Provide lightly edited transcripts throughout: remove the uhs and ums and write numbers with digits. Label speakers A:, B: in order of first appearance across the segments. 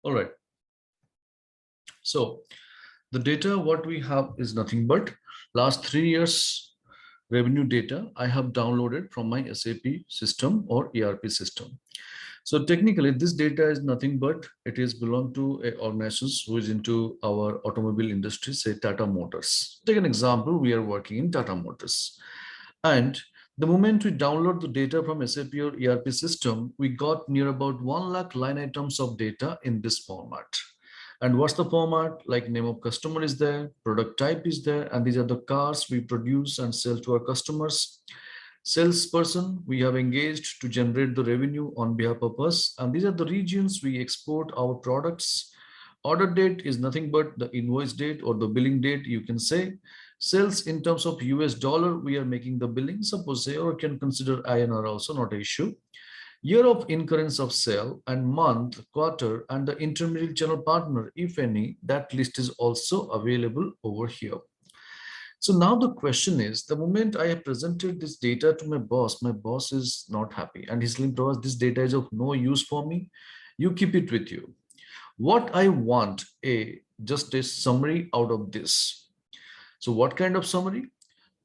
A: All right. So the data what we have is nothing but last 3 years revenue data I have downloaded from my SAP system or ERP system. So technically, this data is nothing but it is belong to a organization who is into our automobile industry, say Tata Motors. Take an example, we are working in Tata Motors. And the moment we download the data from SAP or ERP system, we got near about 1 lakh line items of data in this format. And what's the format? Like name of customer is there, product type is there, and these are the cars we produce and sell to our customers. Salesperson we have engaged to generate the revenue on behalf of us, and these are the regions we export our products. Order date is nothing but the invoice date or the billing date, you can say. Sales in terms of US dollar, we are making the billing, suppose say, or you can consider INR also, not an issue. Year of incurrence of sale and month, quarter, and the intermediate channel partner, if any, that list is also available over here. So now the question is, the moment I have presented this data to my boss is not happy and he's telling to us, this data is of no use for me. You keep it with you. What I want just a summary out of this. So what kind of summary?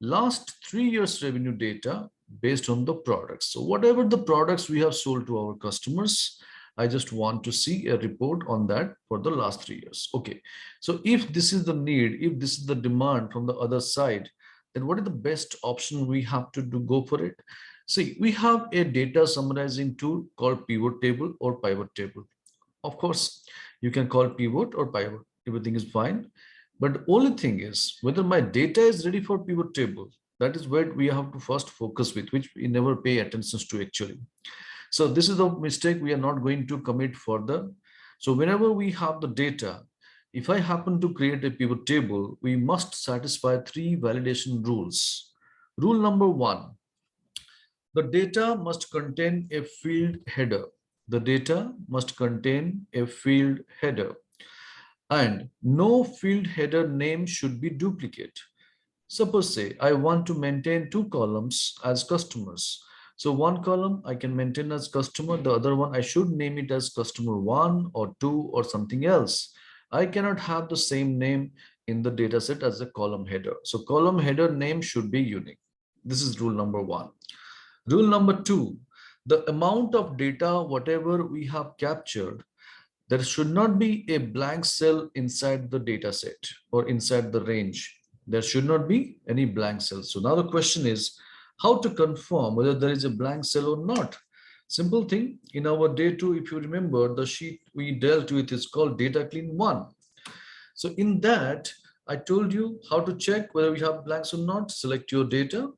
A: Last 3 years revenue data based on the products. So whatever the products we have sold to our customers, I just want to see a report on that for the last 3 years. Okay. So if this is the need, if this is the demand from the other side, then what is the best option we have to do? Go for it. See, we have a data summarizing tool called pivot table or pivot table. Of course, you can call pivot or pivot. Everything is fine. But the only thing is whether my data is ready for pivot table. That is where we have to first focus with, which we never pay attention to actually. So this is the mistake we are not going to commit further. So whenever we have the data, if I happen to create a pivot table, we must satisfy 3 validation rules. Rule number 1, the data must contain a field header. The data must contain a field header. And no field header name should be duplicate. Suppose say I want to maintain 2 columns as customers. So one column I can maintain as customer, the other one I should name it as customer 1 or 2 or something else. I cannot have the same name in the data set as a column header. So column header name should be unique. This is rule number 1. Rule number 2, the amount of data, whatever we have captured, there should not be a blank cell inside the data set or inside the range. There should not be any blank cells. So now the question is how to confirm whether there is a blank cell or not. Simple thing, in our day 2, if you remember, the sheet we dealt with is called data clean 1. So in that, I told you how to check whether we have blanks or not. Select your data,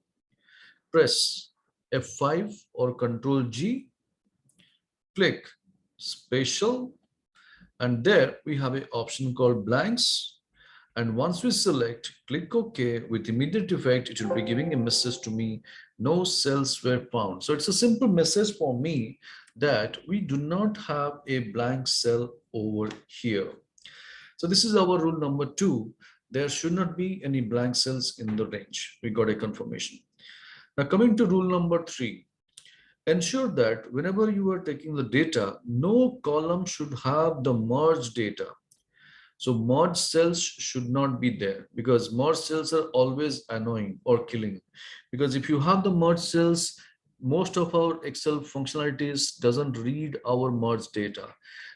A: press F5 or Control G, click spatial, and there we have an option called blanks. And once we select, click OK, with immediate effect, it will be giving a message to me, no cells were found. So it's a simple message for me that we do not have a blank cell over here. So this is our rule number 2. There should not be any blank cells in the range. We got a confirmation. Now coming to rule number 3. Ensure that whenever you are taking the data, no column should have the merged data. So merged cells should not be there because merged cells are always annoying or killing. Because if you have the merged cells, most of our Excel functionalities doesn't read our merged data.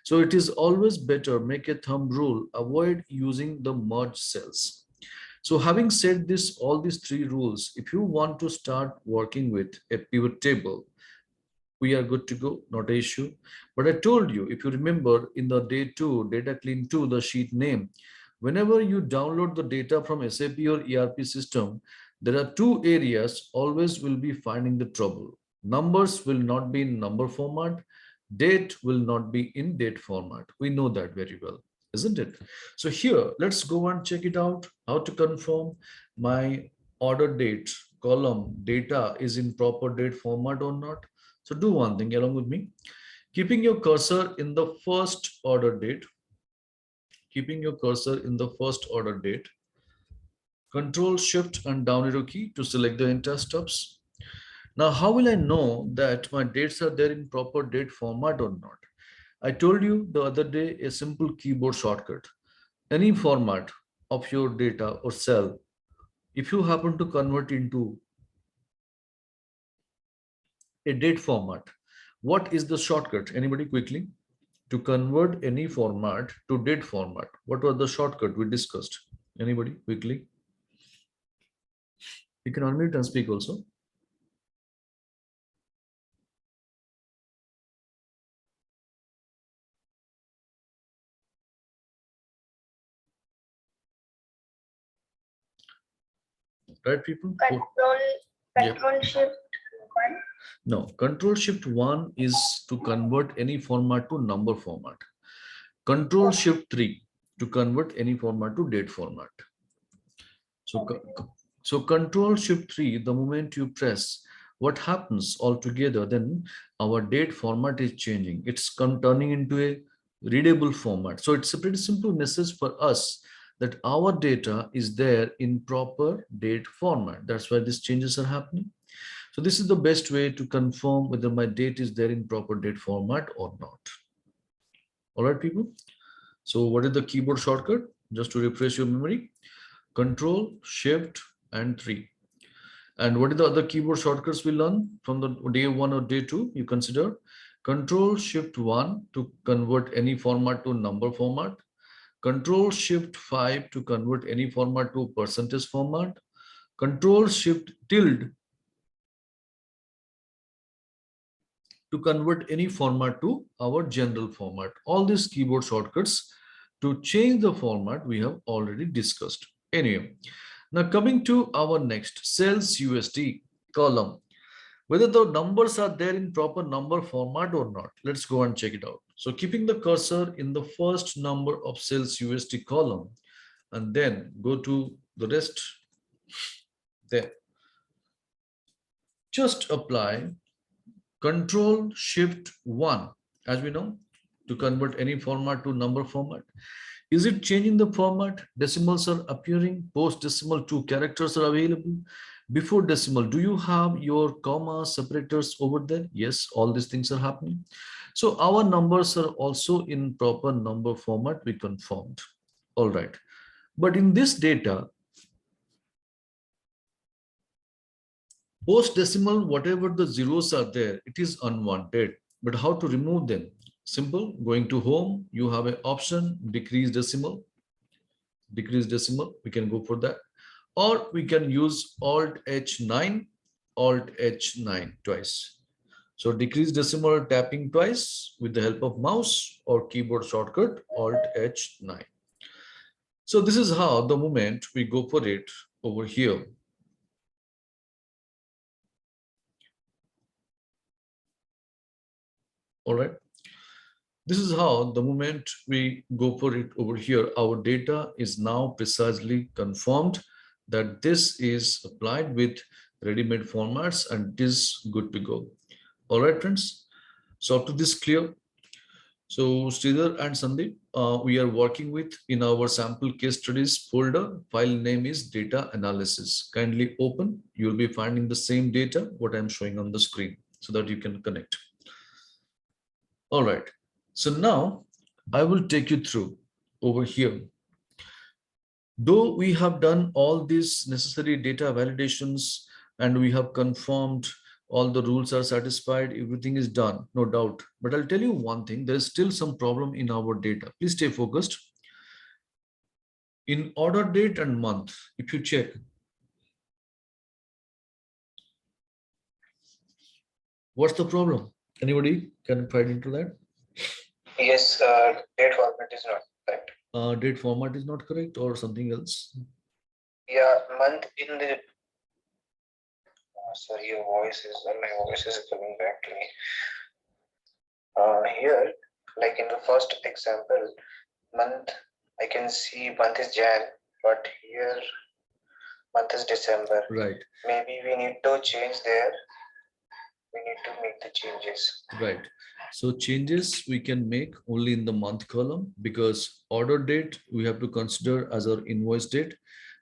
A: So it is always better, make a thumb rule, avoid using the merged cells. So having said this, all these 3 rules, if you want to start working with a pivot table, we are good to go, not an issue. But I told you, if you remember in the day 2, data clean 2, the sheet name, whenever you download the data from SAP or ERP system, there are 2 areas always will be finding the trouble. Numbers will not be in number format. Date will not be in date format. We know that very well, isn't it? So here, let's go and check it out, how to confirm my order date column data is in proper date format or not. So do one thing along with me, keeping your cursor in the first order date, Control Shift and down arrow key to select the entire stubs. Now, how will I know that my dates are there in proper date format or not? I told you the other day a simple keyboard shortcut. Any format of your data or cell, if you happen to convert into a date format, what is the shortcut? Anybody quickly? To convert any format to date format, what was the shortcut we discussed? Anybody quickly? You can unmute and speak also. Right, people?
B: Control Shift 1.
A: No, Control Shift 1 is to convert any format to number format. Control Shift 3 to convert any format to date format. So Control Shift 3, the moment you press, what happens altogether, then our date format is changing. It's turning into a readable format. So it's a pretty simple message for us that our data is there in proper date format. That's why these changes are happening. So this is the best way to confirm whether my date is there in proper date format or not. All right, people. So what is the keyboard shortcut? Just to refresh your memory, Control, Shift, and 3. And what are the other keyboard shortcuts we learn from the day 1 or day 2? You consider Control, Shift 1 to convert any format to number format. Control, Shift 5 to convert any format to percentage format. Control, Shift, tilde to convert any format to our general format. All these keyboard shortcuts to change the format we have already discussed. Anyway, now coming to our next sales USD column, whether the numbers are there in proper number format or not. Let's go and check it out. So keeping the cursor in the first number of sales USD column and then go to the rest there. Just apply Control Shift 1, as we know, to convert any format to number format. Is it changing the format? Decimals are appearing, post decimal 2 characters are available. Before decimal, do you have your comma separators over there? Yes, all these things are happening. So our numbers are also in proper number format, we confirmed. All right. But in this data, post decimal, whatever the zeros are there, it is unwanted. But how to remove them? Simple. Going to home, you have an option, decrease decimal. Decrease decimal, we can go for that. Or we can use Alt H9, Alt H9 twice. So decrease decimal tapping twice with the help of mouse or keyboard shortcut Alt H9. So this is how the moment we go for it over here. All right. This is how the moment we go for it over here, our data is now precisely confirmed that this is applied with ready-made formats and it is good to go. All right, friends. So up to this clear. So Sridhar and Sandeep, we are working with in our sample case studies folder. File name is data analysis. Kindly open. You'll be finding the same data what I'm showing on the screen so that you can connect. All right. So now I will take you through over here. Though we have done all these necessary data validations and we have confirmed all the rules are satisfied, everything is done, no doubt. But I'll tell you one thing, there's still some problem in our data. Please stay focused. In order date and month, if you check, what's the problem? Anybody can find into that?
B: Yes, date format is not correct.
A: Date format is not correct or something else?
B: Yeah, month in the. Sorry, my voice is coming back to me. Here, like in the first example, month, I can see month is Jan, but here month is December.
A: Right.
B: Maybe we need to change there. We need to make the changes.
A: Right. So changes we can make only in the month column because order date we have to consider as our invoice date.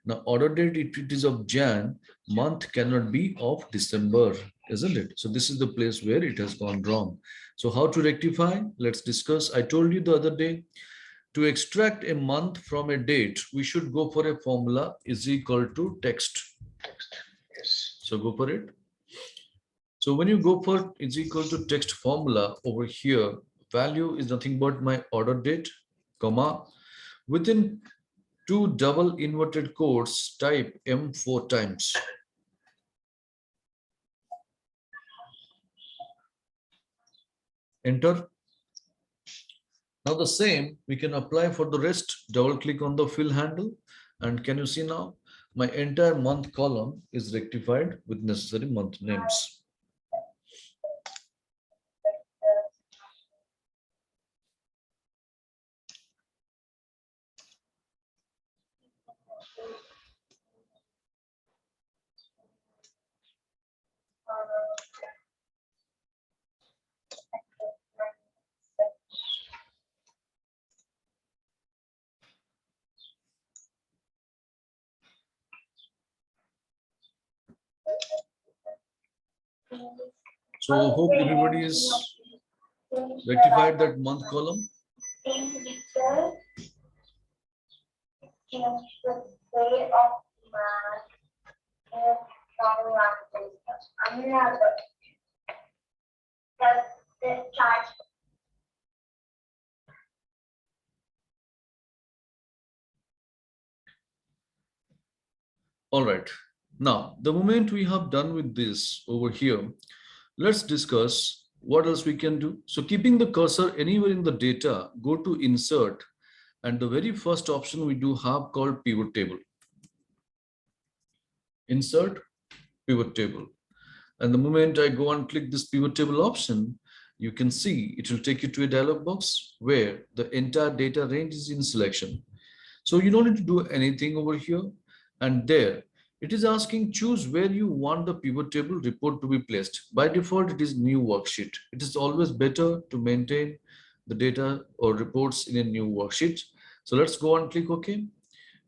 A: Now order date, if it is of Jan, month cannot be of December. isn't it? So this is the place where it has gone wrong. So how to rectify? Let's discuss. I told you the other day, to extract a month from a date, we should go for a formula is equal to text.
B: Text. Yes.
A: So go for it. So when you go for is equal to text formula over here, value is nothing but my order date, comma, within two double inverted quotes, type M 4 times. Enter. Now the same we can apply for the rest. Double click on the fill handle, and can you see now my entire month column is rectified with necessary month names. So hope everybody is rectified that month column. All right. Now, the moment we have done with this over here, let's discuss what else we can do. So keeping the cursor anywhere in the data, go to insert, and the very first option we do have called pivot table. Insert pivot table. And the moment I go and click this pivot table option, you can see it will take you to a dialog box where the entire data range is in selection. So you don't need to do anything over here, and there it is asking choose where you want the pivot table report to be placed. By default, it is new worksheet. It is always better to maintain the data or reports in a new worksheet. So let's go and click OK.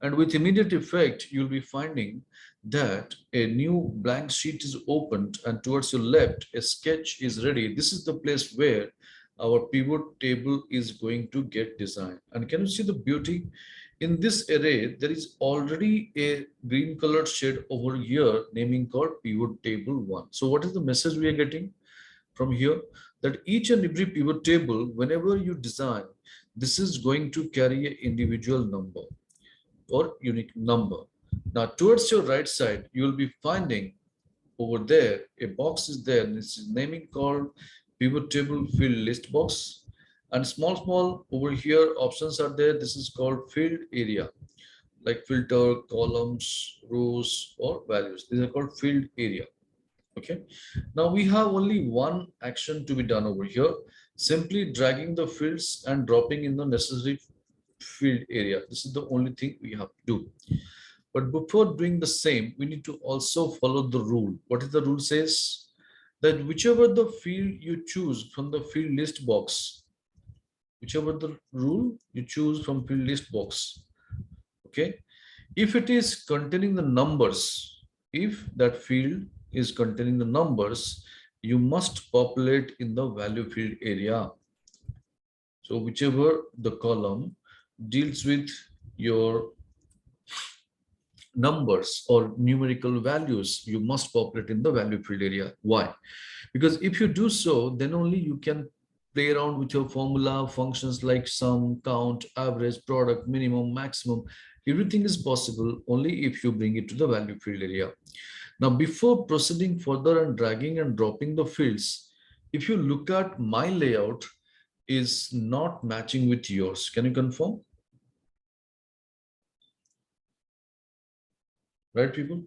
A: And with immediate effect, you'll be finding that a new blank sheet is opened, and towards your left, a sketch is ready. This is the place where our pivot table is going to get designed. And can you see the beauty? In this array, there is already a green colored shade over here, naming called pivot table 1. So what is the message we are getting from here? That each and every pivot table, whenever you design, this is going to carry an individual number or unique number. Now, towards your right side, you will be finding over there a box is there. This is naming called pivot table field list box, and small over here options are there. This is called field area, like filter, columns, rows, or values. These are called field area. Okay. Now we have only one action to be done over here. Simply dragging the fields and dropping in the necessary field area. This is the only thing we have to do. But before doing the same, we need to also follow the rule. What is the rule says? That whichever the field you choose from the field list box, whichever the rule you choose from field list box, okay, if it is containing the numbers, if that field is containing the numbers, you must populate in the value field area. So whichever the column deals with your numbers or numerical values, you must populate in the value field area. Why? Because if you do so, then only you can play around with your formula functions like sum, count, average, product, minimum, maximum. Everything is possible only if you bring it to the value field area. Now, before proceeding further and dragging and dropping the fields, if you look at my layout is not matching with yours. Can you confirm? Right, people?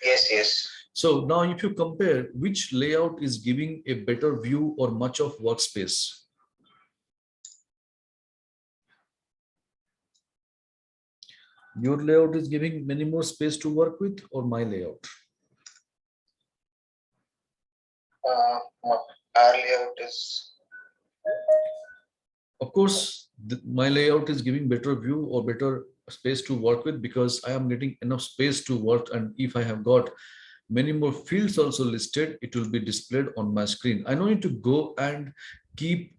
B: Yes, yes.
A: So now if you compare which layout is giving a better view or much of workspace. Your layout is giving many more space to work with, or my layout?
B: Our layout is.
A: Of course, my layout is giving better view or better space to work with because I am getting enough space to work. And if I have got Many more fields also listed. It will be displayed on my screen. I don't need to go and keep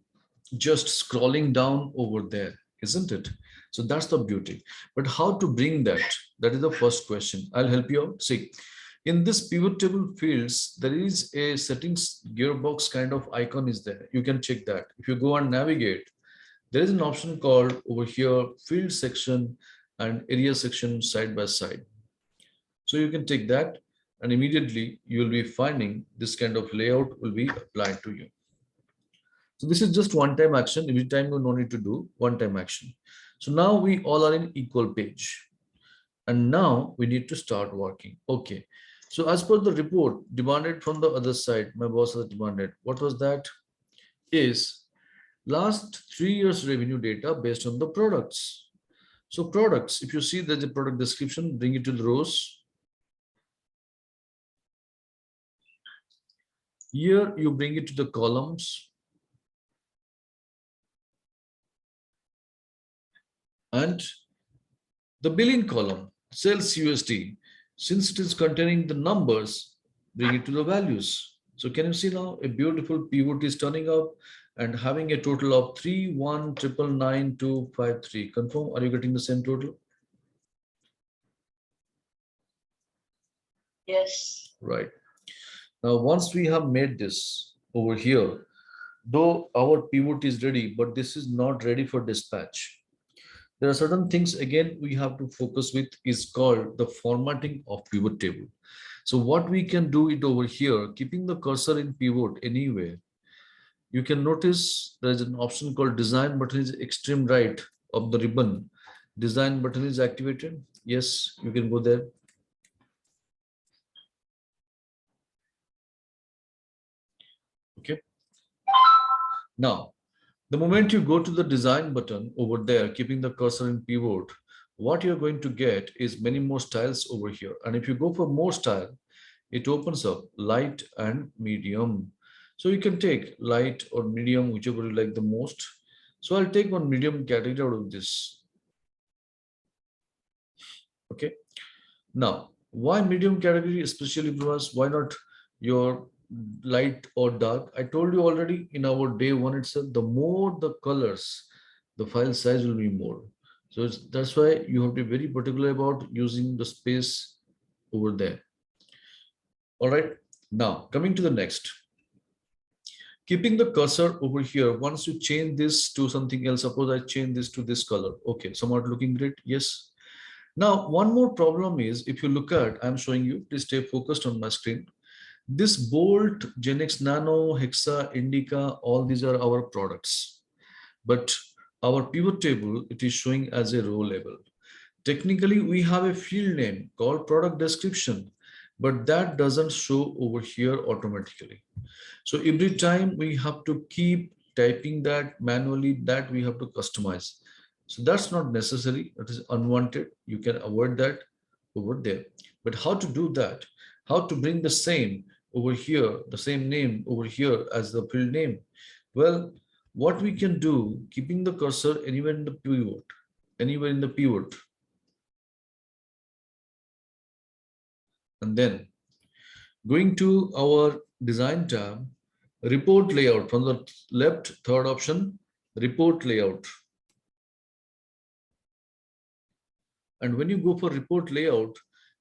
A: just scrolling down over there, isn't it? So that's the beauty. But how to bring that? That is the first question. I'll help you out. See, in this pivot table fields, there is a settings gearbox kind of icon is there. You can check that. If you go and navigate, there is an option called over here, field section and area section side by side. So you can take that and immediately you will be finding this kind of layout will be applied to you. So this is just one-time action. Every time you no need to do one-time action. So now we all are in equal page. And now we need to start working. Okay. So as per the report demanded from the other side, my boss has demanded, what was that? Is last 3 years revenue data based on the products. So products, if you see there's a product description, bring it to the rows. Here you bring it to the columns. And the billing column, sales USD, since it is containing the numbers, bring it to the values. So can you see now a beautiful pivot is turning up and having a total of 3,199,253. Confirm, are you getting the same total?
C: Yes.
A: Right. Now, once we have made this over here, though our pivot is ready, but this is not ready for dispatch. There are certain things again we have to focus with is called the formatting of pivot table. So what we can do it over here, keeping the cursor in pivot anywhere. You can notice there is an option called design button is extreme right of the ribbon. Design button is activated. Yes, you can go there. Okay. Now, the moment you go to the design button over there, keeping the cursor in pivot, what you're going to get is many more styles over here. And if you go for more style, it opens up light and medium. So you can take light or medium, whichever you like the most. So I'll take one medium category out of this. Okay. Now, why medium category, especially because why not your light or dark? I told you already in our day one itself, the more the colors, the file size will be more. So that's why you have to be very particular about using the space over there. All right. Now, coming to the next. Keeping the cursor over here, once you change this to something else, suppose I change this to this color. Okay, somewhat looking great. Yes. Now, one more problem is if you look at, I'm showing you, please stay focused on my screen. This Bolt, Genix Nano, Hexa, Indica, all these are our products. But our pivot table, it is showing as a row label. Technically, we have a field name called product description, but that doesn't show over here automatically. So every time we have to keep typing that manually, that we have to customize. So that's not necessary. It is unwanted. You can avoid that over there. But how to do that? How to bring the same over here, the same name over here as the field name? Well, what we can do, keeping the cursor anywhere in the pivot, anywhere in the pivot. And then going to our design tab, report layout from the left, third option, report layout. And when you go for report layout,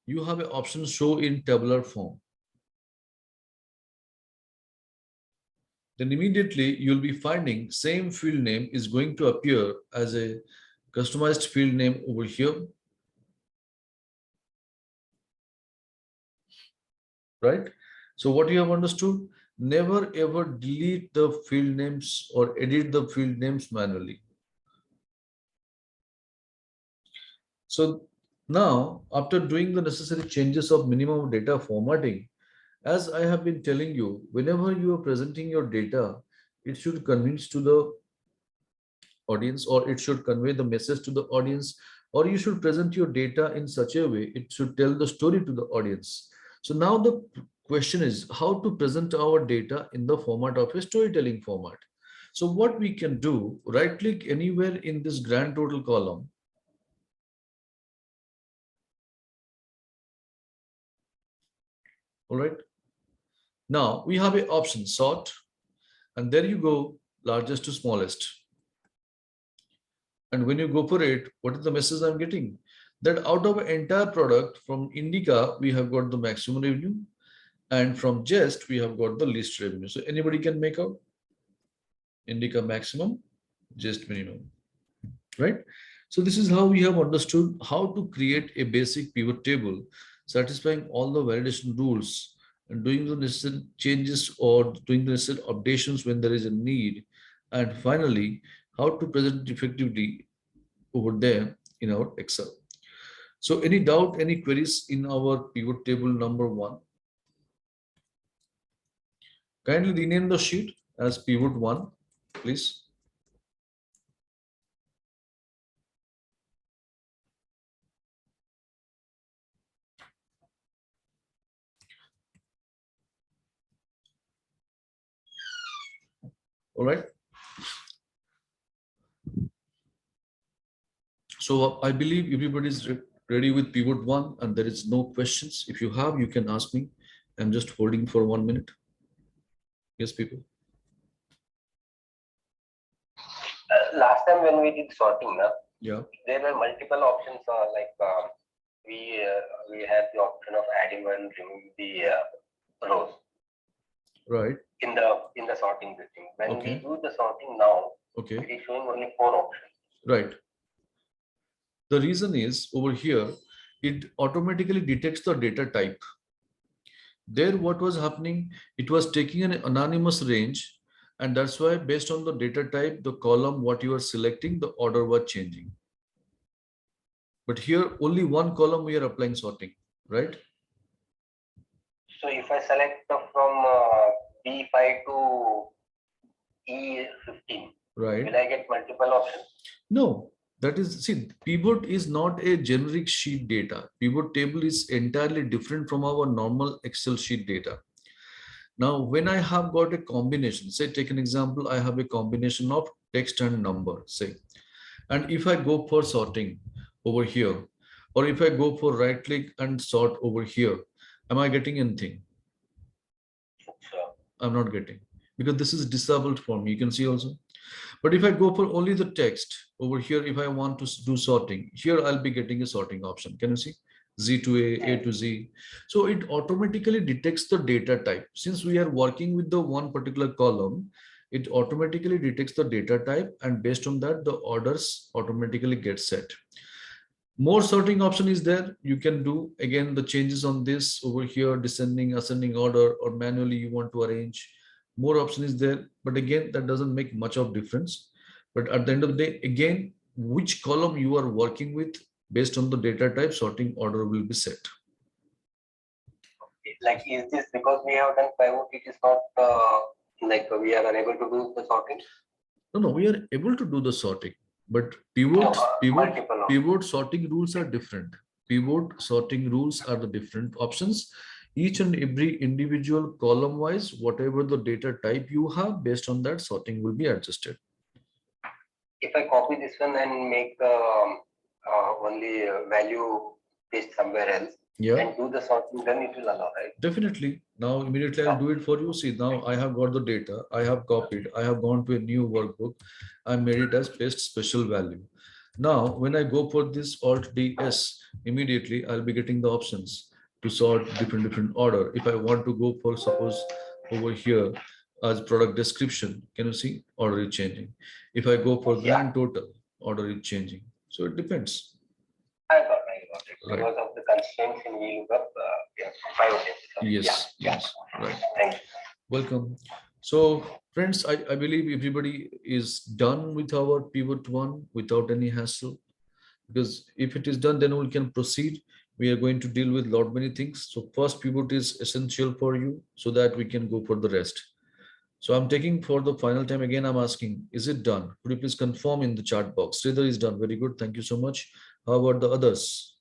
A: you have an option show in tabular form. Then immediately you'll be finding same field name is going to appear as a customized field name over here. Right? So what you have understood, never ever delete the field names or edit the field names manually. So now, after doing the necessary changes of minimum data formatting, as I have been telling you, whenever you are presenting your data, it should convince to the audience or it should convey the message to the audience, or you should present your data in such a way, it should tell the story to the audience. So now the question is how to present our data in the format of a storytelling format. So what we can do, right click anywhere in this grand total column. All right. Now we have a option sort, and there you go, largest to smallest. And when you go for it, what is the message I'm getting? That out of an entire product from Indica, we have got the maximum revenue, and from Jest, we have got the least revenue. So anybody can make out Indica maximum, Jest minimum, right? So this is how we have understood how to create a basic pivot table, satisfying all the validation rules and doing the necessary changes or doing the necessary updations when there is a need. And finally, how to present it effectively over there in our Excel. So any doubt, any queries in our pivot table number 1? Kindly rename the sheet as pivot 1, please. All right. So I believe everybody is ready with pivot 1 and there is no questions. If you have, you can ask me. I'm just holding for 1 minute. Yes, people.
C: Last time when we did sorting,
A: Yeah.
C: there were multiple options. We had the option of adding and removing the rows.
A: Right.
C: In the sorting system. When
A: Okay.
C: we do the sorting now,
A: Okay.
C: it is showing only 4 options.
A: Right. The reason is over here, it automatically detects the data type. There, what was happening, it was taking an anonymous range, and that's why based on the data type, the column, what you are selecting, the order was changing. But here, only one column we are applying sorting, right?
C: So if I select from B5 to E15,
A: right,
C: will I get multiple options?
A: No, that is, see, pivot is not a generic sheet data. Pivot table is entirely different from our normal Excel sheet data. Now, when I have got a combination, say, take an example, I have a combination of text and number, say, and if I go for sorting over here, or if I go for right click and sort over here, am I getting anything?
C: Sure.
A: I'm not getting, because this is disabled for me. You can see also. But if I go for only the text over here, if I want to do sorting, here I'll be getting a sorting option. Can you see? Z to A to Z. So it automatically detects the data type. Since we are working with the one particular column, it automatically detects the data type, and based on that, the orders automatically get set. More sorting option is there. You can do again the changes on this over here, descending, ascending order, or manually you want to arrange. More option is there, but again, that doesn't make much of difference. But at the end of the day, again, which column you are working with, based on the data type, sorting order will be set.
C: Like, is this because we have done pivot, it is not like we are unable to do the sorting?
A: No, we are able to do the sorting, but pivot sorting rules are different. Pivot sorting rules are the different options. Each and every individual column wise, whatever the data type you have, based on that, sorting will be adjusted.
C: If I copy this one and make only value paste somewhere else,
A: yeah,
C: and do the sorting, then it will allow, right?
A: Definitely. Now immediately I'll do it for you. See, now I have got the data, I have copied, I have gone to a new workbook, I made it as paste special value. Now when I go for this Alt DS, immediately I'll be getting the options to sort different order. If I want to go for, suppose, over here as product description, can you see order is changing? If I go for grand total, order is changing. So it depends.
C: I got it.
A: Right.
C: Because of the constraints in VLOOKUP,
A: Yes, yes, right.
C: Thank you.
A: Welcome. So friends, I believe everybody is done with our pivot 1 without any hassle, because if it is done, then we can proceed. We are going to deal with lot many things. So first pivot is essential for you so that we can go for the rest. So I'm taking for the final time again, I'm asking, is it done? Could you please confirm in the chat box? Sridhar is done. Very good. Thank you so much. How about the others?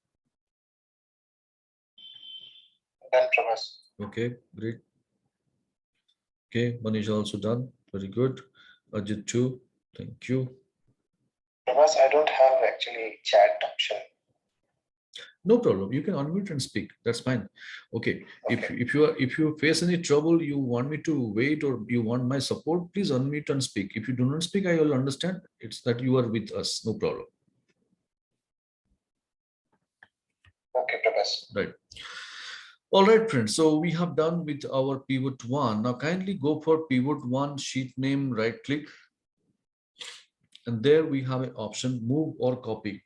B: Done from us.
A: Okay, great. Okay, Manish also done. Very good. Ajit too. Thank you.
B: Thomas, I don't have actually chat option.
A: No problem. You can unmute and speak. That's fine. Okay.
B: Okay.
A: If you face any trouble, you want me to wait or you want my support, please unmute and speak. If you do not speak, I will understand. It's that you are with us. No problem.
B: Okay, Prabhas.
A: Right. All right, friends. So we have done with our pivot one. Now kindly go for pivot one, sheet name, right click. And there we have an option, move or copy.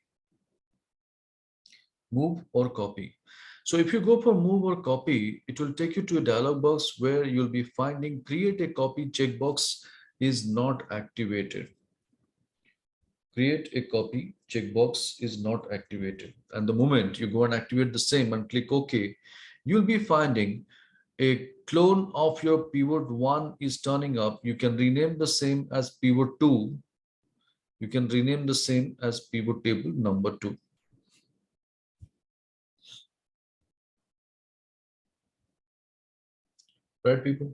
A: Move or copy. So if you go for move or copy, it will take you to a dialog box where you'll be finding create a copy checkbox is not activated. Create a copy checkbox is not activated. And the moment you go and activate the same and click OK, you'll be finding a clone of your pivot 1 is turning up. You can rename the same as pivot 2. You can rename the same as pivot table number 2. Right, people?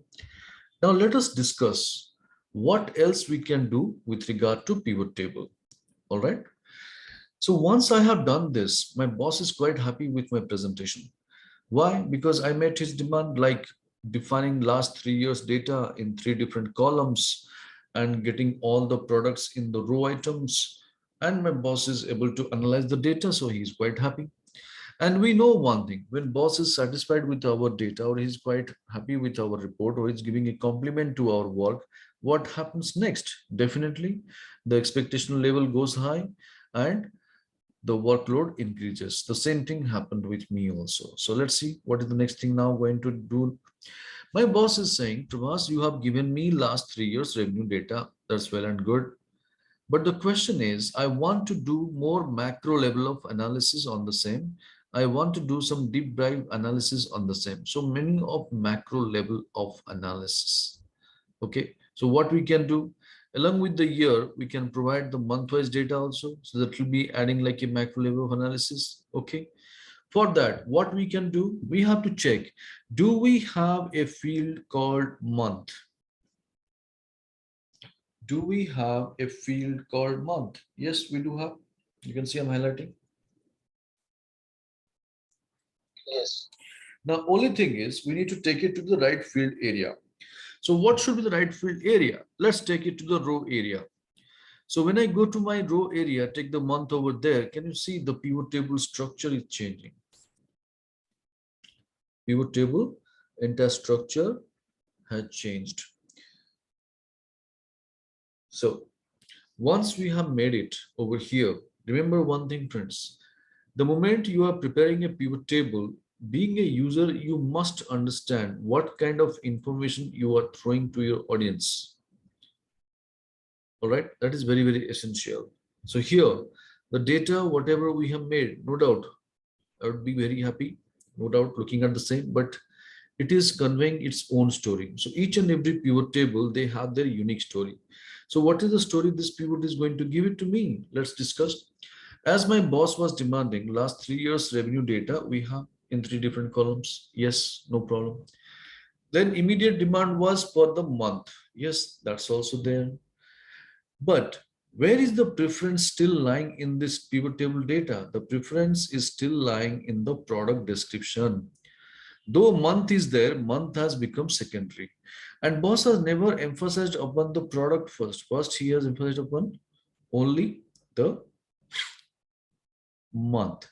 A: Now let us discuss what else we can do with regard to pivot table. All right. So once I have done this, my boss is quite happy with my presentation. Why? Because I met his demand, like defining last 3 years data in 3 different columns and getting all the products in the row items. And my boss is able to analyze the data, so he's quite happy. And we know one thing, when boss is satisfied with our data or he's quite happy with our report or he's giving a compliment to our work, what happens next? Definitely the expectation level goes high and the workload increases. The same thing happened with me also. So let's see what is the next thing now going to do. My boss is saying, Prabhas, you have given me last 3 years revenue data. That's well and good. But the question is, I want to do more macro level of analysis on the same. I want to do some deep dive analysis on the same. So many of macro level of analysis. Okay. So what we can do along with the year, we can provide the month-wise data also. So that will be adding like a macro level of analysis. Okay. For that, what we can do, we have to check, do we have a field called month? Do we have a field called month? Yes, we do have. You can see I'm highlighting.
B: Yes.
A: Now, only thing is we need to take it to the right field area. So what should be the right field area? Let's take it to the row area. So when I go to my row area, take the month over there, can you see the pivot table structure is changing? Pivot table, entire structure has changed. So once we have made it over here, remember one thing, friends. The moment you are preparing a pivot table, being a user, you must understand what kind of information you are throwing to your audience. All right, that is very, very essential. So here, the data, whatever we have made, no doubt, I would be very happy, no doubt looking at the same, but it is conveying its own story. So each and every pivot table, they have their unique story. So what is the story this pivot is going to give it to me? Let's discuss. As my boss was demanding last 3 years revenue data, we have in 3 different columns. Yes, no problem. Then immediate demand was for the month. Yes, that's also there. But where is the preference still lying in this pivot table data? The preference is still lying in the product description. Though month is there, month has become secondary. And boss has never emphasized upon the product first. First, he has emphasized upon only the month.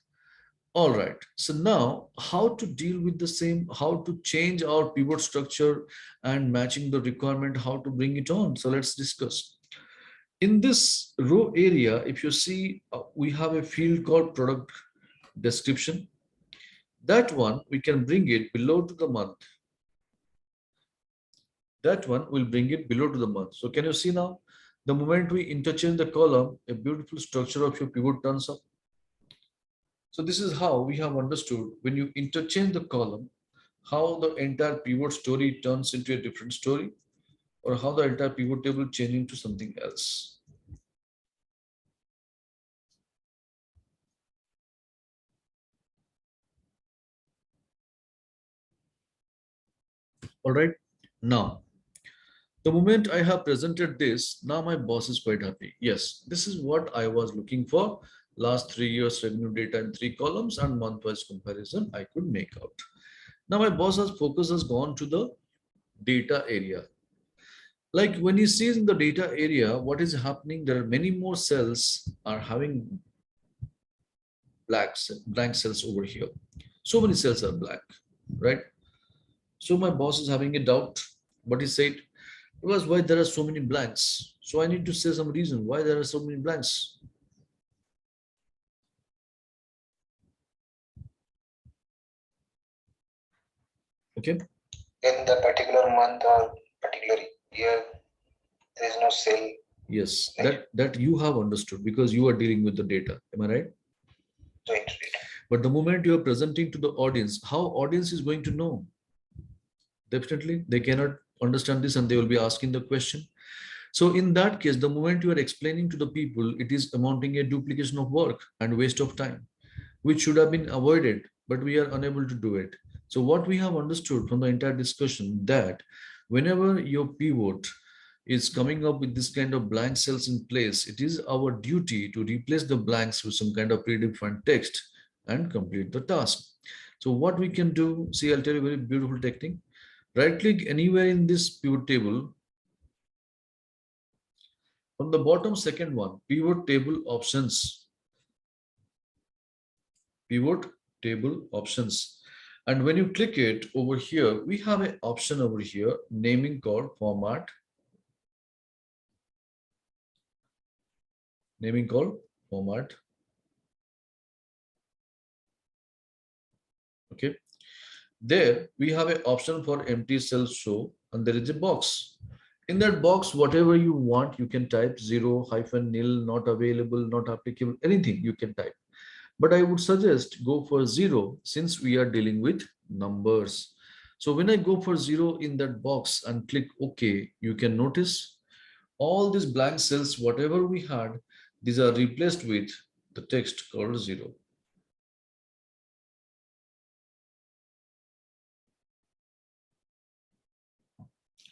A: All right. So now how to deal with the same, how to change our pivot structure and matching the requirement, how to bring it on. So let's discuss. In this row area, if you see, we have a field called product description. That one, we can bring it below to the month. That one will bring it below to the month. So can you see now, the moment we interchange the column, a beautiful structure of your pivot turns up. So this is how we have understood when you interchange the column, how the entire pivot story turns into a different story, or how the entire pivot table changes into something else. All right. Now, the moment I have presented this, now my boss is quite happy. Yes, this is what I was looking for. Last 3 years revenue data in 3 columns and month-wise comparison I could make out. Now my boss's focus has gone to the data area. Like when he sees in the data area, what is happening, there are many more cells are having blank cells over here. So many cells are blank, right? So my boss is having a doubt, but he said, because why there are so many blanks? So I need to say some reason why there are so many blanks. Okay.
B: In the particular month or particular year, there is no cell.
A: Yes, that you have understood because you are dealing with the data. Am I right?
B: Right.
A: But the moment you are presenting to the audience, how audience is going to know? Definitely, they cannot understand this and they will be asking the question. So in that case, the moment you are explaining to the people, it is amounting a duplication of work and waste of time, which should have been avoided, but we are unable to do it. So what we have understood from the entire discussion that whenever your pivot is coming up with this kind of blank cells in place, it is our duty to replace the blanks with some kind of predefined text and complete the task. So what we can do, see, I'll tell you a very beautiful technique. Right click anywhere in this pivot table. From the bottom second one, pivot table options. Pivot table options. And when you click it over here, we have an option over here, naming called format. Naming called format. Okay. There we have an option for empty cell show, and there is a box. In that box, whatever you want, you can type 0, -nil, not available, not applicable, anything you can type. But I would suggest go for 0 since we are dealing with numbers. So when I go for 0 in that box and click OK, you can notice all these blank cells, whatever we had, these are replaced with the text called 0.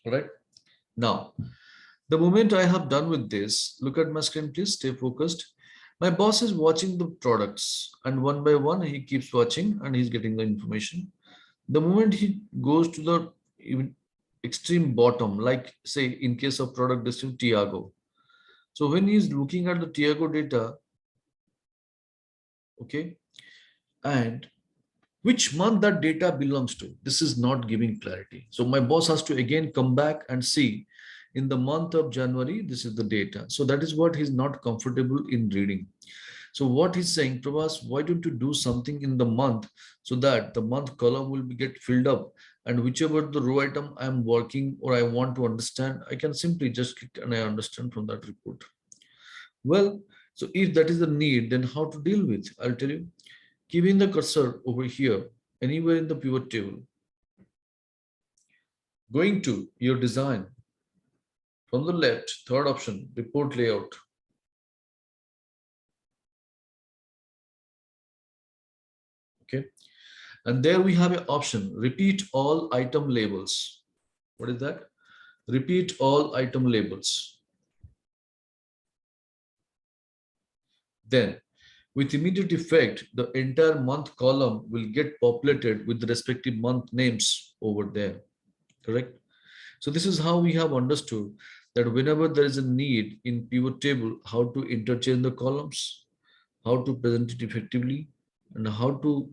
A: All right. Now, the moment I have done with this, look at my screen, please stay focused. My boss is watching the products and one by one, he keeps watching and he's getting the information. The moment he goes to the even extreme bottom, like say in case of product description Tiago. So when he's looking at the Tiago data, okay, and which month that data belongs to, this is not giving clarity. So my boss has to again come back and see in the month of January, this is the data. So that is what he's not comfortable in reading. So what he's saying, Prabhas, why don't you do something in the month so that the month column will get filled up, and whichever the row item I'm working or I want to understand, I can simply just click and I understand from that report. Well, so if that is the need, then how to deal with? I'll tell you. Keeping the cursor over here, anywhere in the pivot table, going to your design, from the left, third option, report layout. Okay. And there we have an option, repeat all item labels. What is that? Repeat all item labels. Then with immediate effect, the entire month column will get populated with the respective month names over there. Correct? So this is how we have understood that whenever there is a need in pivot table, how to interchange the columns, how to present it effectively, and how to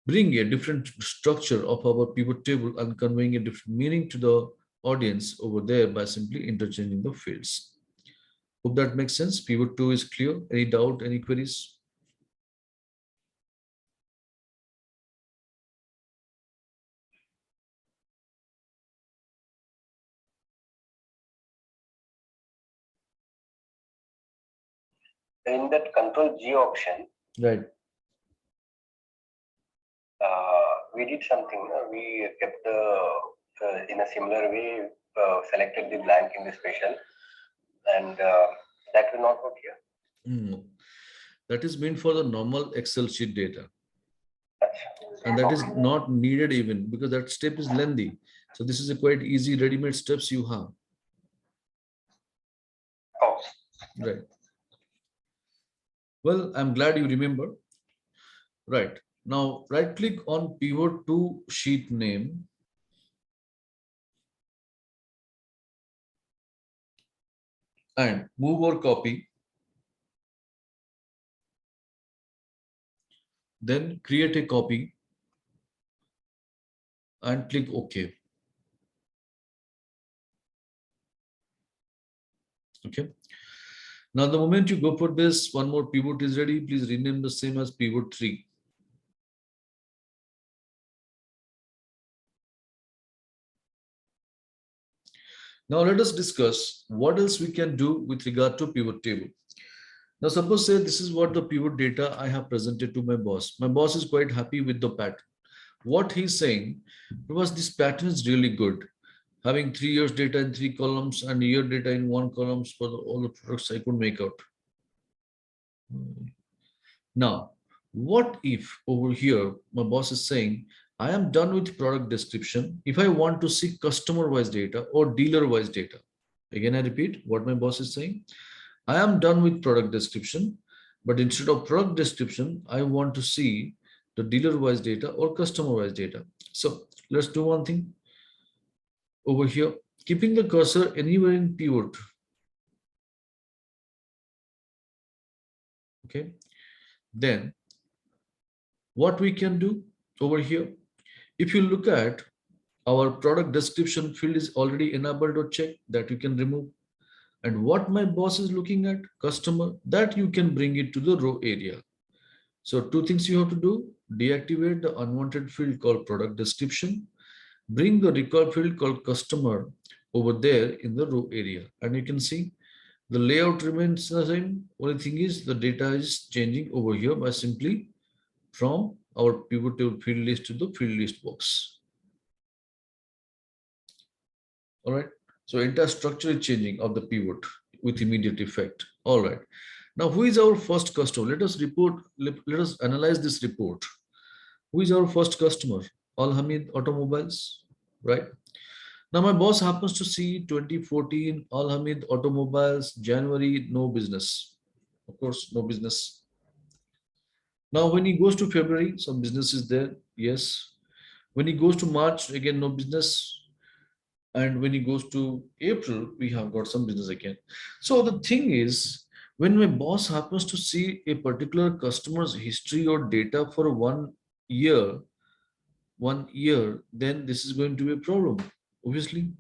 A: bring a different structure of our pivot table and conveying a different meaning to the audience over there by simply interchanging the fields. Hope that makes sense. Pivot 2 is clear. Any doubt, any queries?
C: In that Control G option,
A: Right.
C: We did something. We kept in a similar way, selected the blank in the special, and that will not work here.
A: That is meant for the normal Excel sheet data. And that is not needed even because that step is lengthy. So this is a quite easy ready-made steps you have.
C: Oh.
A: Right. Well, I'm glad you remember. Right. Now, right click on pivot to sheet name. And move or copy. Then create a copy and click OK. Okay. Now, the moment you go for this, one more pivot is ready. Please rename the same as pivot 3. Now, let us discuss what else we can do with regard to pivot table. Now, suppose say this is what the pivot data I have presented to my boss. My boss is quite happy with the pattern. What he's saying was this pattern is really good. Having 3 years data in 3 columns and year data in 1 column for all the products I could make out. Now, what if over here my boss is saying, I am done with product description. If I want to see customer-wise data or dealer-wise data, again, I repeat what my boss is saying. I am done with product description, but instead of product description, I want to see the dealer-wise data or customer-wise data. So let's do one thing over here, keeping the cursor anywhere in pivot. Okay, then what we can do over here, if you look at our product description field is already enabled or checked, that you can remove. And what my boss is looking at, customer, that you can bring it to the row area. So two things you have to do: deactivate the unwanted field called product description, bring the record field called customer over there in the row area. And you can see the layout remains the same. Only thing is the data is changing over here by simply from our pivot table field list to the field list box. All right. So entire structure is changing of the pivot with immediate effect. All right. Now, who is our first customer? Let us analyze this report. Who is our first customer? Al Hamid Automobiles, right? Now, my boss happens to see 2014 Al Hamid Automobiles, January, no business. Of course, no business. Now, when he goes to February, some business is there. Yes. When he goes to March, again, no business. And when he goes to April, we have got some business again. So the thing is, when my boss happens to see a particular customer's history or data for 1 year, then this is going to be a problem. Obviously,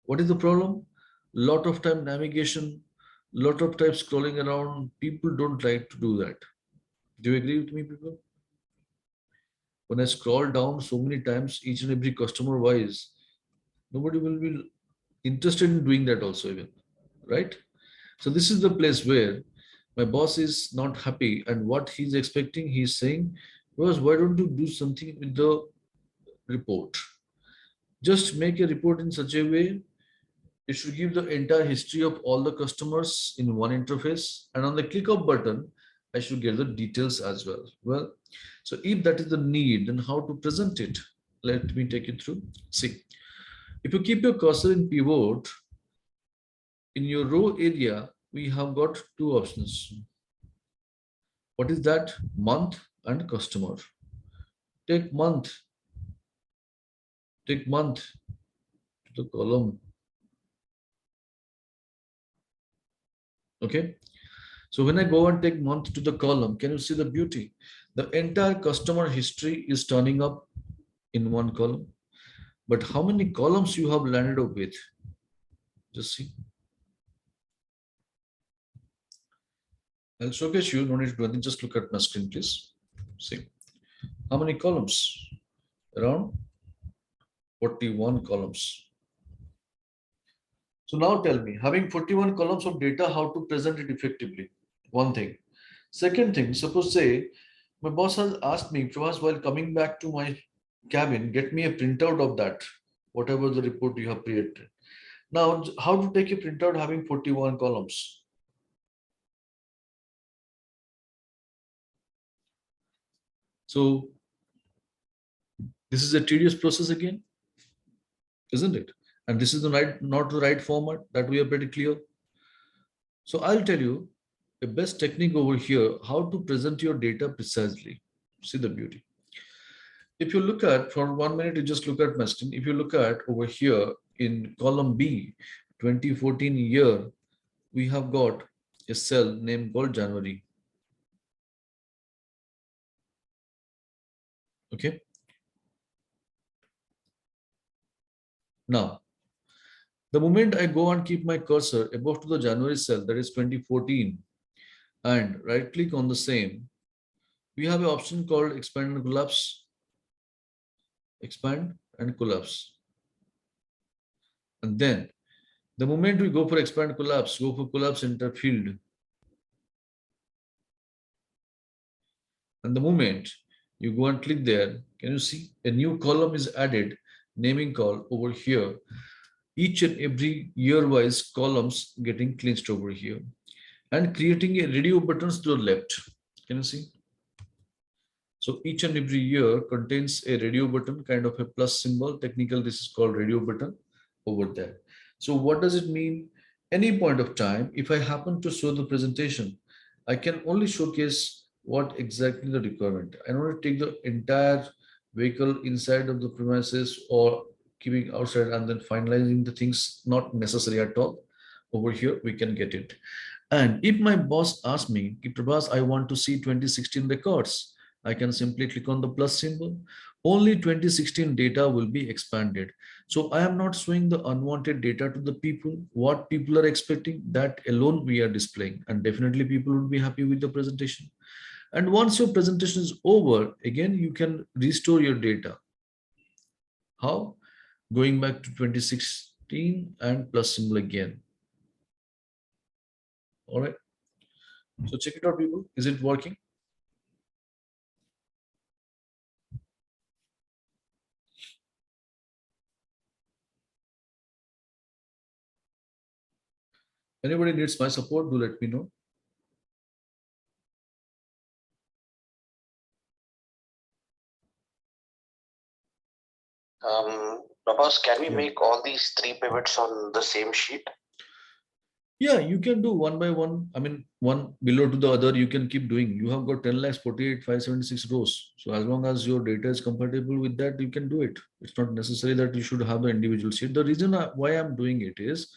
A: what is the problem? Lot of time navigation, lot of time scrolling around. People don't like to do that. Do you agree with me, people? When I scroll down so many times, each and every customer wise, nobody will be interested in doing that also even, right? So this is the place where my boss is not happy, and what he's expecting, he's saying, was why don't you do something with the report? Just make a report in such a way it should give the entire history of all the customers in one interface, and on the click of button I should get the details as well. Well, so if that is the need, then how to present it? Let me take you through. See, if you keep your cursor in pivot, in your row area, we have got two options. What is that? Month and customer. Take month. Take month to the column. Okay. So when I go and take month to the column, can you see the beauty? The entire customer history is turning up in one column. But how many columns you have landed up with? Just see. I'll showcase you. No need to do anything. Just look at my screen, please. See. How many columns? Around 41 columns. So now tell me, having 41 columns of data, how to present it effectively? One thing. Second thing, suppose say my boss has asked me, Prabhas, while coming back to my cabin, get me a printout of that, whatever the report you have created. Now, how to take a printout having 41 columns? So this is a tedious process again, isn't it? And this is the right, not the right format, that we are pretty clear. So I'll tell you a best technique over here, how to present your data precisely. See the beauty. If you look at, for 1 minute, you just look at my screen. If you look at over here in column B, 2014 year, we have got a cell named called January. Okay. Now, the moment I go and keep my cursor above to the January cell, that is 2014, and right click on the same, we have an option called expand and collapse. Expand and collapse. And then the moment we go for expand collapse, go for collapse enter field. And the moment you go and click there, can you see a new column is added, naming call over here. Each and every year wise columns getting cleansed over here and creating a radio buttons to the left. Can you see? So each and every year contains a radio button, kind of a plus symbol. Technical, this is called radio button over there. So what does it mean? Any point of time, if I happen to show the presentation, I can only showcase what exactly the requirement. I don't want to take the entire vehicle inside of the premises or keeping outside and then finalizing the things, not necessary at all. Over here, we can get it. And if my boss asks me, Prabhas, I want to see 2016 records, I can simply click on the plus symbol. Only 2016 data will be expanded. So I am not showing the unwanted data to the people. What people are expecting, that alone we are displaying. And definitely people will be happy with the presentation. And once your presentation is over, again, you can restore your data. How? Going back to 2016 and plus symbol again. All right. So check it out, people. Is it working? Anybody needs my support, do let me know.
B: Prabhas, can we
A: Yeah.
B: make all these 3 pivots on the same sheet?
A: Yeah, you can do one by one. I mean, one below to the other, you can keep doing. You have got 10 lakhs, 48,576 rows. So as long as your data is compatible with that, you can do it. It's not necessary that you should have the individual sheet. The reason why I'm doing it is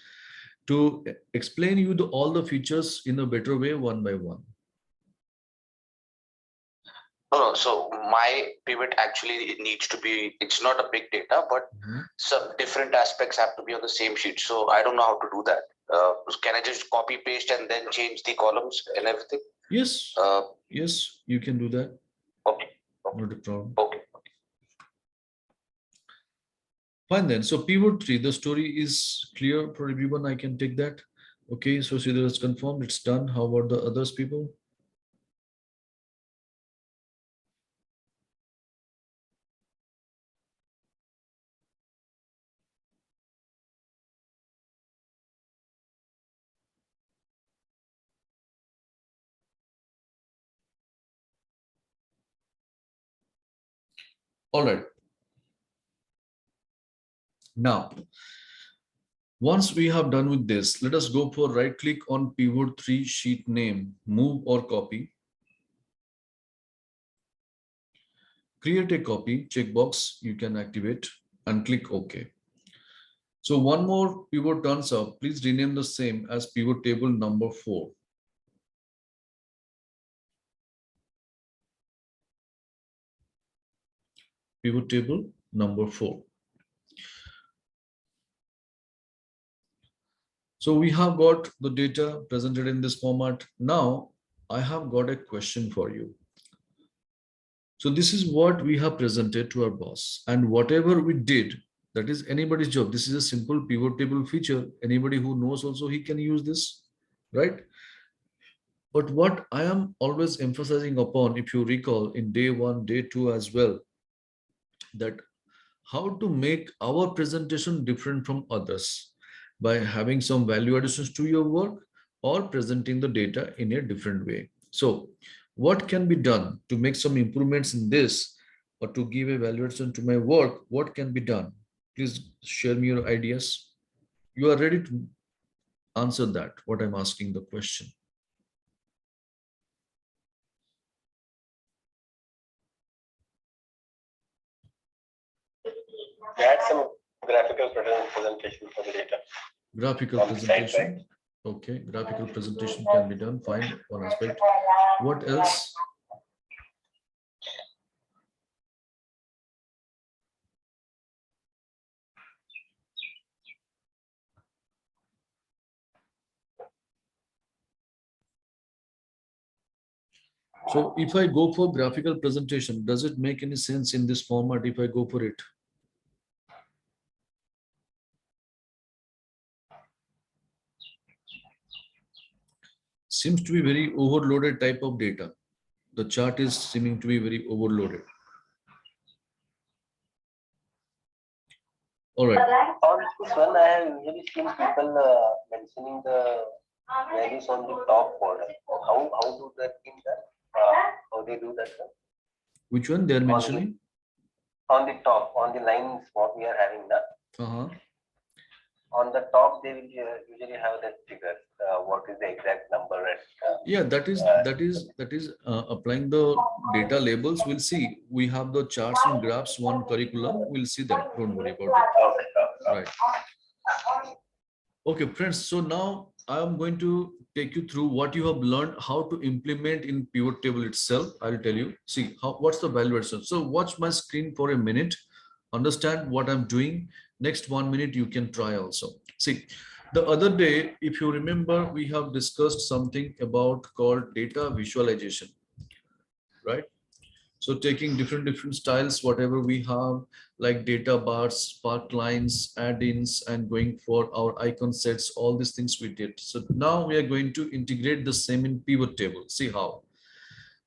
A: to explain you all the features in a better way, one by one.
B: No, so my pivot actually needs to be, it's not a big data, but some different aspects have to be on the same sheet. So I don't know how to do that. Can I just copy paste and then change the columns and everything?
A: Yes. Yes, you can do that.
B: Okay.
A: Not a problem.
B: Okay.
A: Fine then. So pivot 3, the story is clear for everyone. I can take that. Okay, so see, it's confirmed, it's done. How about the others, people? All right. Now, once we have done with this, let us go for right click on pivot 3 sheet name, move or copy. Create a copy checkbox you can activate and click OK. So one more pivot turns up. Please rename the same as pivot table number 4. Pivot table number 4. So we have got the data presented in this format. Now I have got a question for you. So this is what we have presented to our boss, and whatever we did, that is anybody's job. This is a simple pivot table feature. Anybody who knows also, he can use this, right? But what I am always emphasizing upon, if you recall in day 1, day 2 as well, that how to make our presentation different from others by having some value additions to your work or presenting the data in a different way. So what can be done to make some improvements in this or to give a value addition to my work? What can be done? Please share me your ideas. You are ready to Answer that, what I'm asking the question.
C: Add some graphical presentation for the data.
A: Graphical presentation. Okay, graphical presentation can be done. Fine, one aspect. What else? So if I go for graphical presentation, does it make any sense in this format if I go for it? Seems to be very overloaded type of data. The chart is seeming to be very overloaded. All right.
C: On this one, I have usually seen people mentioning the values on the top border. How do that in that? How they do that? Sir?
A: Which one they are mentioning?
C: On the top, on the lines, what we are having now. On the top, they will usually have that figure. What is the exact number?
A: Yeah, that is applying the data labels. We'll see. We have the charts and graphs, one curriculum. We'll see that. Don't worry about it. Right. Okay, friends. So now I am going to take you through what you have learned, how to implement in pivot table itself. I'll tell you. See what's the value addition. So watch my screen for a minute. Understand what I'm doing. Next 1 minute you can try also. See, the other day, if you remember, we have discussed something about called data visualization, right? So taking different styles, whatever we have, like data bars, spark lines, add-ins, and going for our icon sets, all these things we did. So now we are going to integrate the same in pivot table. See how.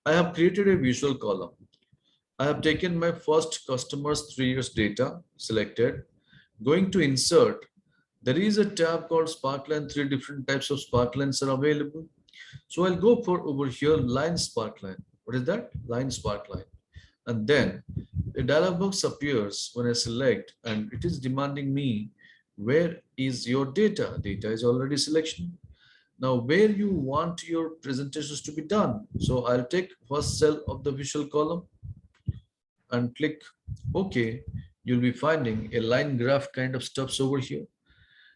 A: I have created a visual column. I have taken my first customer's 3 years data, selected, going to insert. There is a tab called Sparkline. 3 different types of sparklines are available. So I'll go for over here, line sparkline. What is that? Line sparkline. And then a dialog box appears when I select, and it is demanding me, where is your data? Data is already selection. Now, where you want your presentations to be done. So I'll take first cell of the visual column and click OK. You'll be finding a line graph kind of stuffs over here.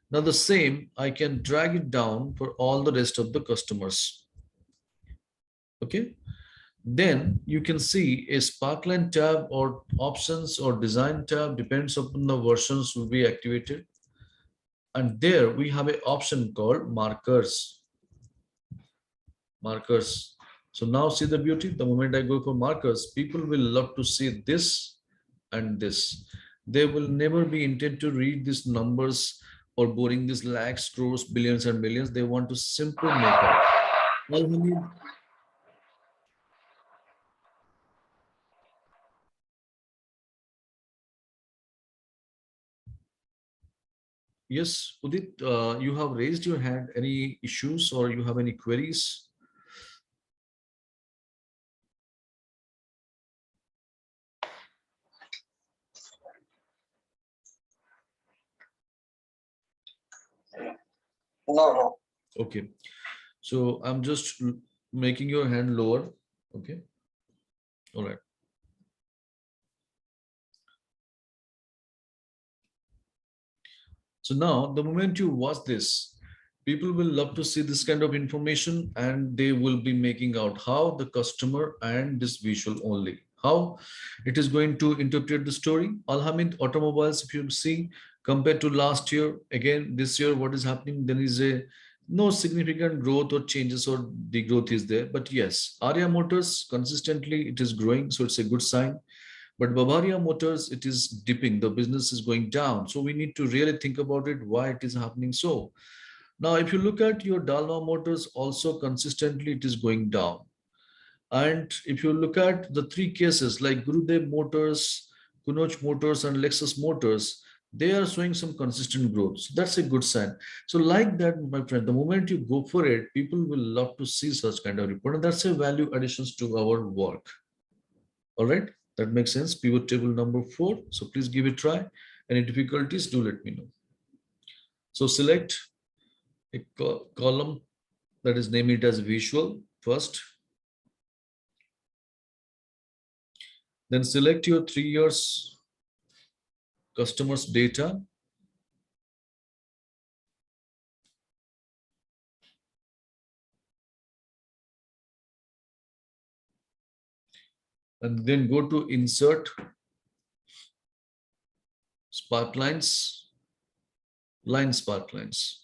A: Now the same, I can drag it down for all the rest of the customers. Okay. Then you can see a Sparkline tab or options or design tab, depends upon the versions will be activated. And there we have an option called markers. Markers. So now see the beauty. The moment I go for markers, people will love to see this and this. They will never be intent to read these numbers or boring these lakhs, crores, billions and millions. They want to simply make out. Yes, Udit, you have raised your hand. Any issues or you have any queries?
C: No.
A: Okay. So I'm just making your hand lower. Okay. All right. So now the moment you watch this, people will love to see this kind of information and they will be making out how the customer and this visual only, how it is going to interpret the story. Alhamid automobiles, if you see compared to last year, again, this year, what is happening, there is a no significant growth or changes or degrowth is there. But yes, Arya Motors consistently, it is growing. So it's a good sign. But Bavaria Motors, it is dipping. The business is going down. So we need to really think about it, why it is happening so. Now, if you look at your Dalma Motors, also consistently it is going down. And if you look at the 3 cases like Gurudev Motors, Kunoch Motors, and Lexus Motors, they are showing some consistent growth. So that's a good sign. So like that, my friend, the moment you go for it, people will love to see such kind of report. And that's a value additions to our work. All right, that makes sense. Pivot table number 4. So please give it a try. Any difficulties, do let me know. So select a column that is name it as visual first. Then select your 3 years customers data. And then go to insert sparklines, line sparklines.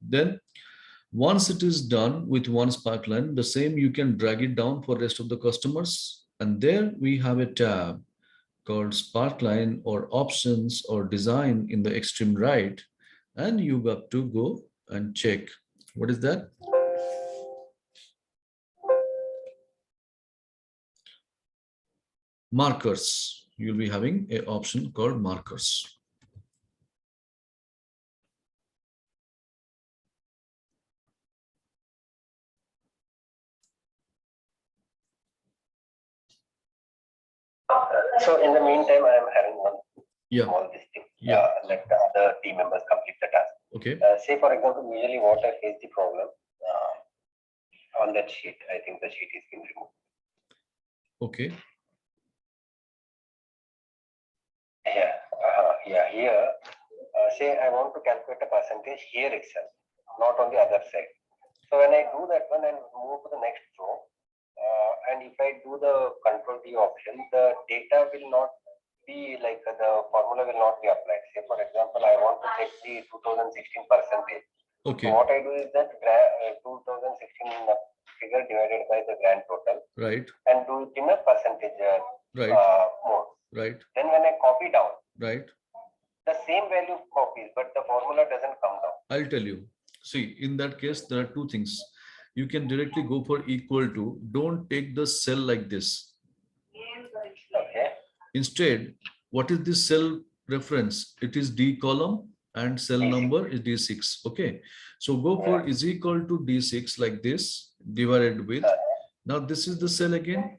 A: Then once it is done with one sparkline, the same you can drag it down for rest of the customers. And there we have a tab called sparkline or options or design in the extreme right. And you have to go and check. What is that? Markers. You'll be having an option called markers.
C: So in the meantime, I am having one small thing. Let the other team members complete the task.
A: Okay.
C: Say for example, usually what I face the problem on that sheet. I think the sheet is being removed.
A: Okay.
C: Here, say I want to calculate a percentage here itself, not on the other side. So when I do that one and move to the next row, and if I do the control D option, the data will not be like the formula will not be applied. Say for example, I want to check the 2016 percentage.
A: Okay.
C: So what I do is that 2016 figure divided by the grand total.
A: Right.
C: And do it in a percentage mode.
A: Right.
C: Then when I copy down.
A: Right.
C: The same value copies, but the formula doesn't come down.
A: I'll tell you. See, in that case, there are two things. You can directly go for equal to. Don't take the cell like this.
C: Okay.
A: Instead, what is this cell reference? It is D column and cell number is D6. Okay. So go for is equal to D6 like this divided with. Now this is the cell again.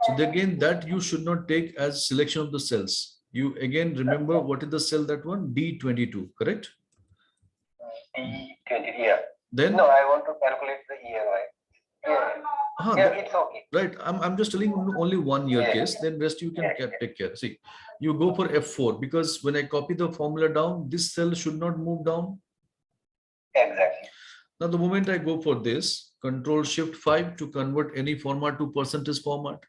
A: So again, that you should not take as selection of the cells. You again remember what is the cell that one? D22, correct?
C: D20, yeah.
A: Then
C: no, I want to calculate the year, right? Yeah, it's okay.
A: Right. I'm just telling only 1 year case, then rest you can take care. See, you go for F4 because when I copy the formula down, this cell should not move down.
C: Exactly.
A: Now, the moment I go for this, Control Shift 5 to convert any format to percentage format.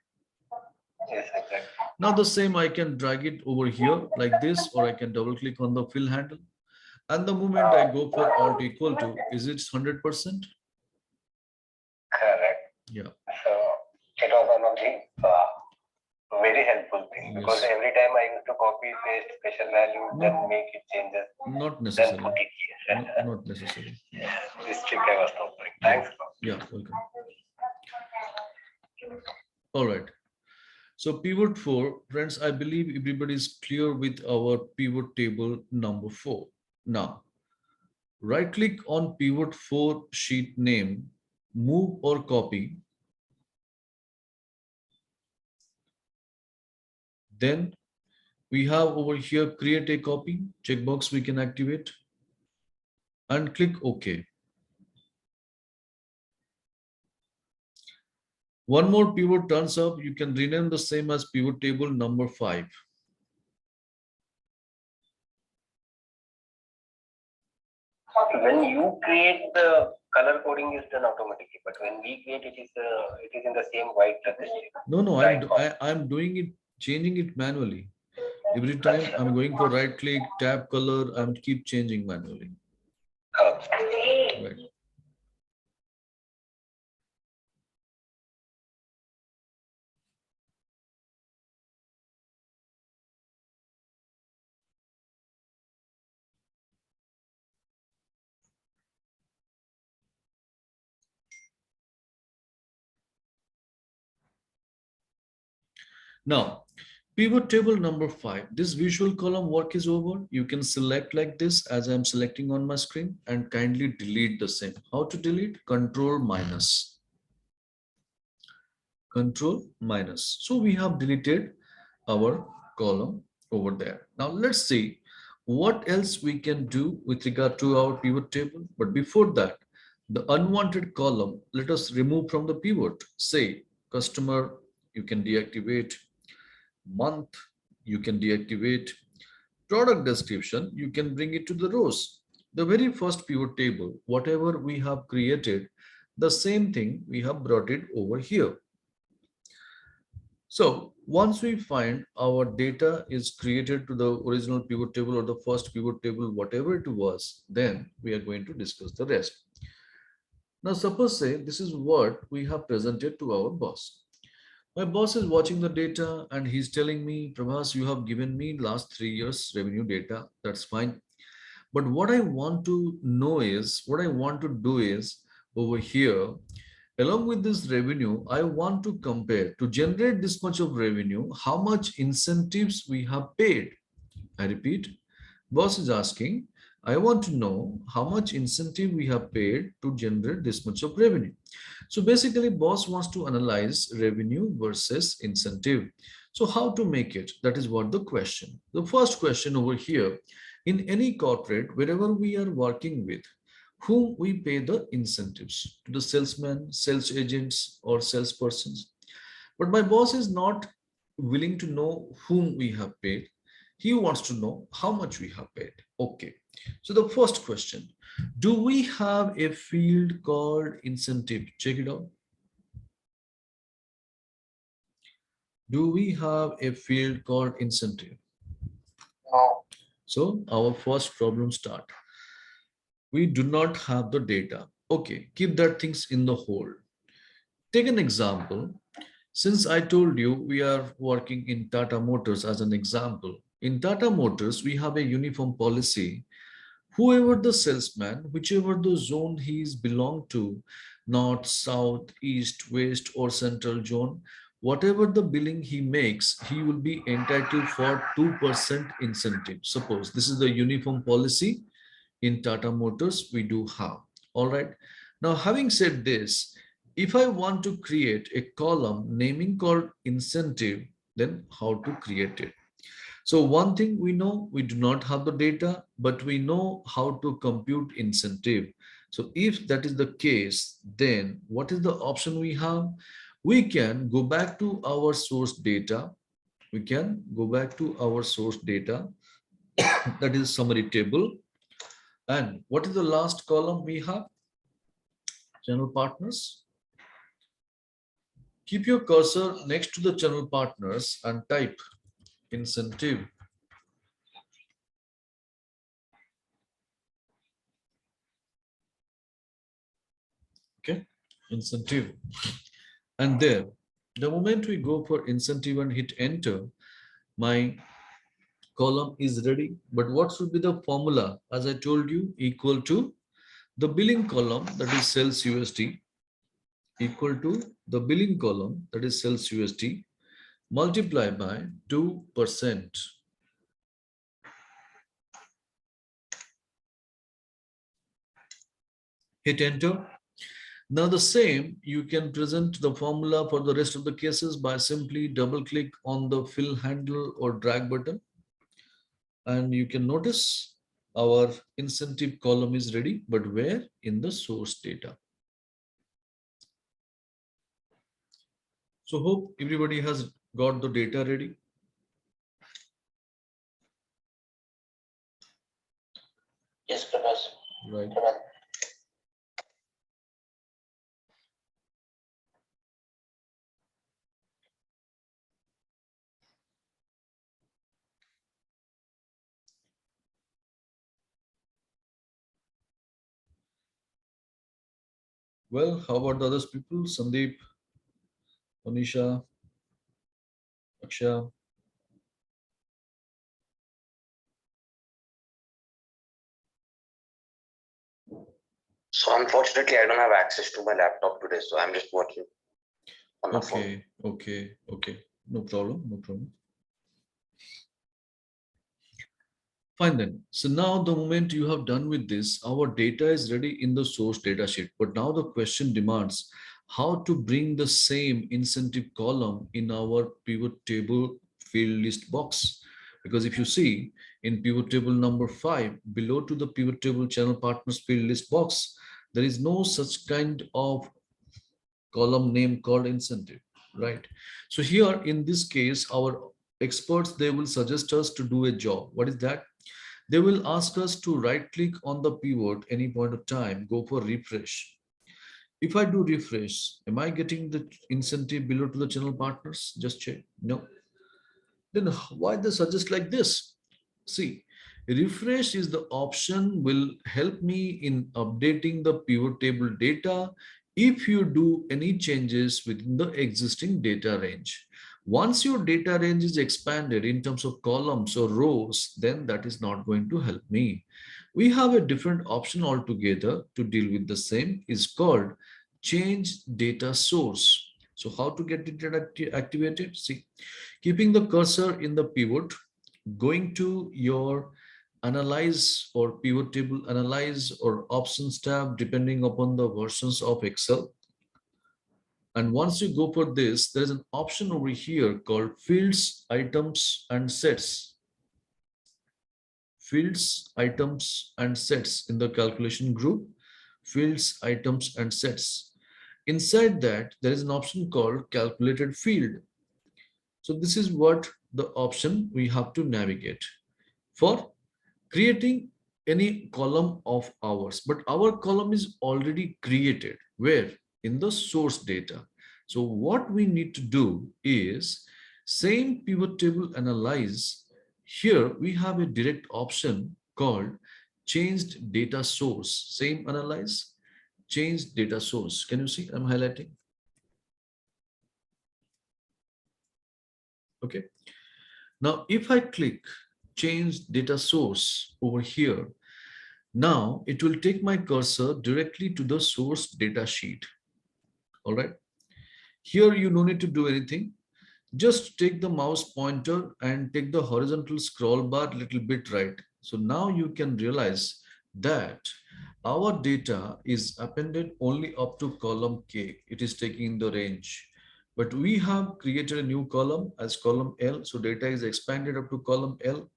C: Yes, exactly.
A: Now the same I can drag it over here like this, or I can double click on the fill handle. And the moment I go for Alt equal to, is it 100%?
C: Correct.
A: Yeah.
C: So it was one of the very helpful thing because every time I used to copy, paste special value, then make it changes.
A: Not necessary.
C: Then put it here.
A: Not necessary.
C: This trick I was not doing. Thanks.
A: Yeah, welcome. All right. So pivot 4, friends, I believe everybody is clear with our pivot table number 4. Now, right click on pivot 4 sheet name, move or copy. Then we have over here, create a copy, checkbox we can activate and click OK. One more pivot turns up, you can rename the same as pivot table number 5.
C: When you create, the color coding is done automatically, but when we create it is in the same white registry.
A: No, I'm doing it, changing it manually. Every time I'm going for right click, tab color, I'm keep changing manually. Right. Now, Pivot table number 5. This visual column work is over. You can select like this as I'm selecting on my screen and kindly delete the same. How to delete? Control minus. Control minus. So we have deleted our column over there. Now let's see what else we can do with regard to our pivot table. But before that, the unwanted column, let us remove from the pivot. Say customer, you can deactivate. Month, you can deactivate. Product description, you can bring it to the rows. The very first pivot table, whatever we have created, the same thing we have brought it over here. So once we find our data is created to the original pivot table or the first pivot table, whatever it was, then we are going to discuss the rest. Now suppose say this is what we have presented to our boss. My boss is watching the data and he's telling me, Prabhas, you have given me last 3 years revenue data. That's fine. But what I want to know is, what I want to do is over here, along with this revenue, I want to compare to generate this much of revenue, how much incentives we have paid. I repeat, boss is asking, I want to know how much incentive we have paid to generate this much of revenue. So basically, boss wants to analyze revenue versus incentive. So how to make it? That is what the question. The first question over here, in any corporate, wherever we are working with, whom we pay the incentives? To the salesmen, sales agents, or salespersons. But my boss is not willing to know whom we have paid. He wants to know how much we have paid. Okay. So the first question, do we have a field called incentive? Check it out. Do we have a field called incentive?
B: No.
A: So our first problem start. We do not have the data. Okay, keep that things in the hold. Take an example. Since I told you we are working in Tata Motors as an example. In Tata Motors, we have a uniform policy. Whoever the salesman, whichever the zone he is belong to, north, south, east, west, or central zone, whatever the billing he makes, he will be entitled for 2% incentive. Suppose this is the uniform policy in Tata Motors we do have. All right. Now, having said this, if I want to create a column naming called incentive, then how to create it? So one thing we know, we do not have the data, but we know how to compute incentive. So if that is the case, then what is the option we have? We can go back to our source data. We can go back to our source data. That is summary table. And what is the last column we have? Channel partners. Keep your cursor next to the channel partners and type incentive. Okay, incentive. And there, the moment we go for incentive and hit enter, my column is ready. But what should be the formula? As I told you, equal to the billing column, that is sales USD, equal to the billing column, that is sales USD, multiply by 2%. Hit enter. Now the same, you can present the formula for the rest of the cases by simply double click on the fill handle or drag button. And you can notice our incentive column is ready, but where? In the source data. So hope everybody has got the data ready.
B: Yes, Prabhas.
A: Right. Well, how about the other people? Sandeep, Anisha, Aksha.
B: So unfortunately, I don't have access to my laptop today, so I'm just working on my phone.
A: Okay. No problem. Fine then. So now the moment you have done with this, our data is ready in the source data sheet. But now the question demands how to bring the same incentive column in our pivot table field list box. Because if you see in pivot table number 5, below to the pivot table channel partners field list box, there is no such kind of column name called incentive, right? So here in this case, our experts, they will suggest us to do a job. What is that? They will ask us to right click on the pivot any point of time, go for refresh. If I do refresh, am I getting the incentive below to the channel partners? Just check. No. Then why they suggest like this? See, refresh is the option will help me in updating the pivot table data if you do any changes within the existing data range. Once your data range is expanded in terms of columns or rows, then that is not going to help me. We have a different option altogether to deal with the same is called change data source. So how to get it activated? See, keeping the cursor in the pivot, going to your analyze or pivot table analyze or options tab depending upon the versions of Excel. And once you go for this, there is an option over here called fields, items, and sets. Fields, items, and sets in the calculation group. Fields, items, and sets. Inside that, there is an option called calculated field. So this is what the option we have to navigate for creating any column of ours. But our column is already created. Where? In the source data. So what we need to do is same pivot table analyze. Here we have a direct option called changed data source. Same analyze, changed data source. Can you see? I'm highlighting. Okay. Now, if I click change data source over here, now it will take my cursor directly to the source data sheet. All right. Here you no need to do anything. Just take the mouse pointer and take the horizontal scroll bar a little bit right. So now you can realize that our data is appended only up to column K. It is taking the range. But we have created a new column as column L. So data is expanded up to column L.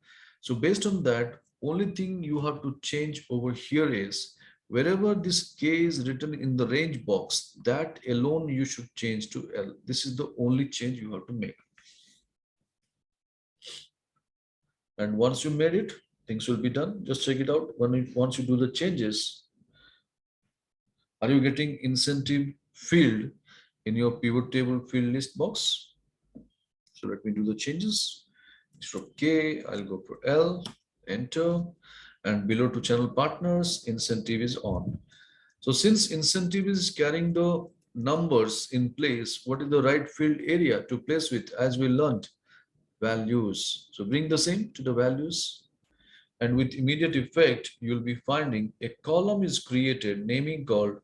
A: So based on that, only thing you have to change over here is wherever this K is written in the range box, that alone you should change to L. This is the only change you have to make. And once you made it, things will be done. Just check it out. Once you do the changes, are you getting incentive field in your pivot table field list box? So let me do the changes. Instead of K, I'll go for L, enter, and below to channel partners, incentive is on. So since incentive is carrying the numbers in place, what is the right field area to place with as we learned? Values. So bring the same to the values. And with immediate effect, you'll be finding a column is created naming called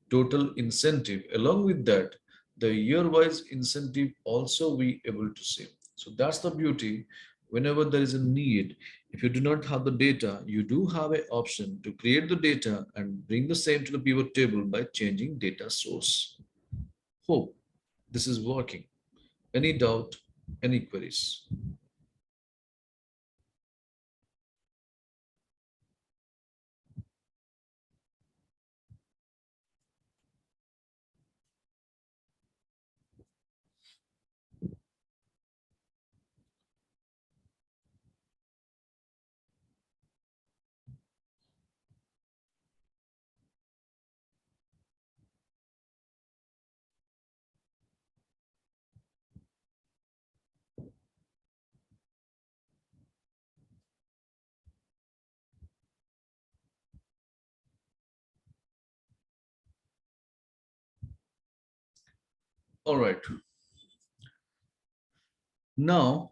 A: total incentive. Along with that, the year-wise incentive also be able to see. So that's the beauty. Whenever there is a need, if you do not have the data, you do have an option to create the data and bring the same to the pivot table by changing data source. Hope this is working. Any doubt, any queries? All right. Now,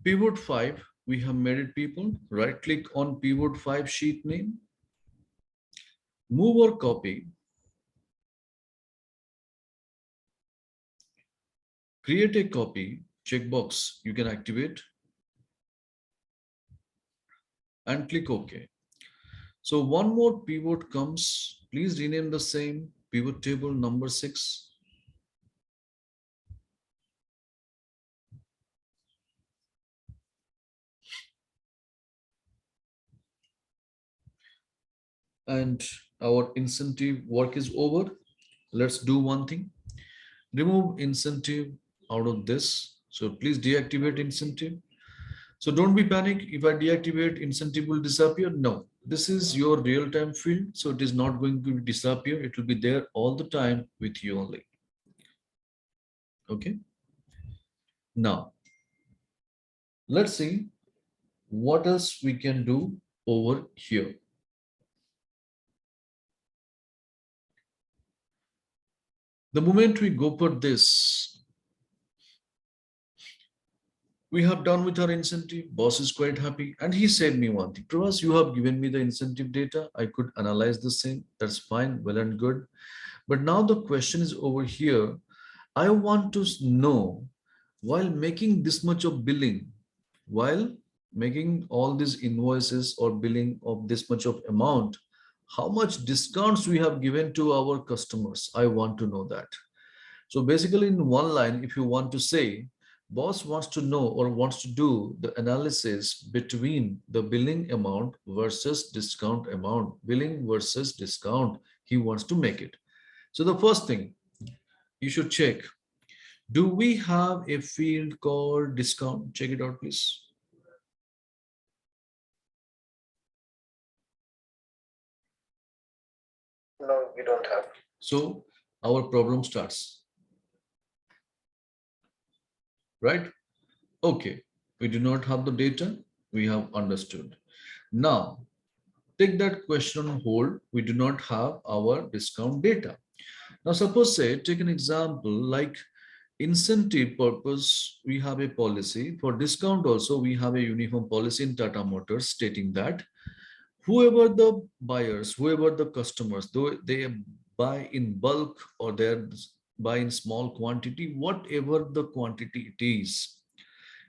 A: pivot 5, we have made it people. Right click on pivot 5 sheet name. Move or copy. Create a copy checkbox you can activate. and click OK. So one more pivot comes. Please rename the same pivot table number 6. And our incentive work is over. Let's do one thing. Remove incentive out of this. So please deactivate incentive. So don't be panic. If I deactivate, incentive will disappear. No, this is your real-time field. So it is not going to disappear. It will be there all the time with you only. Okay. Now, let's see what else we can do over here. The moment we go for this, we have done with our incentive. Boss is quite happy. And he said me one thing, Pravas, you have given me the incentive data. I could analyze the same. That's fine, well and good. But now the question is over here. I want to know, while making this much of billing, while making all these invoices or billing of this much of amount, how much discounts we have given to our customers. I want to know that. So basically in one line, if you want to say, boss wants to know or wants to do the analysis between the billing amount versus discount amount, billing versus discount, he wants to make it. So the first thing you should check, do we have a field called discount? Check it out, please.
C: No, we don't have.
A: So our problem starts. Right? Okay, we do not have the data. We have understood. Now, take that question on hold. We do not have our discount data. Now, suppose say, take an example like incentive purpose, we have a policy. For discount also, we have a uniform policy in Tata Motors stating that whoever the buyers, whoever the customers, though they buy in bulk or they buy in small quantity, whatever the quantity it is,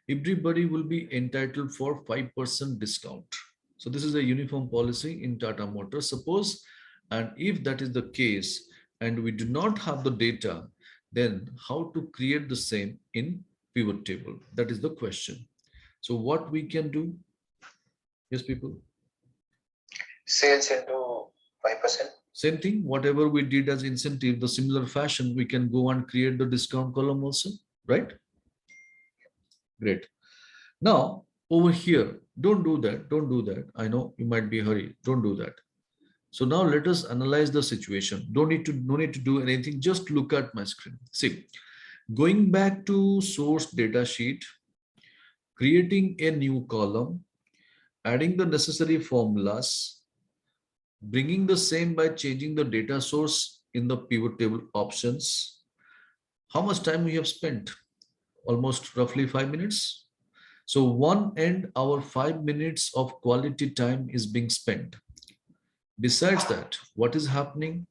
A: everybody will be entitled for 5% discount. So this is a uniform policy in Tata Motors, suppose. And if that is the case, and we do not have the data, then how to create the same in pivot table? That is the question. So what we can do? Yes, people?
C: Sales into 5%.
A: Same thing, whatever we did as incentive, the similar fashion, we can go and create the discount column also, right? Great. Now, over here, don't do that. Don't do that. I know you might be in a hurry. Don't do that. So now let us analyze the situation. No need to do anything. Just look at my screen. See, going back to source data sheet, creating a new column, adding the necessary formulas, bringing the same by changing the data source in the pivot table options. How much time we have spent? Almost roughly 5 minutes. So one end, our 5 minutes of quality time is being spent. Besides that, what is happening?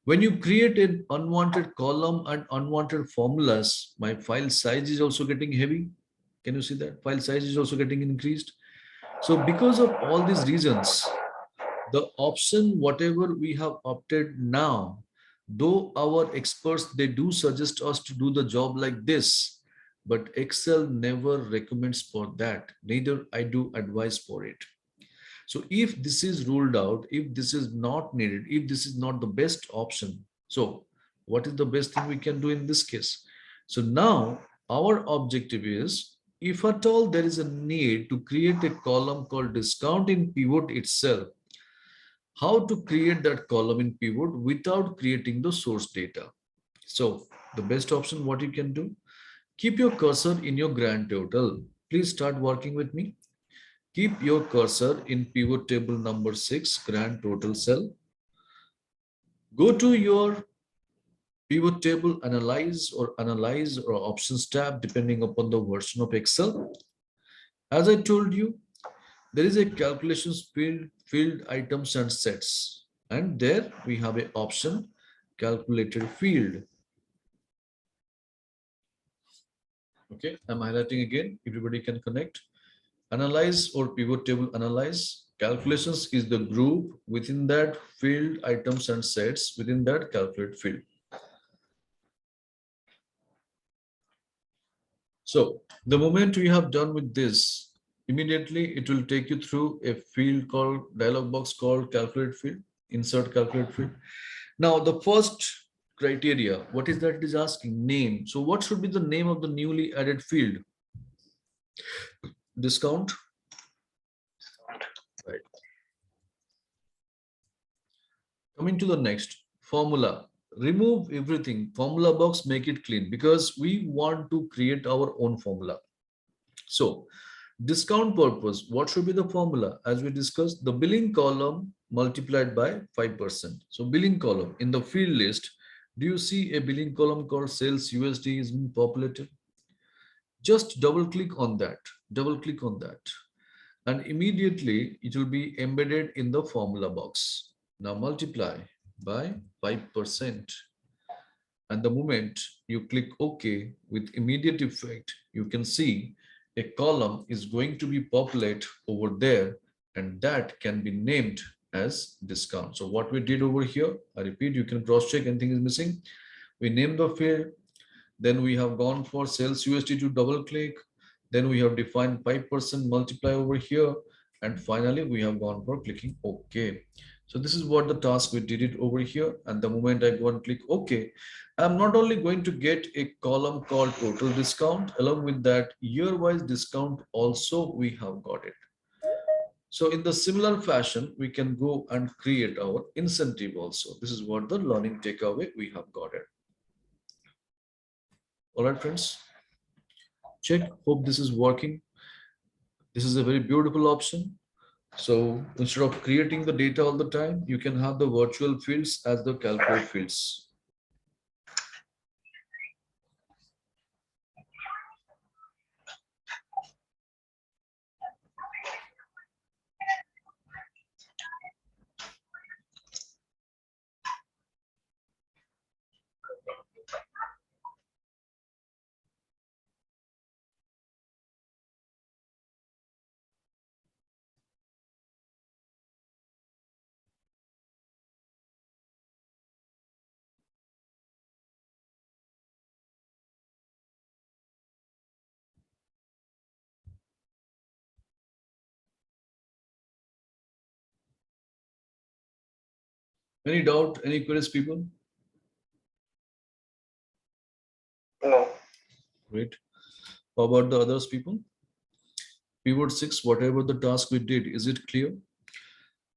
A: When you create an unwanted column and unwanted formulas, my file size is also getting heavy. Can you see that? File size is also getting increased. So because of all these reasons, the option, whatever we have opted now, though our experts, they do suggest us to do the job like this, but Excel never recommends for that. Neither I do advise for it. So if this is ruled out, if this is not needed, if this is not the best option, so what is the best thing we can do in this case? So now our objective is, if at all there is a need to create a column called discount in pivot itself, how to create that column in pivot without creating the source data. So the best option, what you can do, keep your cursor in your grand total. Please start working with me. Keep your cursor in pivot table number 6, grand total cell. Go to your pivot table analyze or options tab, depending upon the version of Excel. As I told you, there is a calculations field items and sets. And there we have an option calculated field. Okay, I'm highlighting again. Everybody can connect. Analyze or pivot table analyze. Calculations is the group within that field items and sets within that calculate field. So the moment we have done with this, immediately it will take you through a field called dialog box called calculate field, insert calculate field. Now the first criteria, what is that it is asking? Name. So what should be the name of the newly added field? Discount. Right. Coming to the next, formula. Remove everything. Formula box, make it clean because we want to create our own formula. So discount purpose, what should be the formula? As we discussed, the billing column multiplied by 5%. So billing column in the field list, do you see a billing column called sales USD is being populated? Just double click on that, and immediately it will be embedded in the formula box. Now multiply by 5. And the moment you click OK with immediate effect, you can see a column is going to be populated over there, and that can be named as discount. So what we did over here, I repeat, you can cross check anything is missing. We named the field, then we have gone for sales USD to double click, then we have defined 5% multiply over here, and finally we have gone for clicking OK. So this is what the task we did it over here, and the moment I go and click OK, I'm not only going to get a column called total discount, along with that year-wise discount also we have got it. So in the similar fashion, we can go and create our incentive also. This is what the learning takeaway we have got it. All right, friends, check, hope this is working. This is a very beautiful option. So instead of creating the data all the time, you can have the virtual fields as the calculate fields. Any doubt, any queries, people?
C: No.
A: Great. How about the others, people? Pivot 6, whatever the task we did, is it clear?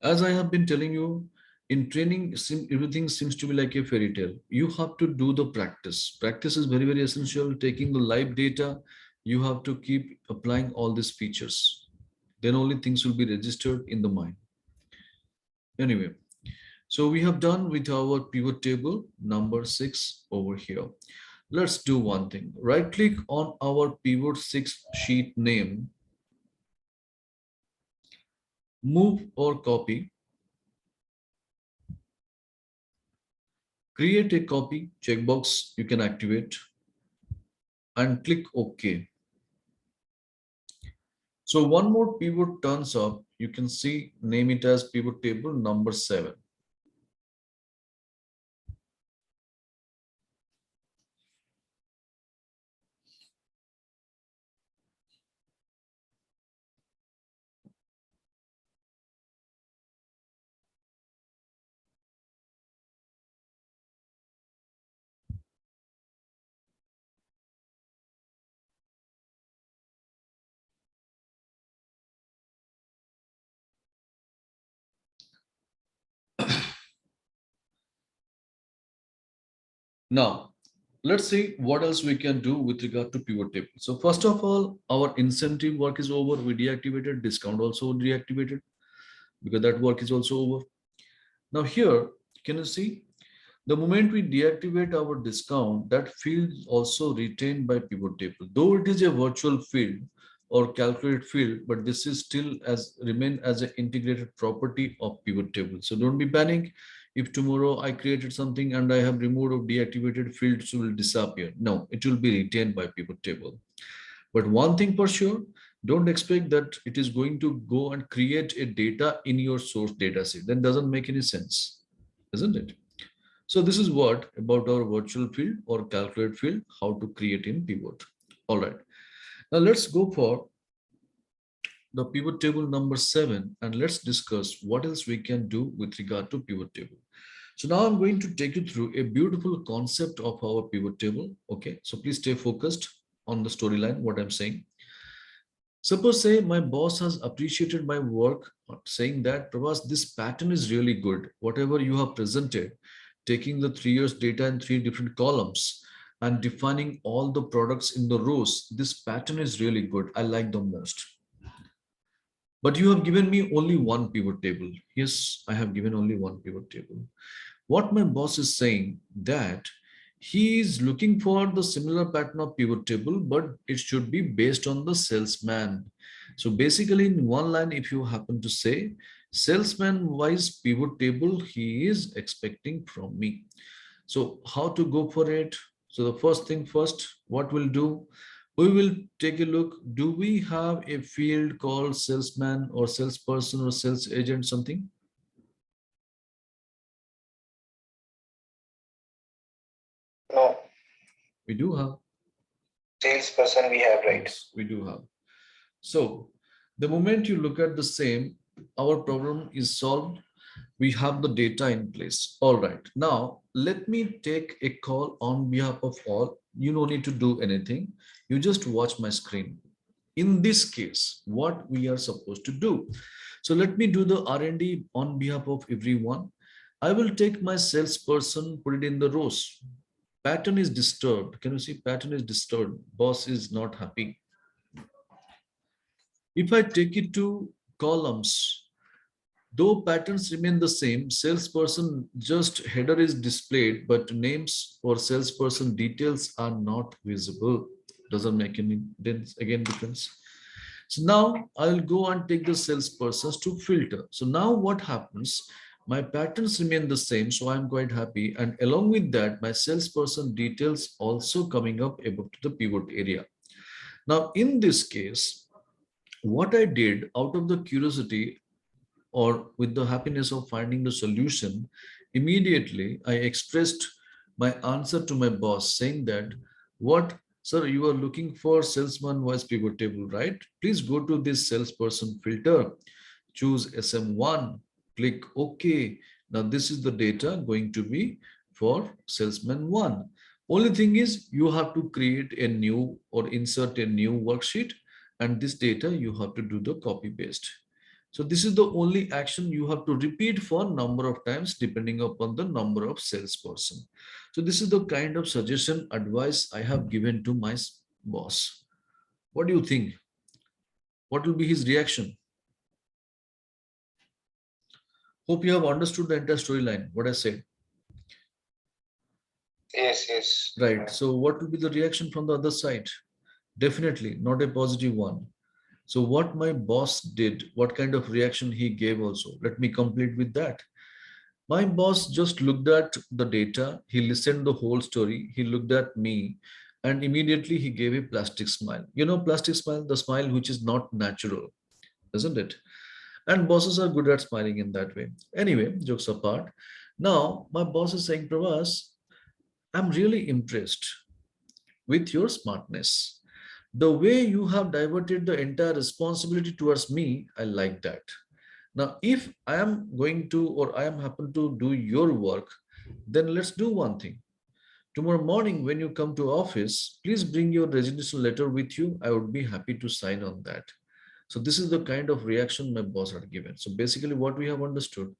A: As I have been telling you, in training, everything seems to be like a fairy tale. You have to do the practice. Practice is very, very essential. Taking the live data, you have to keep applying all these features. Then only things will be registered in the mind. Anyway, so we have done with our pivot table number 6 over here. Let's do one thing. Right click on our pivot 6 sheet name, move or copy, create a copy checkbox you can activate, and click OK. So one more pivot turns up. You can see, name it as pivot table number 7. Now, let's see what else we can do with regard to pivot table. So first of all, our incentive work is over. We deactivated discount, also deactivated because that work is also over. Now here, can you see the moment we deactivate our discount, that field is also retained by pivot table. Though it is a virtual field or calculate field, but this is still as remain as an integrated property of pivot table. So don't be panic if tomorrow I created something and I have removed or deactivated fields will disappear. No, it will be retained by pivot table. But one thing for sure, Don't expect that it is going to go and create a data in your source data set. That doesn't make any sense, isn't it? So this is what about our virtual field or calculate field, how to create in pivot. All right. Now let's go for the pivot table number 7 and let's discuss what else we can do with regard to pivot table. So now I'm going to take you through a beautiful concept of our pivot table. Okay, so please stay focused on the storyline, what I'm saying. Suppose say my boss has appreciated my work, saying that Prabhas, this pattern is really good. Whatever you have presented, taking the 3 years data in 3 different columns and defining all the products in the rows, this pattern is really good. I like the most. But you have given me only one pivot table. Yes, I have given only one pivot table. What my boss is saying that he is looking for the similar pattern of pivot table, but it should be based on the salesman. So basically in one line, if you happen to say salesman wise pivot table, he is expecting from me. So how to go for it? So the first thing first, what we'll do, we will take a look. Do we have a field called salesman or salesperson or sales agent something?
C: No.
A: We do have.
C: Salesperson we have, right?
A: Yes, we do have. So the moment you look at the same, our problem is solved. We have the data in place. All right. Now, let me take a call on behalf of all. You don't need to do anything. You just watch my screen. In this case, what we are supposed to do. So let me do the R&D on behalf of everyone. I will take my salesperson, put it in the rows. Pattern is disturbed. Can you see pattern is disturbed? Boss is not happy. If I take it to columns, though patterns remain the same, salesperson just header is displayed, but names for salesperson details are not visible. Doesn't make any difference. So now I'll go and take the salespersons to filter. So now what happens? My patterns remain the same, so I'm quite happy. And along with that, my salesperson details also coming up above to the pivot area. Now in this case, what I did out of the curiosity or with the happiness of finding the solution, immediately I expressed my answer to my boss saying that, what, sir, you are looking for salesman wise pivot table, right? Please go to this salesperson filter, choose SM1, click OK. Now this is the data going to be for salesman 1. Only thing is you have to create a new or insert a new worksheet, and this data you have to do the copy paste. So this is the only action you have to repeat for number of times depending upon the number of salesperson. So this is the kind of suggestion advice I have given to my boss. What do you think? What will be his reaction? Hope you have understood the entire storyline, what I said.
C: Yes, yes.
A: Right. So what will be the reaction from the other side? Definitely not a positive one. So what my boss did, what kind of reaction he gave also, let me complete with that. My boss just looked at the data, he listened the whole story, he looked at me, and immediately he gave a plastic smile. You know, plastic smile, the smile which is not natural, isn't it? And bosses are good at smiling in that way. Anyway, jokes apart. Now, my boss is saying, Pravas, I'm really impressed with your smartness. The way you have diverted the entire responsibility towards me, I like that. Now, if I am going to or I am happen to do your work, then let's do one thing. Tomorrow morning, when you come to office, please bring your resignation letter with you. I would be happy to sign on that. So this is the kind of reaction my boss had given. So basically what we have understood,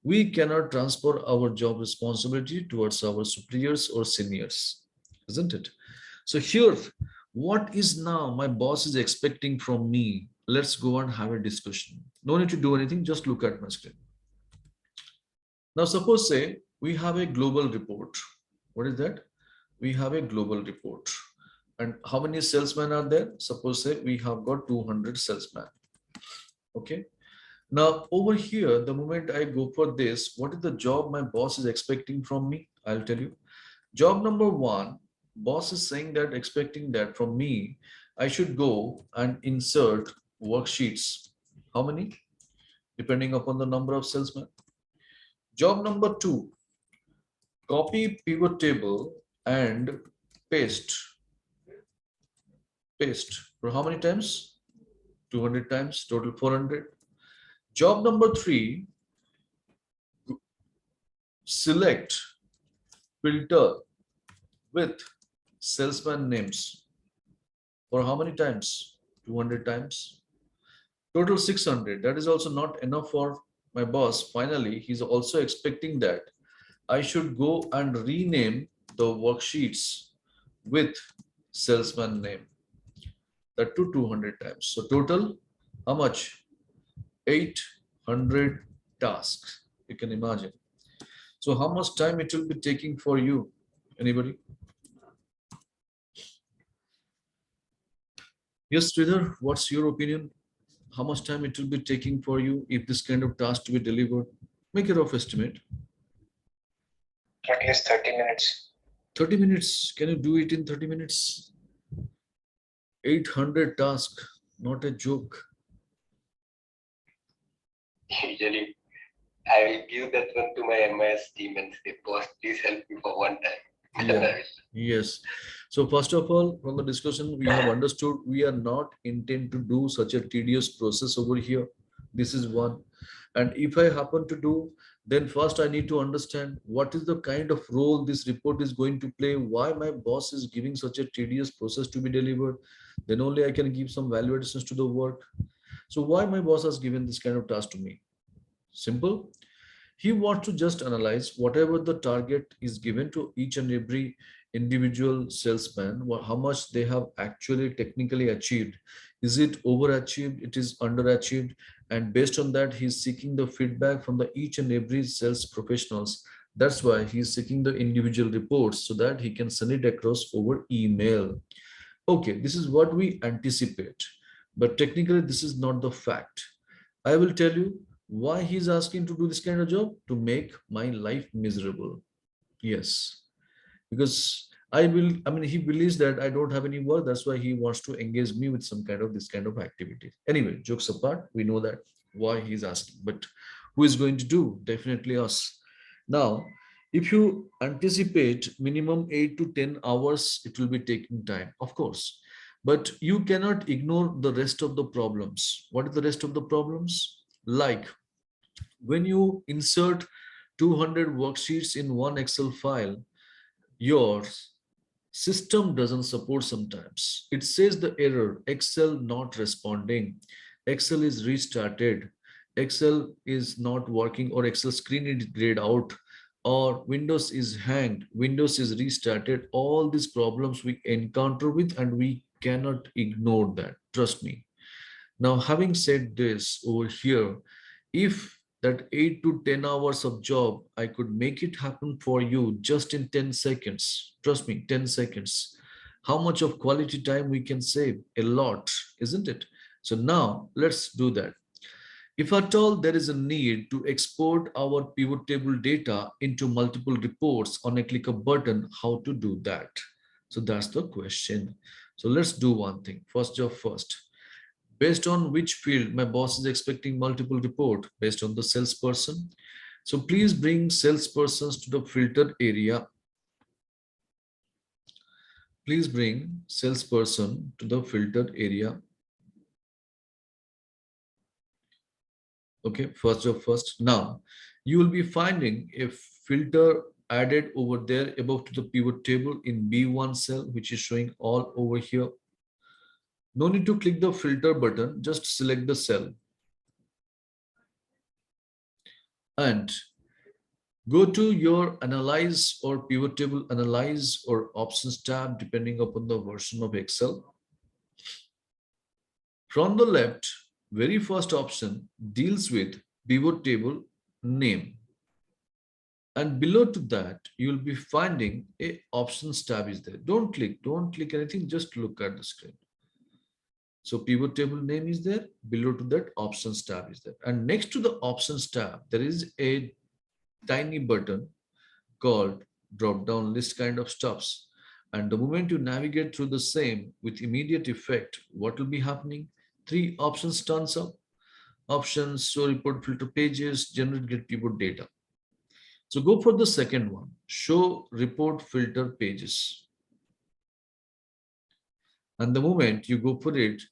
A: we cannot transfer our job responsibility towards our superiors or seniors, isn't it? So here, what is now my boss is expecting from me? Let's go and have a discussion. No need to do anything, just look at my screen. Now, suppose say we have a global report. What is that? We have a global report. And how many salesmen are there? Suppose say we have got 200 salesmen. Okay. Now over here, the moment I go for this, what is the job my boss is expecting from me? I'll tell you. Job number one, boss is saying that expecting that from me, I should go and insert worksheets. How many? Depending upon the number of salesmen. Job number 2, copy pivot table and paste. Paste. For how many times? 200 times, total 400. Job number 3, select filter with salesman names. For how many times? 200 times. Total 600. That is also not enough for my boss. Finally, he's also expecting that I should go and rename the worksheets with salesman name. That to 200 times. So total, how much? 800 tasks. You can imagine. So how much time it will be taking for you? Anybody? Yes, Sridhar, what's your opinion? How much time it will be taking for you if this kind of task to be delivered? Make a rough estimate.
C: At least 30 minutes.
A: 30 minutes. Can you do it in 30 minutes? 800 tasks, not a joke.
C: Usually, I will give that one to my MIS team and say, boss, please help me for one time.
A: Yeah. Yes. So first of all, from the discussion, we have understood we are not intent to do such a tedious process over here. This is one. And if I happen to do, then first I need to understand what is the kind of role this report is going to play, why my boss is giving such a tedious process to be delivered. Then only I can give some value additions to the work. So why my boss has given this kind of task to me? Simple. He wants to just analyze whatever the target is given to each and every individual salesman, how much they have actually technically achieved. Is it overachieved? It is underachieved? And based on that, he's seeking the feedback from the each and every sales professionals. That's why he's seeking the individual reports so that he can send it across over email. Okay, this is what we anticipate, but technically this is not the fact. I will tell you why he's asking to do this kind of job: to make my life miserable. Yes, because he believes that I don't have any work. That's why he wants to engage me with some kind of this kind of activity. Anyway, jokes apart, we know that why he's asking, but who is going to do? Definitely us. Now, if you anticipate minimum 8 to 10 hours, it will be taking time, of course. But you cannot ignore the rest of the problems. What are the rest of the problems? Like when you insert 200 worksheets in one Excel file, your system doesn't support sometimes. It says the error, Excel not responding, Excel is restarted, Excel is not working, or Excel screen is grayed out, or Windows is hanged, Windows is restarted. All these problems we encounter with, and we cannot ignore that. Trust me. Now, having said this over here, if that 8 to 10 hours of job, I could make it happen for you just in 10 seconds. Trust me, 10 seconds. How much of quality time we can save? A lot, isn't it? So now let's do that. If at all there is a need to export our pivot table data into multiple reports on a click of button, how to do that? So that's the question. So let's do one thing. First job first. Based on which field my boss is expecting multiple report? Based on the salesperson. So please bring salespersons to the filter area. Please bring salesperson to the filtered area. Okay, first job first. Now you will be finding a filter added over there above to the pivot table in B1 cell, which is showing all over here. No need to click the filter button, just select the cell and go to your analyze or pivot table analyze or options tab, depending upon the version of Excel. From the left, very first option deals with pivot table name. And below to that, you will be finding a options tab is there. Don't click anything, just look at the screen. So pivot table name is there. Below to that, options tab is there. And next to the options tab, there is a tiny button called drop down list kind of stuffs. And the moment you navigate through the same with immediate effect, what will be happening? Three options turns up. Options, show report filter pages, generate get pivot data. So go for the second one, show report filter pages. And the moment you go for it,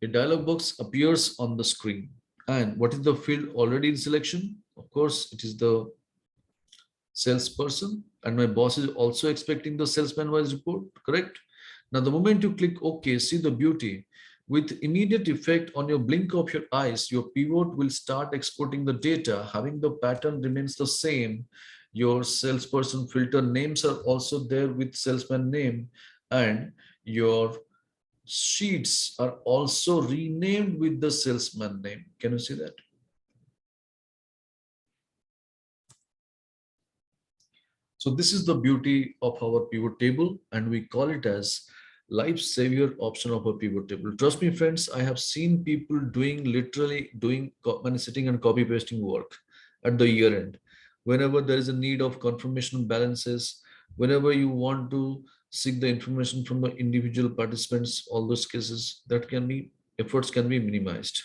A: a dialog box appears on the screen. And what is the field already in selection? Of course, it is the salesperson. And my boss is also expecting the salesman wise report, correct? Now, the moment you click OK, see the beauty. With immediate effect on your blink of your eyes, your pivot will start exporting the data, having the pattern remains the same. Your salesperson filter names are also there with salesman name, and your sheets are also renamed with the salesman name. Can you see that? So this is the beauty of our pivot table, and we call it as life savior option of a pivot table. Trust me, friends, I have seen people literally doing sitting and copy pasting work at the year end. Whenever there is a need of confirmation balances, whenever you want to seek the information from the individual participants, all those cases that can be efforts can be minimized.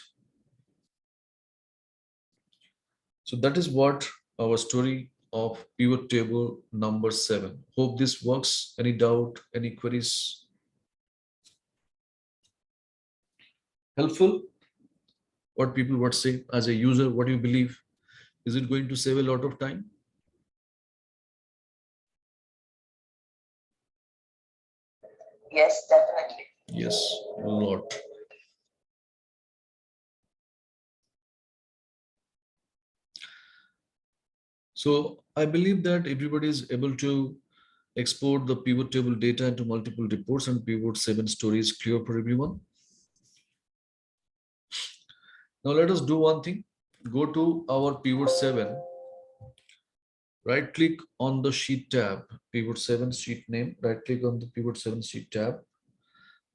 A: So that is what our story of pivot table number 7. Hope this works. Any doubt, any queries? Helpful? What people would say as a user, what do you believe? Is it going to save a lot of time?
B: Yes, definitely.
A: Yes, a lot. So I believe that everybody is able to export the pivot table data into multiple reports, and pivot 7 story is clear for everyone. Now let us do one thing. Go to our pivot 7. Right click on the sheet tab, pivot 7 sheet name, right click on the pivot 7 sheet tab,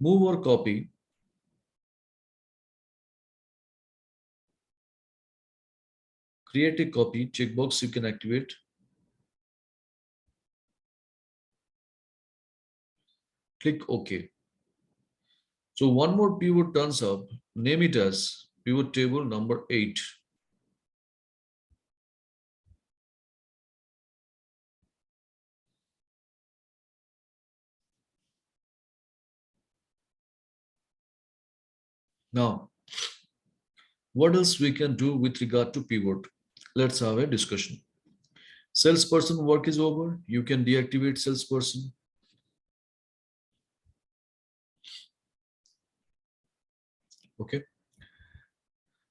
A: move or copy. Create a copy, checkbox you can activate. Click OK. So one more pivot turns up, name it as pivot table number 8. Now, what else we can do with regard to pivot? Let's have a discussion. Salesperson work is over. You can deactivate salesperson. Okay.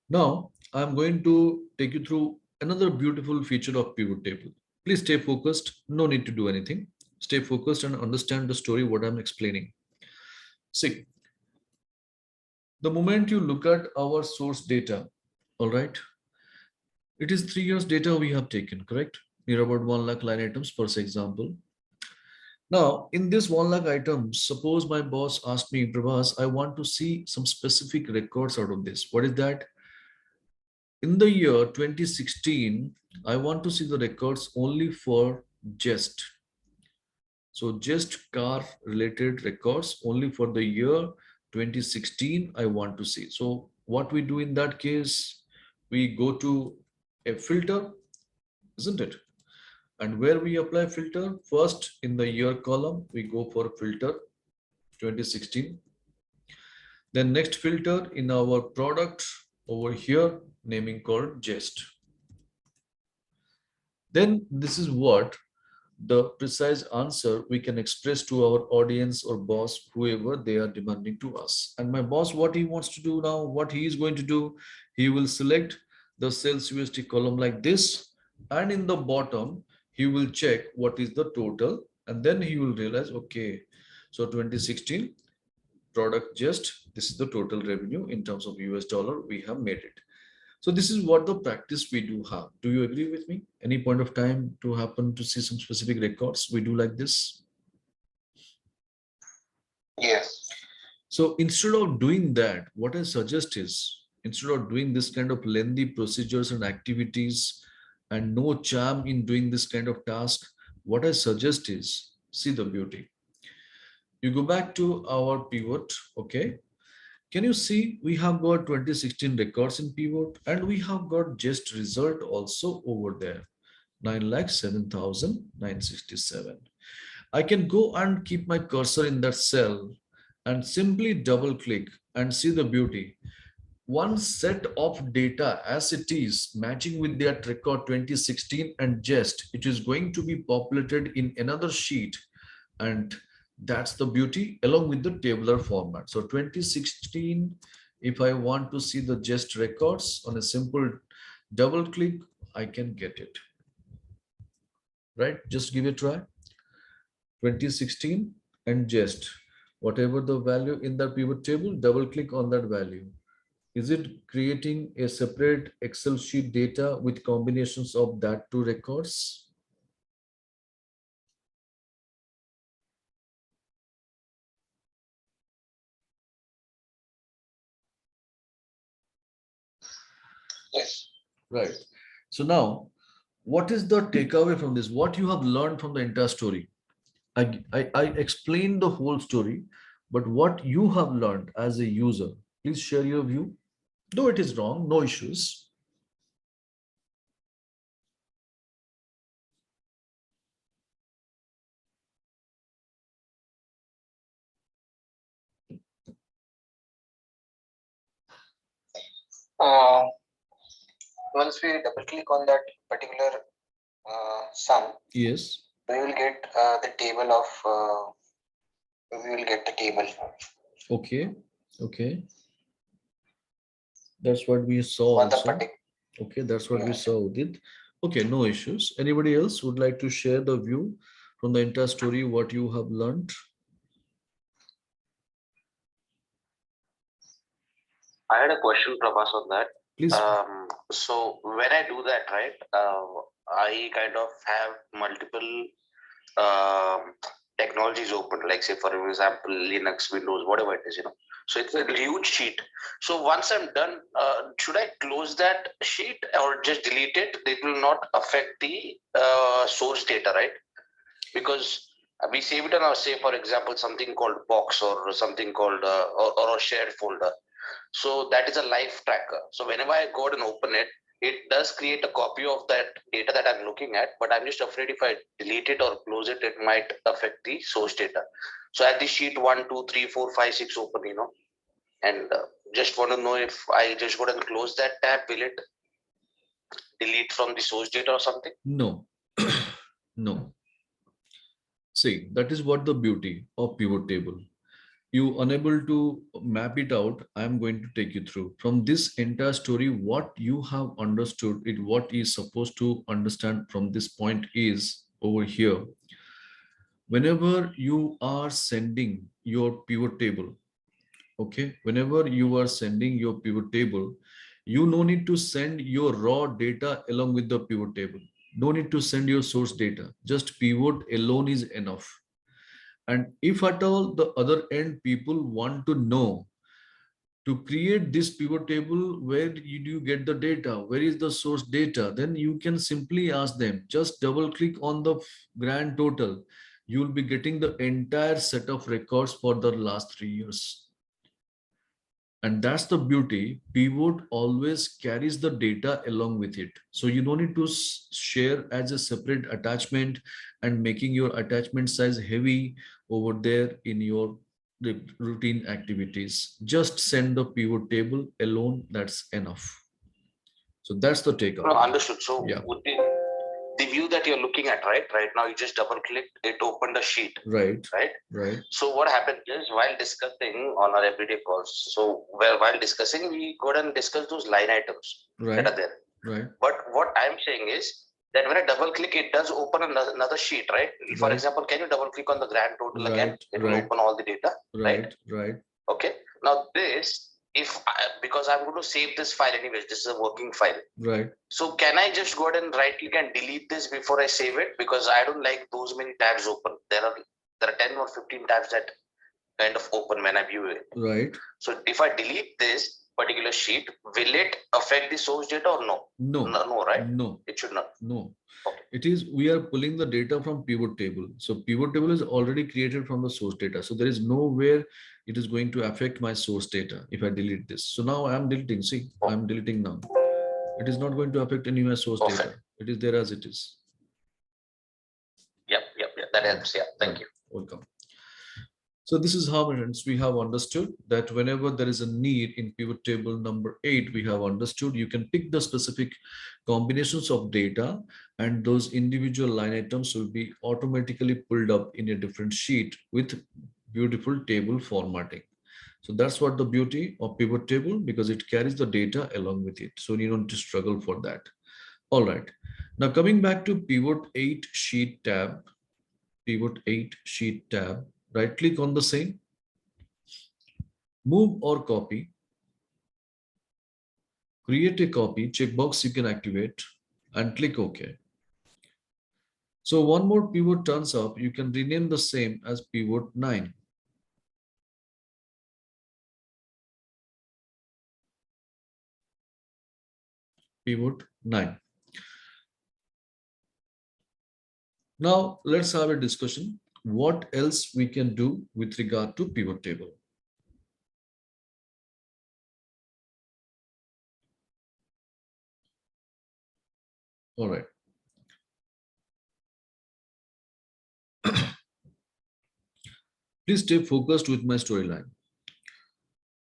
A: Now, I'm going to take you through another beautiful feature of pivot table. Please stay focused. No need to do anything. Stay focused and understand the story, what I'm explaining. See, the moment you look at our source data, all right, it is 3 years data we have taken, correct? Near about 1 lakh line items per example. Now, in this 1 lakh items, suppose my boss asked me, Prabhas, I want to see some specific records out of this. What is that? In the year 2016, I want to see the records only for Jest. So just car related records only for the year 2016 I want to see. So what we do in that case, we go to a filter, isn't it? And where we apply filter, first in the year column, we go for filter 2016. Then next filter in our product over here, naming called Jest. Then this is what the precise answer we can express to our audience or boss, whoever they are demanding to us. And my boss, what he wants to do now, what he is going to do, he will select the sales USD column like this. And in the bottom, he will check what is the total. And then he will realize, okay, so 2016 product Jest, this is the total revenue in terms of US dollar, we have made it. So this is what the practice we do have. Do you agree with me? Any point of time to happen to see some specific records, we do like this?
B: Yes.
A: So instead of doing that, what I suggest is, instead of doing this kind of lengthy procedures and activities and no charm in doing this kind of task, what I suggest is, see the beauty. You go back to our pivot. Okay. Can you see we have got 2016 records in pivot and we have got just result also over there. 9,07,967. I can go and keep my cursor in that cell and simply double click and see the beauty. One set of data as it is matching with that record 2016 and just it is going to be populated in another sheet, and that's the beauty along with the tabular format. So 2016, if I want to see the just records on a simple double click, I can get it. Right? Just give it a try. 2016 and just whatever the value in the pivot table, double click on that value. Is it creating a separate Excel sheet data with combinations of that two records?
B: Yes.
A: Right. So now, what is the takeaway from this? What you have learned from the entire story? I explained the whole story, but what you have learned as a user, please share your view. Though it is wrong, no issues.
B: Once we double click on that particular sum,
A: Yes.
B: we will get the table of we will get the table.
A: Okay. Okay. That's what we saw also. Okay, that's what we saw with it. Okay, no issues. Anybody else would like to share the view from the entire story, what you have learned?
B: I had a question, Prabhas, on that.
A: Please.
B: So when I do that, right, I kind of have multiple technologies open, like say for example, Linux, Windows, whatever it is, So it's a huge sheet. So once I'm done, should I close that sheet or just delete it? It will not affect the source data, right? Because we save it on our, say for example, something called box or something called or a shared folder. So that is a live tracker. So whenever I go and open it, it does create a copy of that data that I'm looking at, but I'm just afraid if I delete it or close it, it might affect the source data. So I have the sheet 1, 2, 3, 4, 5, 6 open, and just want to know if I just go and close that tab, will it delete from the source data or something?
A: No, no. See, that is what the beauty of pivot table. You unable to map it out, I'm going to take you through from this entire story. What you have understood it, what is supposed to understand from this point is over here. Whenever you are sending your pivot table, okay, whenever you are sending your pivot table, you no need to send your raw data along with the pivot table. No need to send your source data, just pivot alone is enough. And if at all the other end people want to know to create this pivot table, where did you get the data, where is the source data, then you can simply ask them, just double click on the grand total. You will be getting the entire set of records for the last 3 years. And that's the beauty. Pivot always carries the data along with it. So you don't need to share as a separate attachment and making your attachment size heavy over there in your routine activities. Just send the pivot table alone. That's enough. So that's the takeout.
B: No, understood. So
A: yeah.
B: Would the view that you're looking at, right now, you just double click, it opened a sheet.
A: Right.
B: Right. So what happened is while discussing on our everyday calls, so while discussing, we go and discuss those line items that are there.
A: Right.
B: But what I'm saying is that when I double click, it does open another sheet, right? For example, can you double click on the grand total again? It will open all the data. Right. Okay. Now this, because I'm going to save this file anyways, this is a working file.
A: Right.
B: So can I just go ahead and right click and delete this before I save it? Because I don't like those many tabs open. There are 10 or 15 tabs that kind of open when I view it.
A: Right.
B: So if I delete this particular sheet, will it affect the source data or no?
A: No.
B: No, right?
A: No.
B: It should not.
A: No.
B: Okay.
A: It is, we are pulling the data from pivot table. So pivot table is already created from the source data. So there is nowhere it is going to affect my source data if I delete this. So now I'm deleting, see, I'm deleting now. It is not going to affect any of my source data. It is there as it is.
B: Yep. That helps. Yeah, thank you.
A: Welcome. So this is how we have understood that whenever there is a need in pivot table number 8, we have understood you can pick the specific combinations of data and those individual line items will be automatically pulled up in a different sheet with beautiful table formatting. So that's what the beauty of pivot table, because it carries the data along with it. So you don't have to struggle for that. All right. Now coming back to pivot 8 sheet tab, right click on the same, move or copy, create a copy, checkbox you can activate and click OK. So one more pivot turns up, you can rename the same as pivot 9. Pivot 9. Now let's have a discussion. What else we can do with regard to pivot table? All right. Please stay focused with my storyline.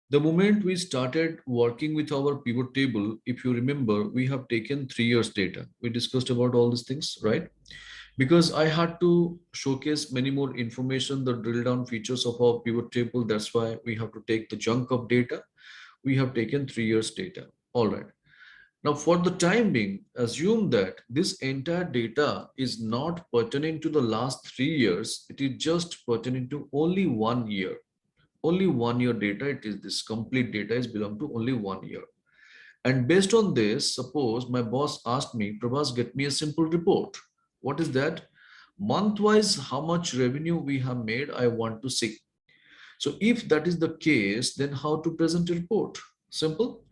A: The moment we started working with our pivot table, if you remember, we have taken 3 years data. We discussed about all these things, right? Because I had to showcase many more information, the drill down features of our pivot table. That's why we have to take the chunk of data. We have taken 3 years data. All right. Now, for the time being, assume that this entire data is not pertaining to the last 3 years. It is just pertaining to only 1 year. Only 1 year data. It is this complete data is belong to only 1 year. And based on this, suppose my boss asked me, Prabhas, get me a simple report. What is that? Month-wise, how much revenue we have made, I want to see. So if that is the case, then how to present a report? Simple.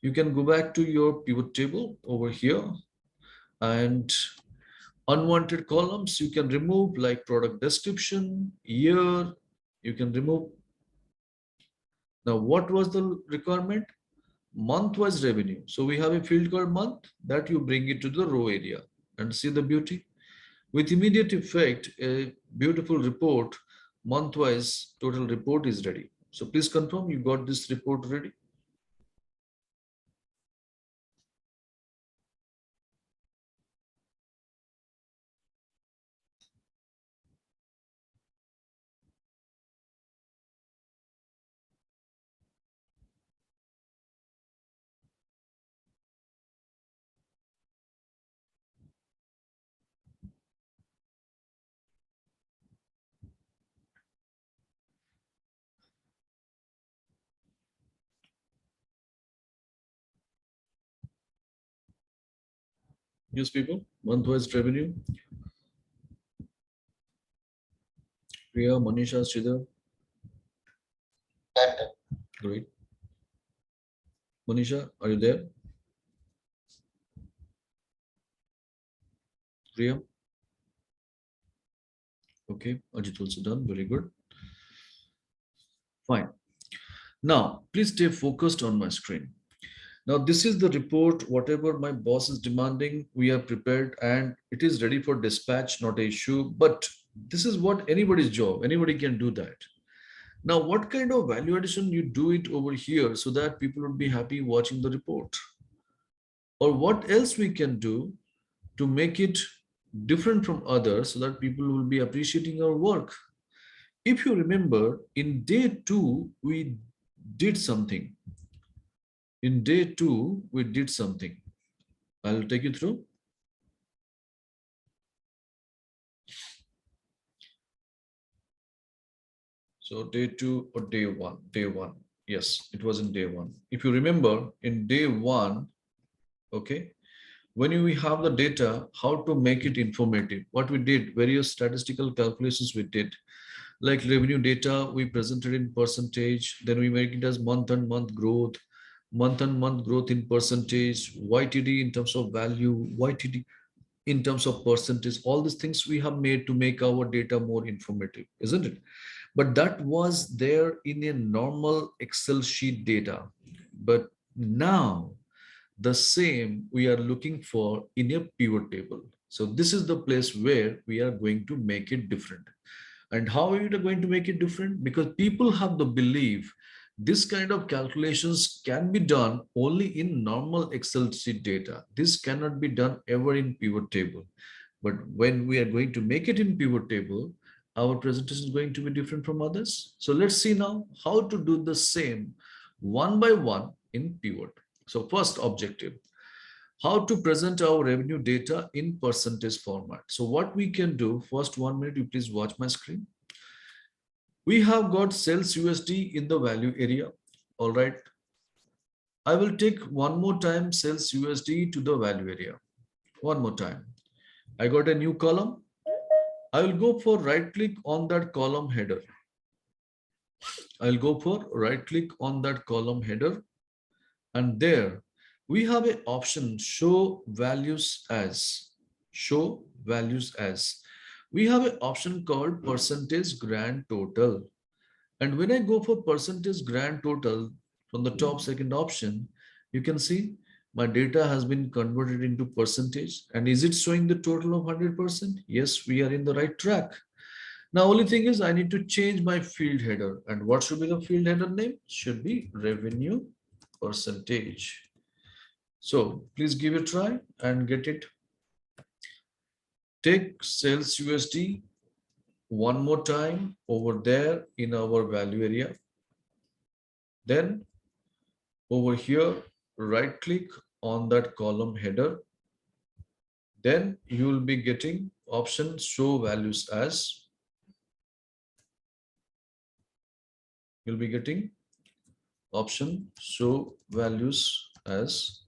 A: You can go back to your pivot table over here and unwanted columns you can remove, like product description, year, you can remove. Now, what was the requirement? Month-wise revenue. So we have a field called month that you bring it to the row area and see the beauty. With immediate effect, a beautiful report, month-wise total report is ready. So please confirm you got this report ready. Yes, people, month-wise revenue. Priya, Manisha, Sridhar. Great. Manisha, are you there? Priya? Okay, Ajit also done. Very good. Fine. Now, please stay focused on my screen. Now, this is the report. Whatever my boss is demanding, we are prepared and it is ready for dispatch, not an issue. But this is what anybody's job. Anybody can do that. Now, what kind of value addition you do it over here so that people would be happy watching the report? Or what else we can do to make it different from others so that people will be appreciating our work? If you remember, in day 2, we did something. In day 2, we did something. I'll take you through. So day 2 or day 1? Day 1. Yes, it was in day 1. If you remember, in day 1, okay, when we have the data, how to make it informative? What we did, various statistical calculations we did. Like revenue data, we presented in percentage. Then we make it as month-on-month growth in percentage, YTD in terms of value, YTD in terms of percentage, all these things we have made to make our data more informative, isn't it? But that was there in a normal Excel sheet data. But now the same we are looking for in a pivot table. So this is the place where we are going to make it different. And how are you going to make it different? Because people have the belief this kind of calculations can be done only in normal Excel sheet data. This cannot be done ever in pivot table. But when we are going to make it in pivot table, our presentation is going to be different from others. So let's see now how to do the same one by one in pivot. So first objective, how to present our revenue data in percentage format. So what we can do, first 1 minute, you please watch my screen. We have got sales USD in the value area. All right. I will take one more time sales USD to the value area. One more time. I got a new column. I will go for right click on that column header. I'll go for right click on that column header. And there we have an option show values as. Show values as. We have an option called percentage grand total. And when I go for percentage grand total from the top second option, you can see my data has been converted into percentage. And is it showing the total of 100%? Yes, we are in the right track. Now, only thing is I need to change my field header. And what should be the field header name? Should be revenue percentage. So please give it a try and get it. Take sales USD one more time over there in our value area. Then over here, right click on that column header. Then you will be getting option show values as. You'll be getting option show values as.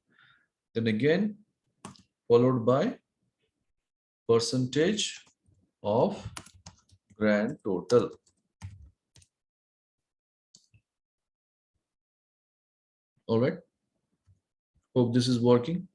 A: Then again, followed by percentage of grand total. All right. Hope this is working.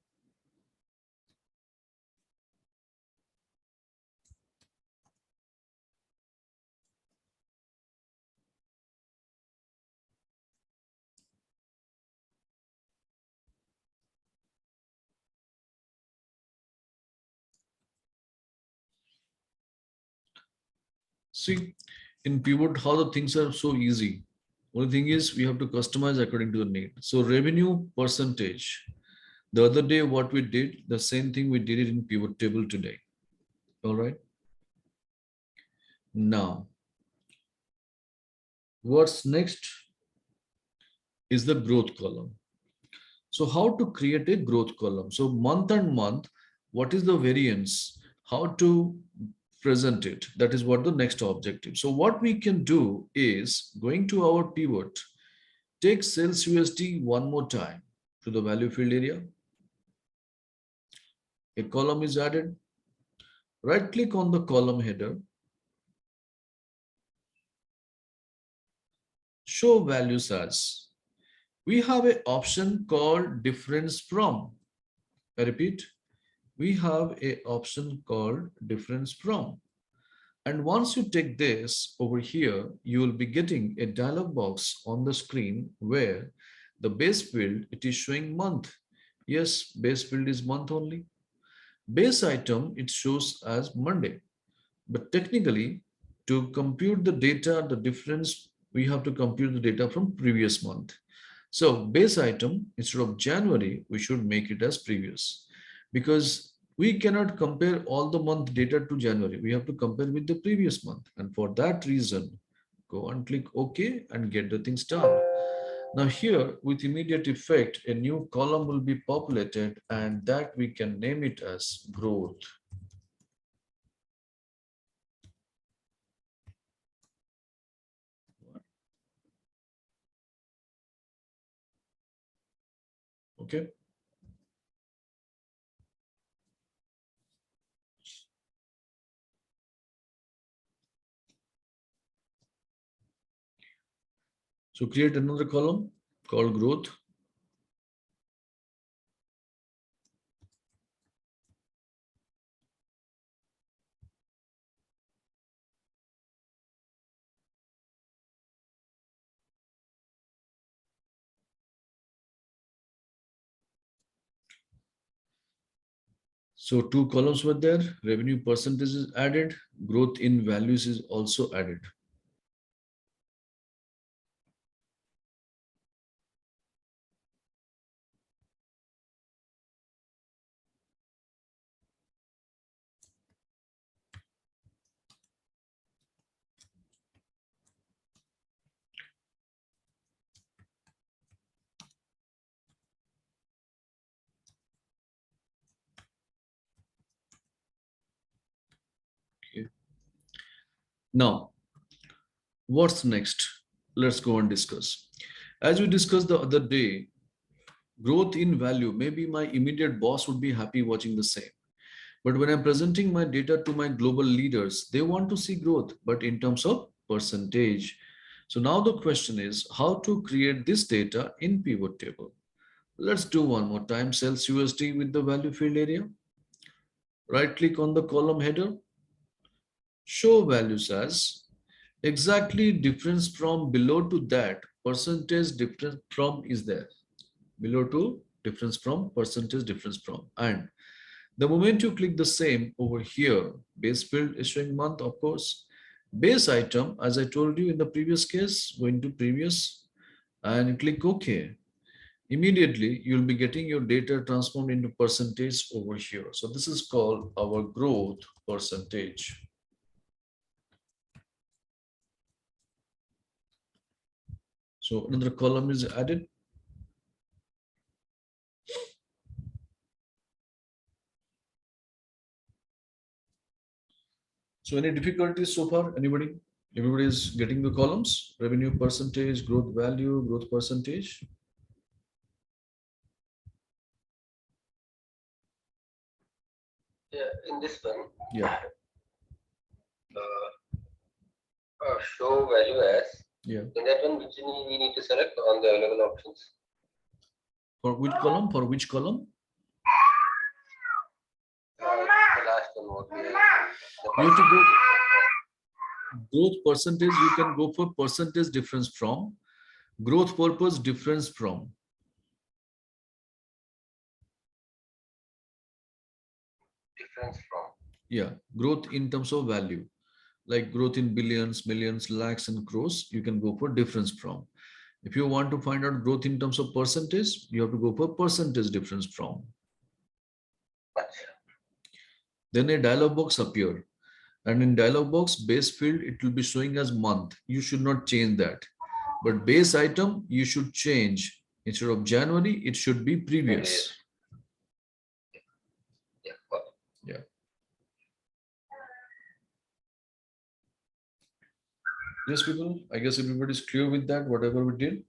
A: See, in pivot, how the things are so easy. Only thing is we have to customize according to the need. So revenue percentage. The other day, what we did, the same thing we did it in pivot table today. All right. Now, what's next is the growth column. So how to create a growth column? So month and month, what is the variance? How to present it? That is what the next objective. So what we can do is going to our pivot, take sales USD one more time to the value field area. A column is added. Right click on the column header. Show values as. We have an option called difference from. I repeat, we have an option called difference from. And once you take this over here, you will be getting a dialog box on the screen where the base field, it is showing month. Yes, base field is month only. Base item, it shows as Monday. But technically, to compute the data, the difference, we have to compute the data from previous month. So base item, instead of January, we should make it as previous, because we cannot compare all the month data to January. We have to compare with the previous month. And for that reason, go and click OK and get the things done. Now here, with immediate effect, a new column will be populated, and that we can name it as growth. Okay. So create another column called growth. So two columns were there, revenue percentage is added, growth in values is also added. Okay. Now, what's next? Let's go and discuss. As we discussed the other day, growth in value, maybe my immediate boss would be happy watching the same. But when I'm presenting my data to my global leaders, they want to see growth, but in terms of percentage. So now the question is how to create this data in pivot table. Let's do one more time. Sales USD with the value field area. Right click on the column header. Show values as exactly difference from below to that percentage difference from is there. Below to difference from percentage difference from. And the moment you click the same over here, base field is showing month, of course. Base item, as I told you in the previous case, going to previous and click OK. Immediately, you'll be getting your data transformed into percentage over here. So this is called our growth percentage. So another column is added. So any difficulties so far? Anybody? Everybody is getting the columns? Revenue percentage, growth value, growth percentage.
C: Yeah, in this one,
A: Yeah.
C: Show value as.
A: Yeah.
C: In that one, which we need to select on the available options.
A: For which column? For which column?
C: The last one, what we have.
A: You have to go growth percentage. You can go for percentage difference from, growth purpose difference from.
C: Difference from.
A: Yeah, growth in terms of value, like growth in billions, millions, lakhs, and crores. You can go for difference from. If you want to find out growth in terms of percentage, you have to go for percentage difference from. Then a dialog box appear. And in dialog box base field, it will be showing as month. You should not change that. But base item, you should change. Instead of January, it should be previous. Yeah. Yes, people, I guess everybody's clear with that, whatever we did.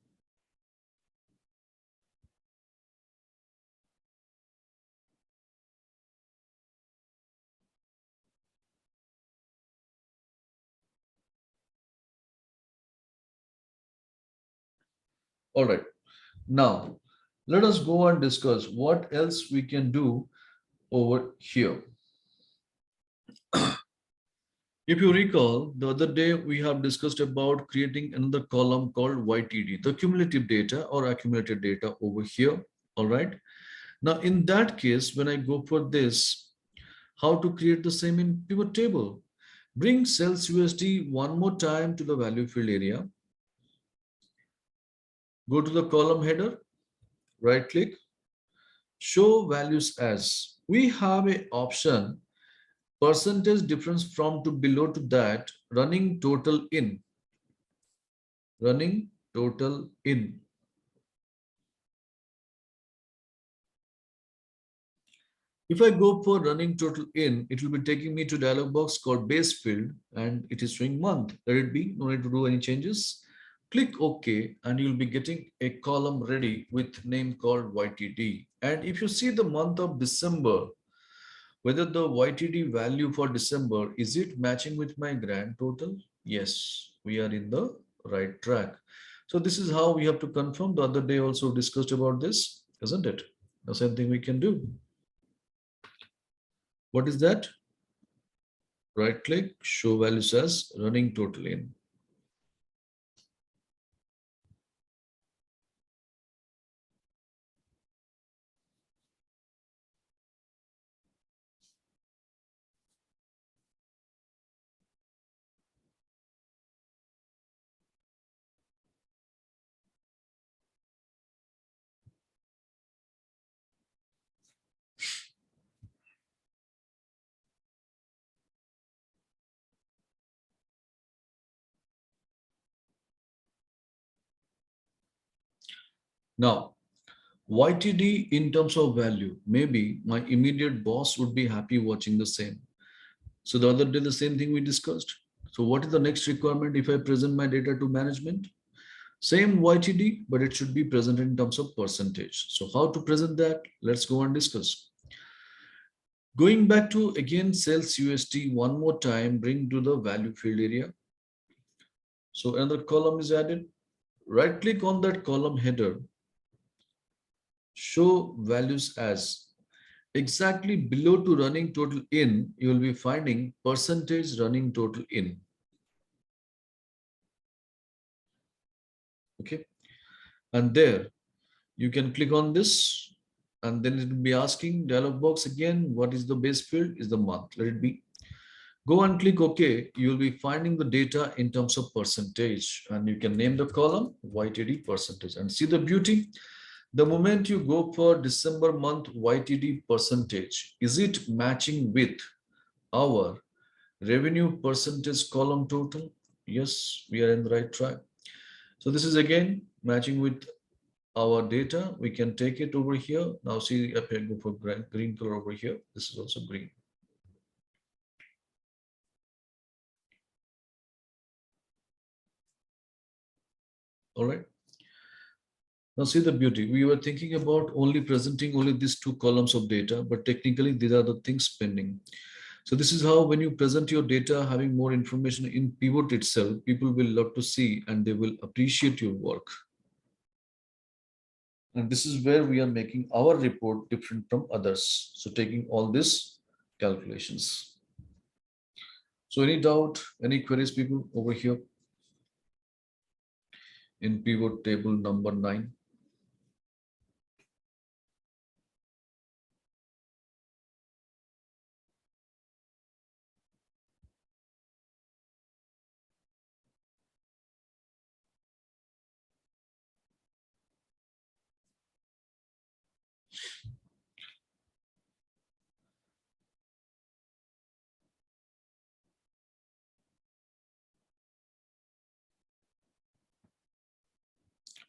A: All right. Now, let us go and discuss what else we can do over here. If you recall, the other day we have discussed about creating another column called YTD, the cumulative data or accumulated data over here. All right. Now, in that case, when I go for this, how to create the same in pivot table? Bring sales USD one more time to the value field area. Go to the column header, right click, show values as. We have an option percentage difference from to below to that, running total in. Running total in. If I go for running total in, it will be taking me to dialog box called base field and it is showing month. Let it be, no need to do any changes. Click OK and you'll be getting a column ready with name called YTD. And if you see the month of December, whether the YTD value for December, is it matching with my grand total? Yes, we are in the right track. So this is how we have to confirm. The other day also discussed about this, isn't it? The same thing we can do. What is that? Right click, show values as running total in. Now, YTD in terms of value, maybe my immediate boss would be happy watching the same. So the other day, the same thing we discussed. So what is the next requirement if I present my data to management? Same YTD, but it should be present in terms of percentage. So how to present that? Let's go and discuss. Going back to again sales UST one more time, bring to the value field area. So another column is added. Right click on that column header. Show values as. Exactly below to running total in, you will be finding percentage running total in. Okay. And there you can click on this and then it will be asking dialog box again, what is the base field is the month. Let it be. Go and click OK. You will be finding the data in terms of percentage and you can name the column YTD percentage and see the beauty. The moment you go for December month YTD percentage, is it matching with our revenue percentage column total? Yes, we are in the right track. So this is again matching with our data. We can take it over here. Now see, I go for green color over here. This is also green. All right. Now see the beauty. We were thinking about only presenting only these two columns of data, but technically these are the things pending. So this is how when you present your data, having more information in pivot itself, people will love to see and they will appreciate your work. And this is where we are making our report different from others. So taking all these calculations. So any doubt, any queries, people over here in pivot table number 9?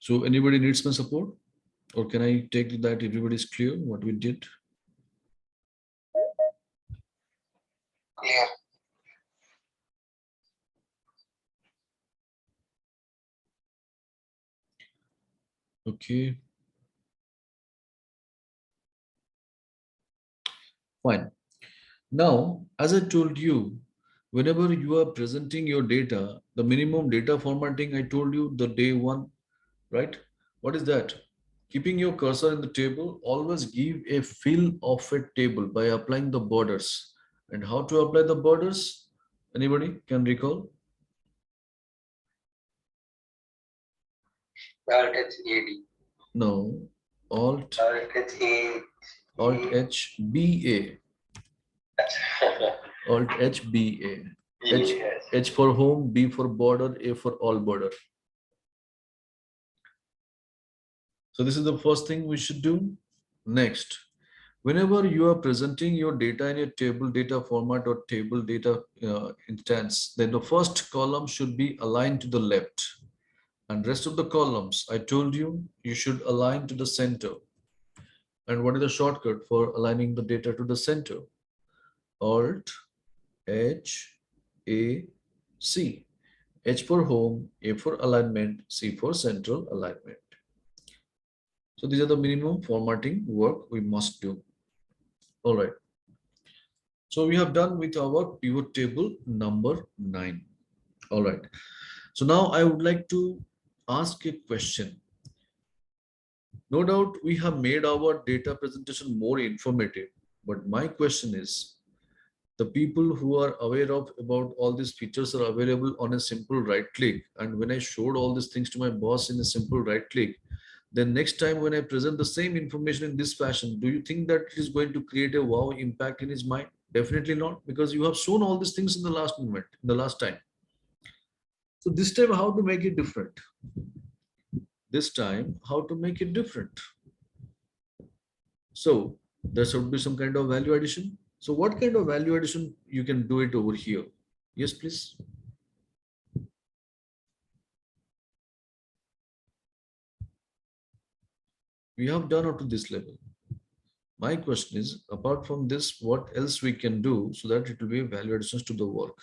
A: So anybody needs my support? Or can I take that everybody is clear what we did?
B: Clear.
A: Okay. Fine. Now, as I told you, whenever you are presenting your data, the minimum data formatting, I told you the day one, right? What is that? Keeping your cursor in the table, always give a fill of a table by applying the borders. And how to apply the borders? Anybody can recall?
C: Alt H AD.
A: No. Alt H B A. Alt H B A. H for home, B for border, A for all border. So this is the first thing we should do. Next, whenever you are presenting your data in a table data format or table data instance, then the first column should be aligned to the left. And rest of the columns, I told you, you should align to the center. And what is the shortcut for aligning the data to the center? Alt, H, A, C. H for home, A for alignment, C for central alignment. So these are the minimum formatting work we must do. All right. So we have done with our pivot table number 9. All right. So now I would like to ask a question. No doubt we have made our data presentation more informative, but my question is, the people who are aware of about all these features are available on a simple right click. And when I showed all these things to my boss in a simple right click, then next time when I present the same information in this fashion, do you think that it is going to create a wow impact in his mind? Definitely not, because you have shown all these things in the last moment, in the last time. So this time, how to make it different? This time, how to make it different? So there should be some kind of value addition. So what kind of value addition you can do it over here? Yes, please. We have done up to this level. My question is, apart from this, what else we can do so that it will be a value additions to the work?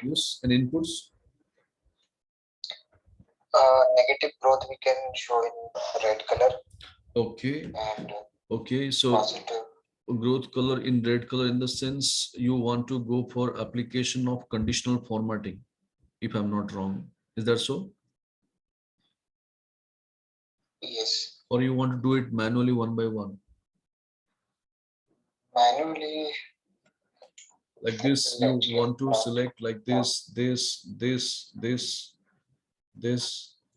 A: Yes, and inputs.
B: Negative growth we can show in red color.
A: Okay.
B: And
A: okay, so
B: positive
A: growth color in red color, in the sense you want to go for application of conditional formatting, if I'm not wrong. Is that so?
B: Yes.
A: Or you want to do it manually one by one?
B: Manually.
A: Like this, you want to select like this, this,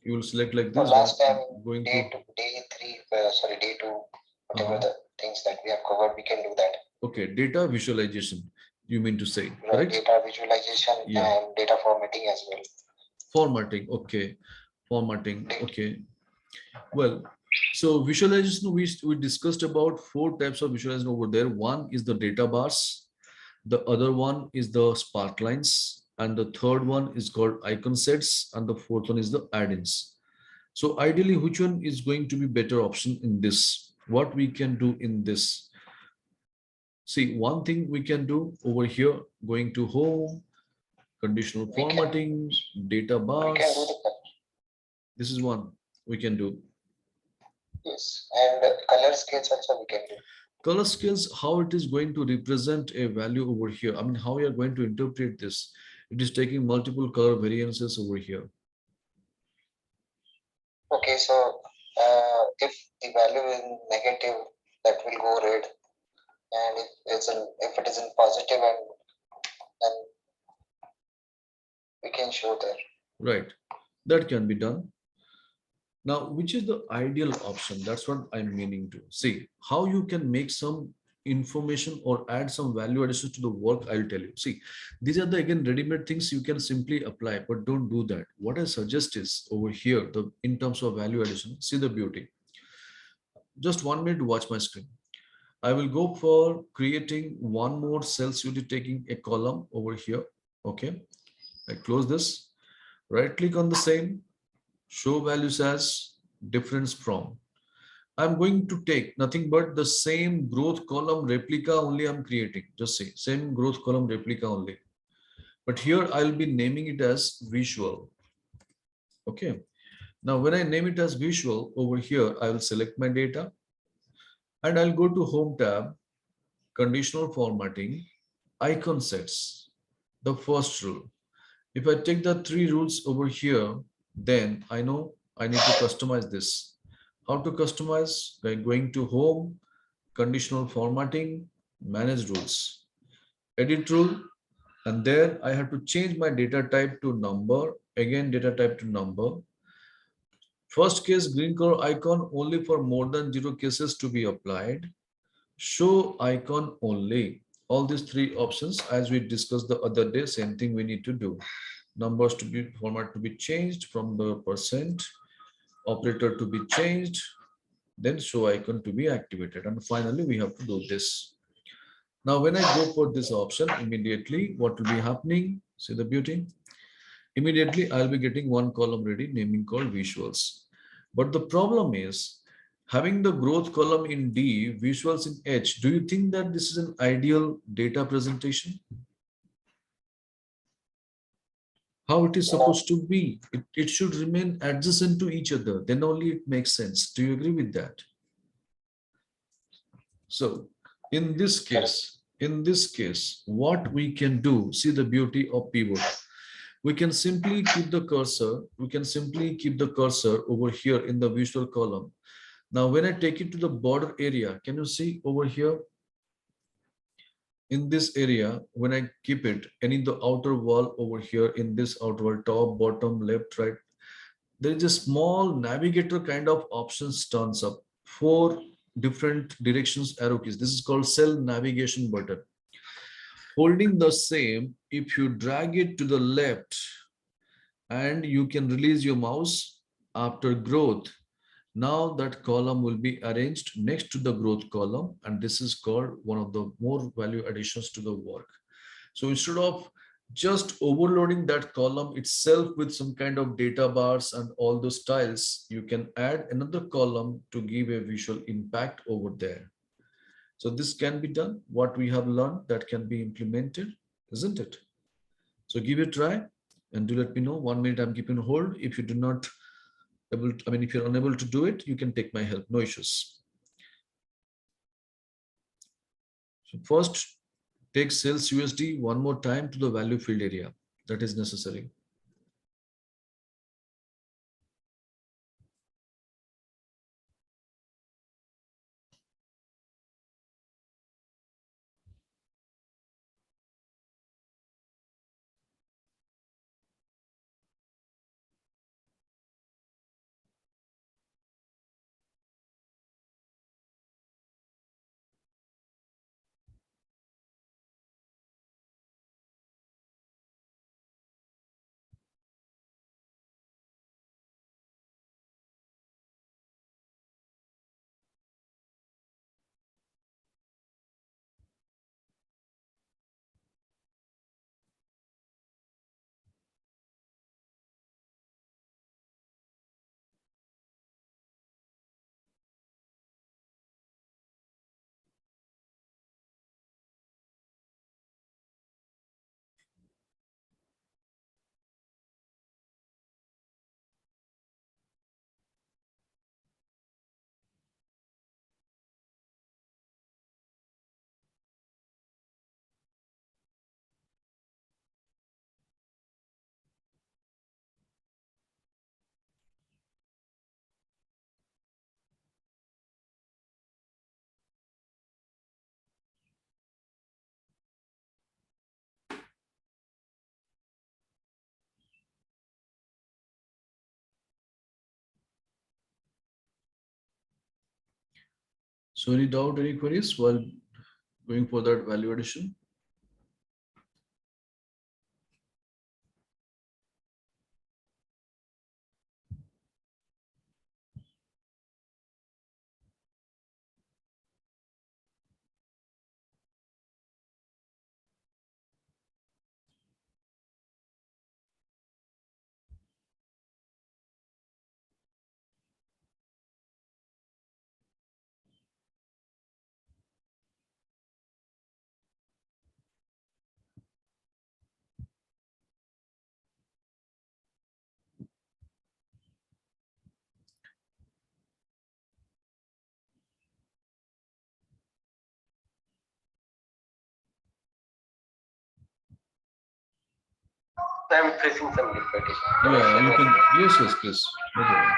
A: you will select like this.
B: Last time,
A: going
B: day 3, sorry, day 2, whatever the things that we have covered, we can do that.
A: Okay, data visualization, you mean to say,
B: Right,
A: correct?
B: data visualization and data formatting as well.
A: Formatting, okay. Formatting, okay. Well, so visualization, we discussed about 4 types of visualization over there. One is the data bars, the other one is the spark lines, and the third one is called icon sets, and the fourth one is the add-ins. So ideally, which one is going to be better option in this? What we can do in this? See, one thing we can do over here, going to home, conditional formatting, data bars. This is one we can do.
B: Yes, and color scales also we can do.
A: Color scales, how it is going to represent a value over here. I mean, how we are going to interpret this. It is taking multiple color variances over here.
B: Okay, so if the value is negative, that will go red, and if it is in positive, and then we can show there.
A: Right, that can be done. Now, which is the ideal option? That's what I'm meaning to see. How you can make some information or add some value addition to the work, I'll tell you. See, these are the again ready-made things you can simply apply, but don't do that. What I suggest is over here, the in terms of value addition, see the beauty. Just 1 minute to watch my screen. I will go for creating one more cell suite, taking a column over here. Okay, I close this, right click on the same, show values as difference from. I'm going to take nothing but the same growth column replica only I'm creating. Just say same growth column replica only. But here I'll be naming it as visual. Okay. Now when I name it as visual over here, I will select my data and I'll go to home tab, conditional formatting, icon sets, the first rule. If I take the 3 rules over here, then I know I need to customize this. How to customize? By going to home, conditional formatting, manage rules, edit rule, and there I have to change my data type to number, again data type to number. First case green color icon only for more than 0 cases to be applied. Show icon only. All these 3 options, as we discussed the other day, same thing we need to do. Numbers to be format to be changed from the percent, operator to be changed, then show icon to be activated, and finally we have to do this. Now when I go for this option, immediately what will be happening? See the beauty? Immediately I'll be getting one column ready, naming called visuals. But the problem is having the growth column in D, visuals in H. Do you think that this is an ideal data presentation? How it is supposed to be? It should remain adjacent to each other. Then only it makes sense. Do you agree with that? So in this case, what we can do, see the beauty of pivot. We can simply keep the cursor over here in the visual column. Now, when I take it to the border area, can you see over here? In this area, when I keep it, and in the outer wall over here, in this outer wall, top, bottom, left, right, there is a small navigator kind of options turns up. 4 different directions arrow keys. This is called cell navigation button. Holding the same, if you drag it to the left and you can release your mouse after growth, now that column will be arranged next to the growth column, and this is called one of the more value additions to the work. So instead of just overloading that column itself with some kind of data bars and all those styles, you can add another column to give a visual impact over there. So this can be done. What we have learned, that can be implemented, isn't it? So give it a try and do let me know. 1 minute I'm keeping hold. If you do not able to, if you're unable to do it, you can take my help, no issues. So first, take sales USD one more time to the value field area. That is necessary. So any doubt, any queries while going for that value addition?
C: I'm facing some difficulty.
A: Yeah, you can. Yes, please. No problem.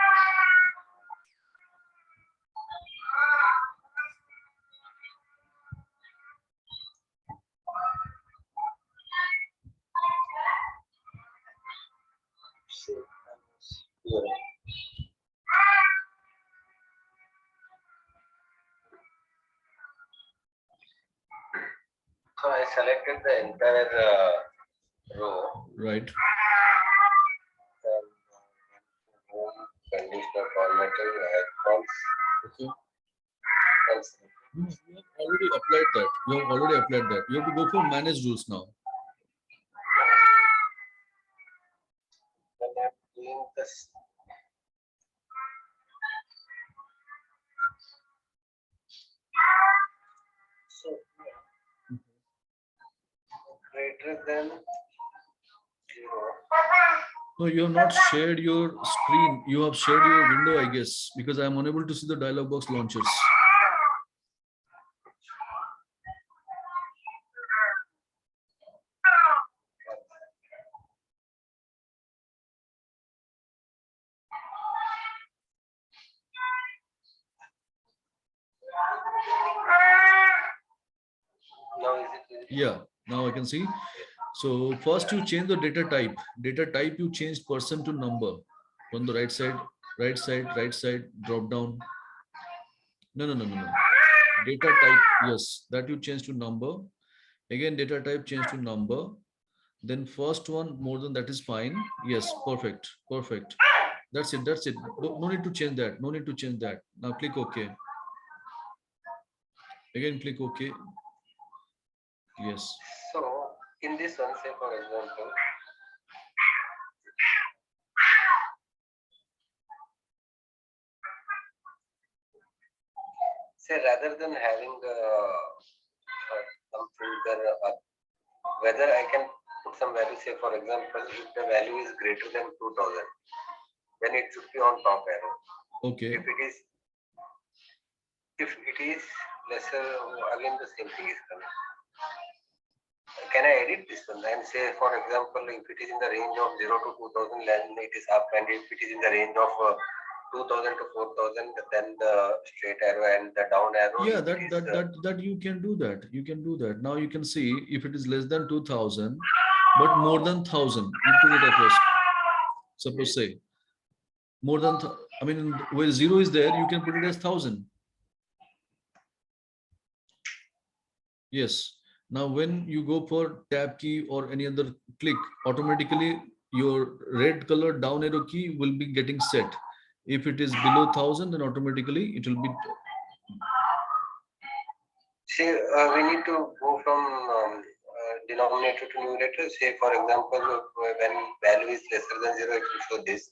C: So I selected the entire row.
A: Right.
C: Conditional formatting, icons.
A: Okay. You have already applied that. You have already applied that. You have to go for manage rules now.
C: When I'm doing this, so greater than 0.
A: No, you have not shared your screen. You have shared your window, I guess, because I am unable to see the dialog box launchers.
C: Now is it?
A: Yeah, now I can see. So first you change the data type. Data type you changed person to number. On the right side, right side, drop down. No. Data type, yes, that you change to number. Again, data type change to number. Then first one, more than that is fine. Yes, perfect, perfect. That's it, that's it. No need to change that. No need to change that. Now click OK. Again, click OK. Yes.
C: So in this one, say for example, say rather than having something there, whether I can put some value, say for example, if the value is greater than 2000, then it should be on top arrow.
A: Okay.
C: If it is lesser, again the same thing is coming. Can I edit this one and say, for example, if it is in the range of 0 to 2000, then it is up, and if it is in the range of 2000 to 4000, then the straight arrow and the down arrow.
A: Yeah, that you can do that. You can do that. Now you can see if it is less than 2000, but more than 1000, you put it across. Suppose say more than, I mean, where 0 is there, you can put it as 1000. Yes. Now, when you go for tab key or any other click, automatically your red color down arrow key will be getting set. If it is below 1000, then automatically it will be.
C: Say we need to go from denominator to numerator. Say for example, when value is lesser than 0, it will show this.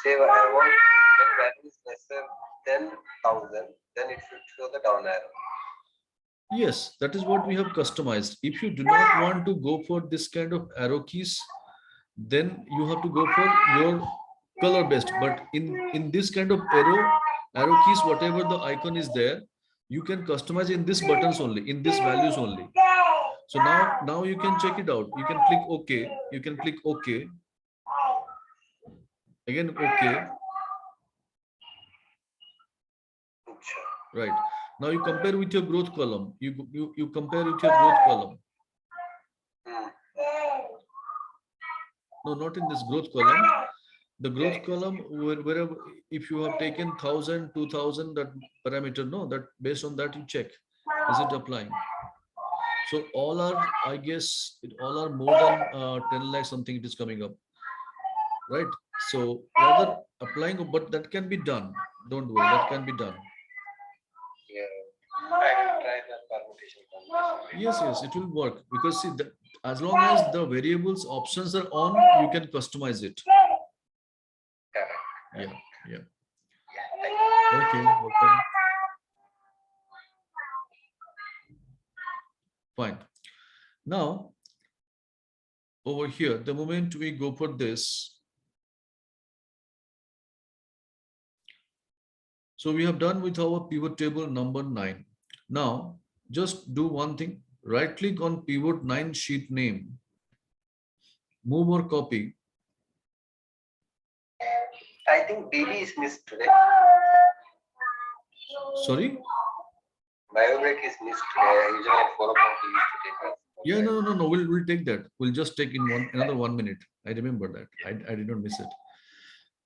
C: Say I want when value is lesser than 1000, then it should show the down arrow.
A: Yes, that is what we have customized. If you do not want to go for this kind of arrow keys, then you have to go for your color based. But in this kind of arrow keys, whatever the icon is there, you can customize in this buttons only, in this values only. So now you can check it out. You can click OK. You can click OK. Again OK. Right. Now you compare with your growth column. You compare with your growth column. No, not in this growth column. The growth column, wherever, if you have taken 1000, 2000, that parameter, no, that based on that you check, is it applying? So all are, I guess, all are more than 10 lakh something it is coming up, right? So rather applying, but that can be done. Don't worry, that can be done.
C: Yeah, I will try the permutation.
A: Yes, it will work because see that as long as the variables options are on, you can customize it. Yeah. Okay, welcome. Fine. Now, over here, the moment we go for this, so we have done with our pivot table number 9. Now, just do one thing, right click on pivot 9 sheet name, move or copy.
C: I think BB is missed today.
A: Sorry?
C: Biobreak is missed today. I usually at 4 o'clock we used to take us.
A: Yeah, no. We'll take that. We'll just take in another 1 minute. I remember that. I did not miss it.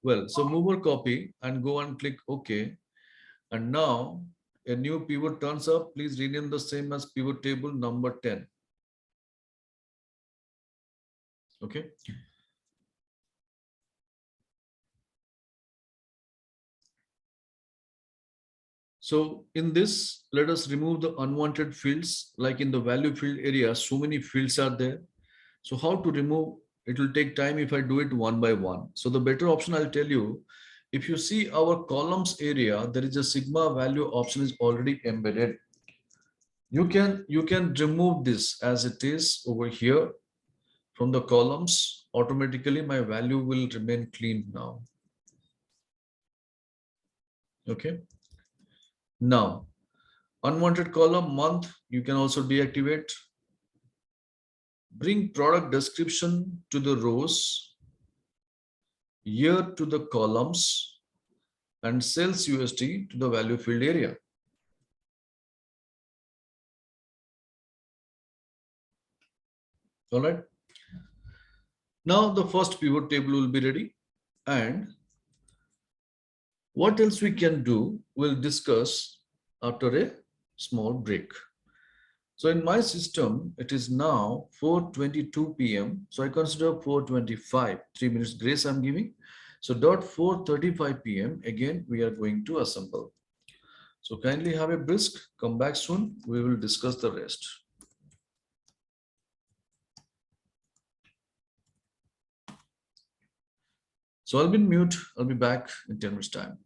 A: Well, so move or copy and go and click OK. And now a new pivot turns up. Please rename the same as pivot table number 10. Okay. So in this, let us remove the unwanted fields. Like in the value field area, so many fields are there. So how to remove? It will take time if I do it one by one. So the better option I'll tell you, if you see our columns area, there is a sigma value option is already embedded. You can remove this as it is over here from the columns. Automatically my value will remain clean now. Okay. Now, unwanted column month, you can also deactivate. Bring product description to the rows, year to the columns, and sales USD to the value field area. All right. Now the first pivot table will be ready, and What else we can do, we'll discuss after a small break. So in my system, it is now 4:22 p.m. So I consider 4:25, 3 minutes grace I'm giving. So dot 4:35 p.m. again, we are going to assemble. So kindly have a brisk, come back soon. We will discuss the rest. So I'll be in mute. I'll be back in 10 minutes time.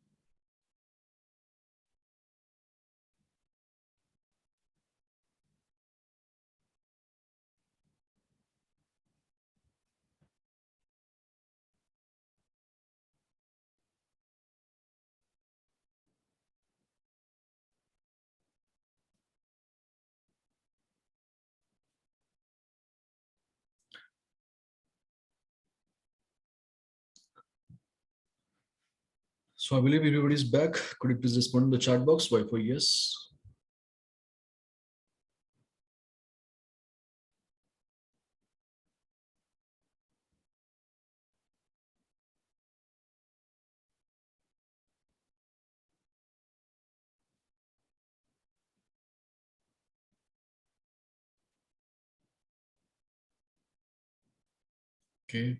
A: So I believe everybody's back. Could you please respond in the chat box? Why for yes? Okay.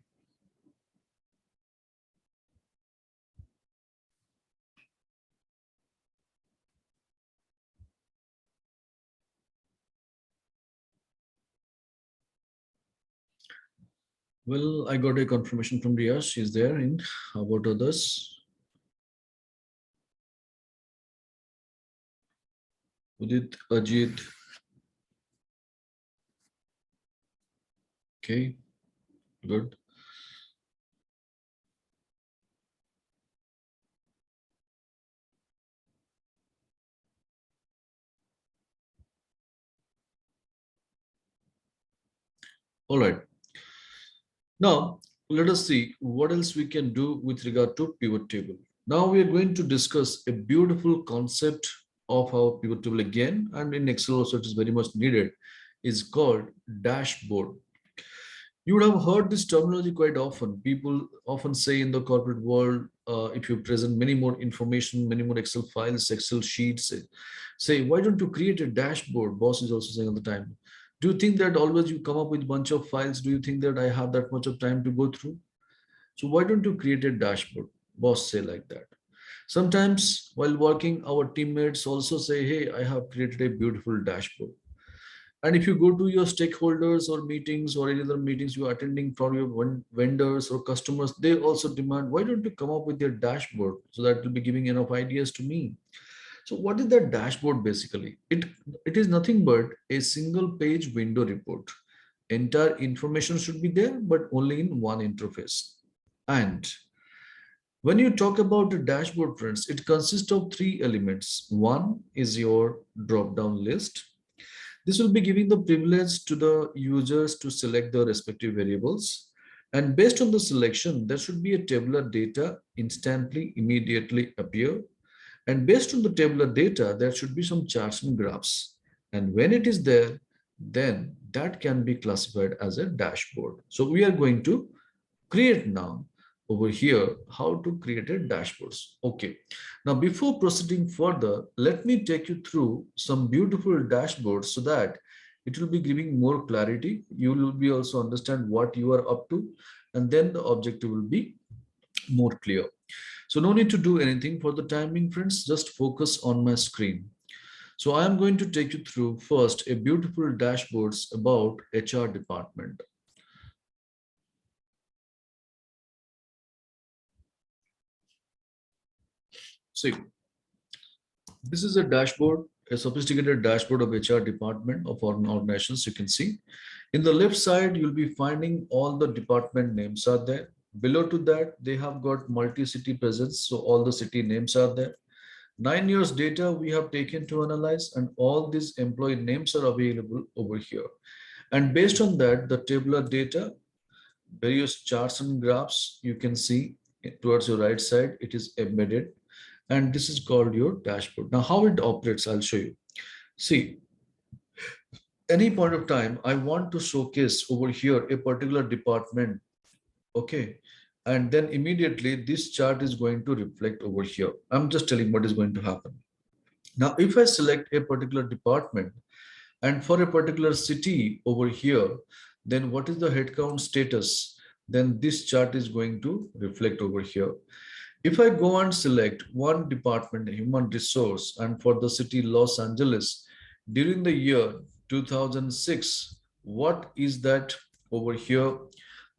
A: Well, I got a confirmation from Ria. She's there in. How about others? Udit, Ajit. Okay, good. All right. Now, let us see what else we can do with regard to pivot table. Now we are going to discuss a beautiful concept of our pivot table again, and in Excel also it is very much needed, is called dashboard. You would have heard this terminology quite often. People often say in the corporate world, if you present many more information, many more Excel files, Excel sheets, say, why don't you create a dashboard? Boss is also saying all the time. Do you think that always you come up with a bunch of files? Do you think that I have that much of time to go through? So why don't you create a dashboard? Boss say like that. Sometimes while working, our teammates also say, hey, I have created a beautiful dashboard. And if you go to your stakeholders or meetings or any other meetings you are attending from your vendors or customers, they also demand, why don't you come up with your dashboard so that will be giving enough ideas to me? So what is that dashboard basically? It is nothing but a single page window report. Entire information should be there, but only in one interface. And when you talk about the dashboard, friends, it consists of three elements. One is your drop-down list. This will be giving the privilege to the users to select the respective variables. And based on the selection, there should be a tabular data instantly, immediately appear. And based on the tabular data, there should be some charts and graphs. And when it is there, then that can be classified as a dashboard. So we are going to create now over here how to create a dashboards. Okay, now before proceeding further, let me take you through some beautiful dashboards so that it will be giving more clarity. You will be also understand what you are up to, and then the objective will be more clear. So no need to do anything for the timing, friends. Just focus on my screen. So I am going to take you through first a beautiful dashboards about HR department. See, this is a dashboard, a sophisticated dashboard of HR department of our organizations. You can see in the left side, you'll be finding all the department names are there. Below to that, they have got multi-city presence. So all the city names are there. 9 years data we have taken to analyze, and all these employee names are available over here. And based on that, the tabular data, various charts and graphs, you can see towards your right side, it is embedded. And this is called your dashboard. Now, how it operates, I'll show you. See, any point of time, I want to showcase over here a particular department. Okay. And then immediately this chart is going to reflect over here. I'm just telling what is going to happen. Now, if I select a particular department and for a particular city over here, then what is the headcount status? Then this chart is going to reflect over here. If I go and select one department, human resource, and for the city Los Angeles, during the year 2006, what is that over here?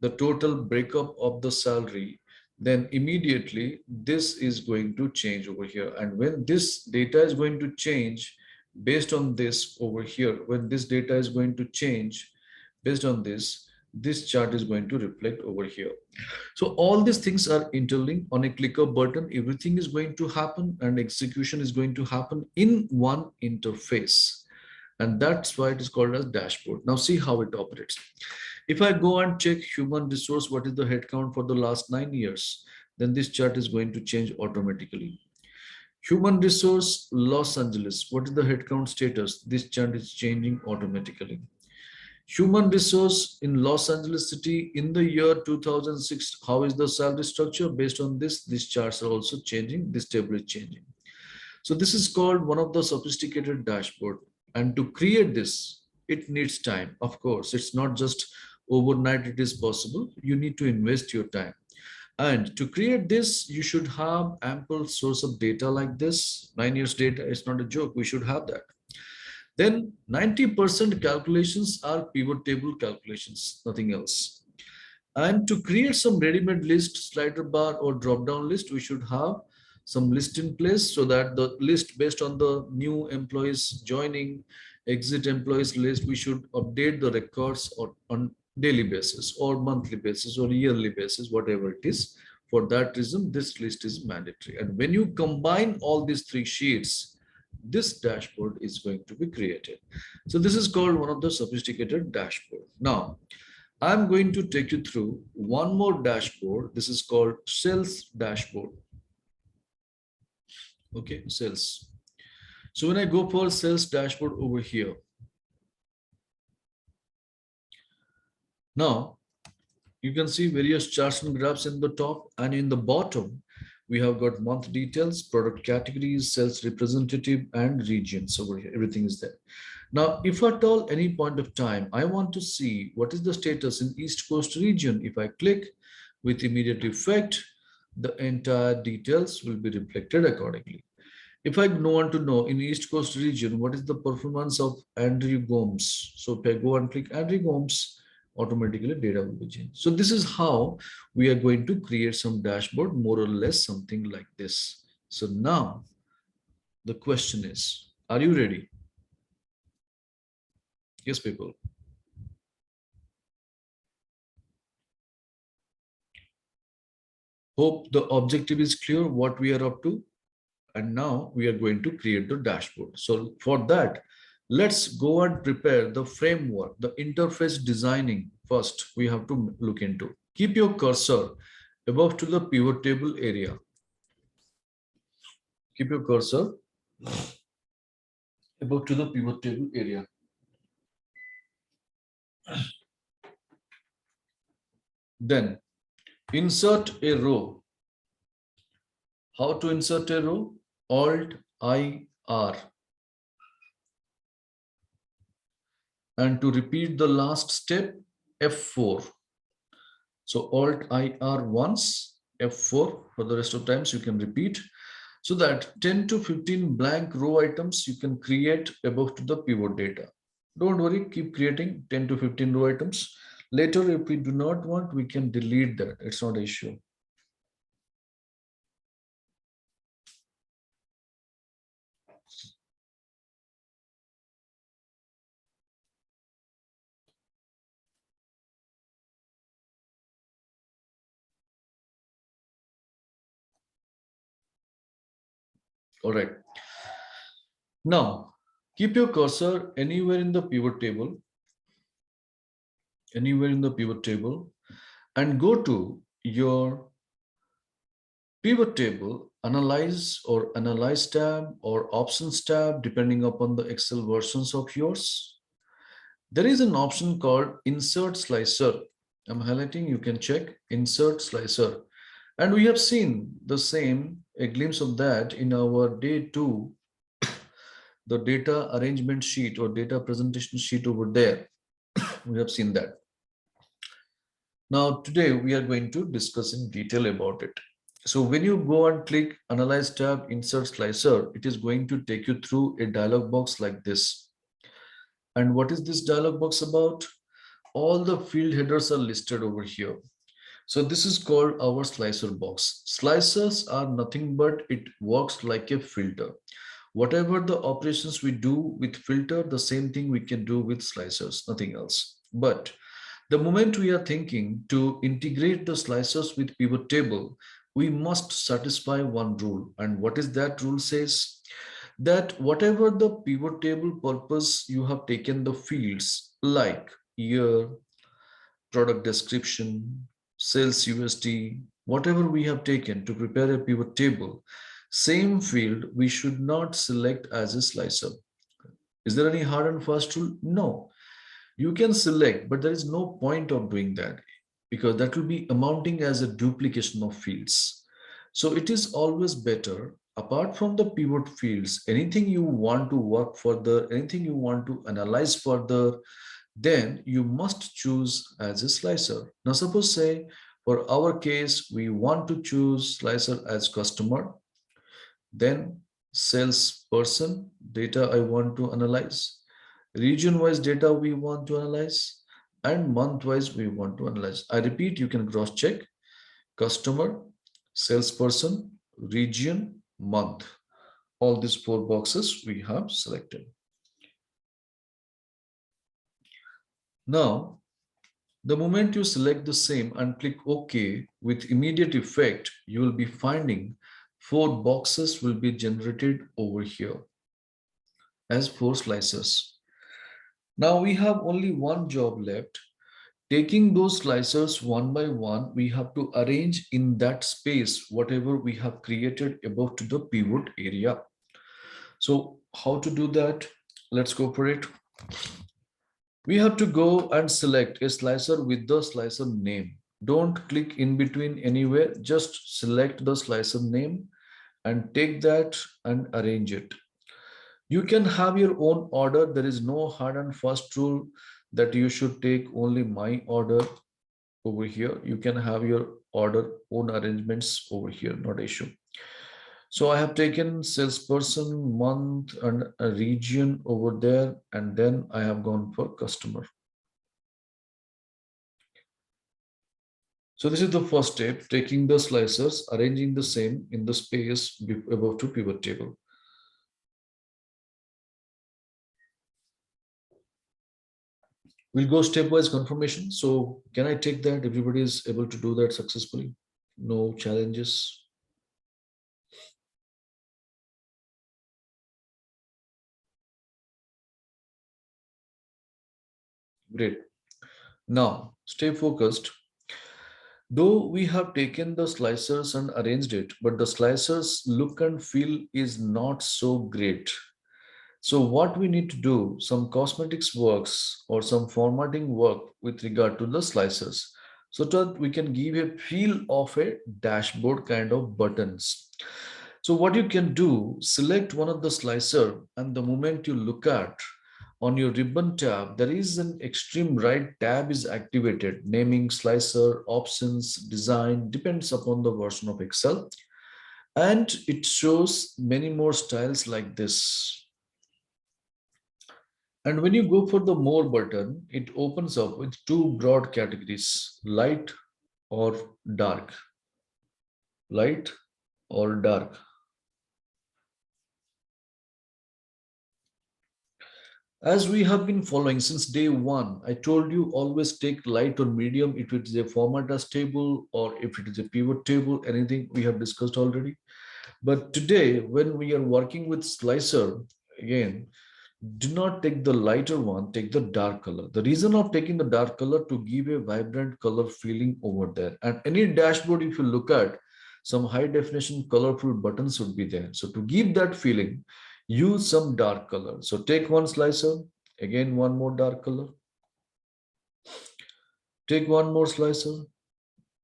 A: The total breakup of the salary, then immediately this is going to change over here. And when this data is going to change based on this over here, when this data is going to change based on this chart is going to reflect over here. So all these things are interlinked. On a click of button, everything is going to happen and execution is going to happen in one interface. And that's why it is called as dashboard. Now see how it operates. If I go and check human resource, what is the headcount for the last 9 years, then this chart is going to change automatically. Human resource, Los Angeles, what is the headcount status? This chart is changing automatically. Human resource in Los Angeles city in the year 2006, how is the salary structure? Based on this, these charts are also changing, this table is changing. So this is called one of the sophisticated dashboard. And to create this, it needs time. Of course, it's not just overnight it is possible. You need to invest your time. And to create this, you should have ample source of data like this. 9 years data, it's not a joke. We should have that. Then 90% calculations are pivot table calculations, nothing else. And to create some ready-made list, slider bar or drop-down list, we should have some list in place so that the list based on the new employees joining, exit employees list, we should update the records or on daily basis or monthly basis or yearly basis, whatever it is. For that reason, this list is mandatory. And when you combine all these three sheets, this dashboard is going to be created. So this is called one of the sophisticated dashboard. Now, I'm going to take you through one more dashboard. This is called sales dashboard. Okay, sales. So when I go for sales dashboard over here, now you can see various charts and graphs in the top, and in the bottom, we have got month details, product categories, sales representative, and regions over here. Everything is there. Now, if at all any point of time, I want to see what is the status in East Coast region. If I click with immediate effect, the entire details will be reflected accordingly. If I want to know in East Coast region, what is the performance of Andrew Gomes? So if I go and click Andrew Gomes, automatically data will be changed. So this is how we are going to create some dashboard, more or less something like this. So now the question is, are you ready? Yes, people. Hope the objective is clear what we are up to. And now we are going to create the dashboard. So for that, let's go and prepare the framework, the interface designing. First, we have to look into. Keep your cursor above to the pivot table area. Keep your cursor above to the pivot table area. Then insert a row. How to insert a row? Alt-I-R. And to repeat the last step, F4. So Alt-I-R once, F4 for the rest of times you can repeat, so that 10 to 15 blank row items you can create above to the pivot data. Don't worry, keep creating 10 to 15 row items. Later, if we do not want, we can delete that. It's not an issue. All right. Now, keep your cursor anywhere in the pivot table, and go to your pivot table, analyze tab or options tab, depending upon the Excel versions of yours. There is an option called insert slicer. I'm highlighting, you can check insert slicer. And we have seen the same, a glimpse of that in our day 2, the data arrangement sheet or data presentation sheet over there. We have seen that. Now, today we are going to discuss in detail about it. So when you go and click Analyze tab, Insert Slicer, it is going to take you through a dialog box like this. And what is this dialog box about? All the field headers are listed over here. So this is called our slicer box. Slicers are nothing but it works like a filter. Whatever the operations we do with filter, the same thing we can do with slicers, nothing else. But the moment we are thinking to integrate the slicers with pivot table, we must satisfy one rule. And what is that rule says? That whatever the pivot table purpose you have taken the fields like year, product description, sales USD, whatever we have taken to prepare a pivot table, same field we should not select as a slicer. Is there any hard and fast rule? No. You can select, but there is no point of doing that because that will be amounting as a duplication of fields. So it is always better, apart from the pivot fields, anything you want to work further, anything you want to analyze further, then you must choose as a slicer. Now, suppose say for our case, we want to choose slicer as customer, then salesperson data I want to analyze, region-wise data we want to analyze, and month-wise we want to analyze. I repeat, you can cross-check customer, salesperson, region, month. All these 4 boxes we have selected. Now, the moment you select the same and click OK, with immediate effect, you will be finding 4 boxes will be generated over here as 4 slices. Now we have only one job left. Taking those slicers one by one, we have to arrange in that space whatever we have created above to the pivot area. So how to do that? Let's go for it. We have to go and select a slicer with the slicer name. Don't click in between anywhere, just select the slicer name and take that and arrange it. You can have your own order. There is no hard and fast rule that you should take only my order over here. You can have your order own arrangements over here, not issue. So I have taken salesperson, month, and a region over there, and then I have gone for customer. So this is the first step, taking the slicers, arranging the same in the space above to pivot table. We'll go stepwise confirmation. So can I take that? Everybody is able to do that successfully. No challenges. Great. Now stay focused. Though we have taken the slicers and arranged it, but the slicers look and feel is not so great. So what we need to do, some cosmetics works or some formatting work with regard to the slicers, so that we can give a feel of a dashboard kind of buttons. So what you can do, select one of the slicer, and the moment you look at on your ribbon tab, there is an extreme right tab is activated, naming slicer, options, design, depends upon the version of Excel. And it shows many more styles like this. And when you go for the more button, it opens up with 2 broad categories, light or dark. Light or dark. As we have been following since day 1, I told you always take light or medium if it is a format as table or if it is a pivot table, anything we have discussed already. But today, when we are working with slicer, again, do not take the lighter one, take the dark color. The reason of taking the dark color to give a vibrant color feeling over there. And any dashboard, if you look at, some high definition colorful buttons would be there. So to give that feeling, use some dark color. So take one slicer, again one more dark color. Take one more slicer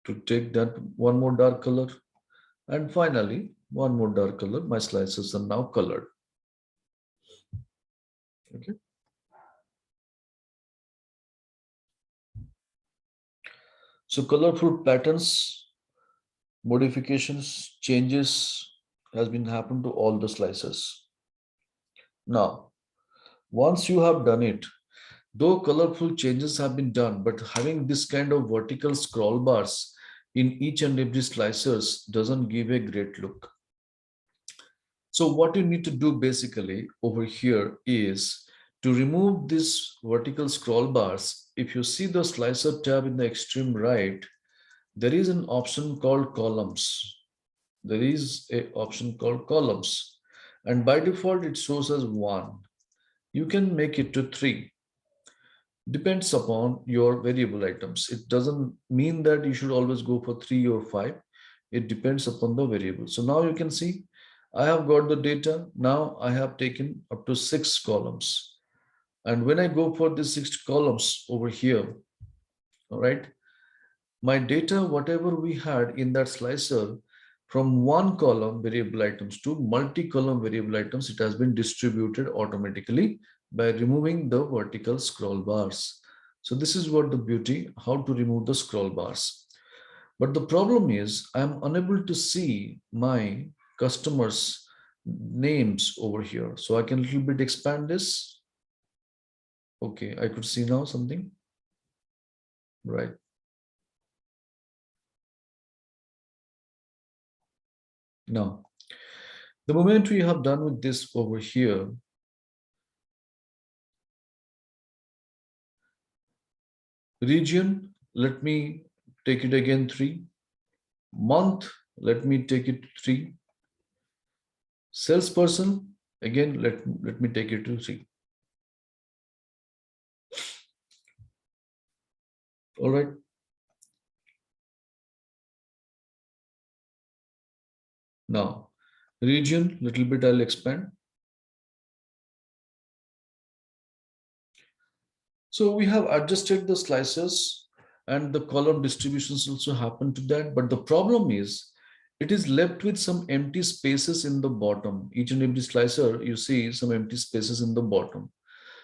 A: to take that one more dark color. And finally, one more dark color. My slices are now colored. Okay. So colorful patterns, modifications, changes has been happened to all the slices. Now, once you have done it, though colorful changes have been done, but having this kind of vertical scroll bars in each and every slicers doesn't give a great look. So what you need to do basically over here is to remove these vertical scroll bars. If you see the slicer tab in the extreme right, there is an option called columns. There is an option called columns. And by default, it shows as 1. You can make it to 3. Depends upon your variable items. It doesn't mean that you should always go for 3 or 5. It depends upon the variable. So now you can see I have got the data. Now I have taken up to 6 columns. And when I go for the 6 columns over here, all right, my data, whatever we had in that slicer, from one column variable items to multi-column variable items, it has been distributed automatically by removing the vertical scroll bars. So this is what the beauty, how to remove the scroll bars. But the problem is I'm unable to see my customers' names over here. So I can a little bit expand this. Okay, I could see now something. Right. Now, the moment we have done with this over here, region, let me take it again 3. Month, let me take it 3. Salesperson, again, let me take it to 3. All right. Now, region, little bit I'll expand. So we have adjusted the slices and the column distributions also happen to that. But the problem is it is left with some empty spaces in the bottom. Each and every slicer, you see some empty spaces in the bottom.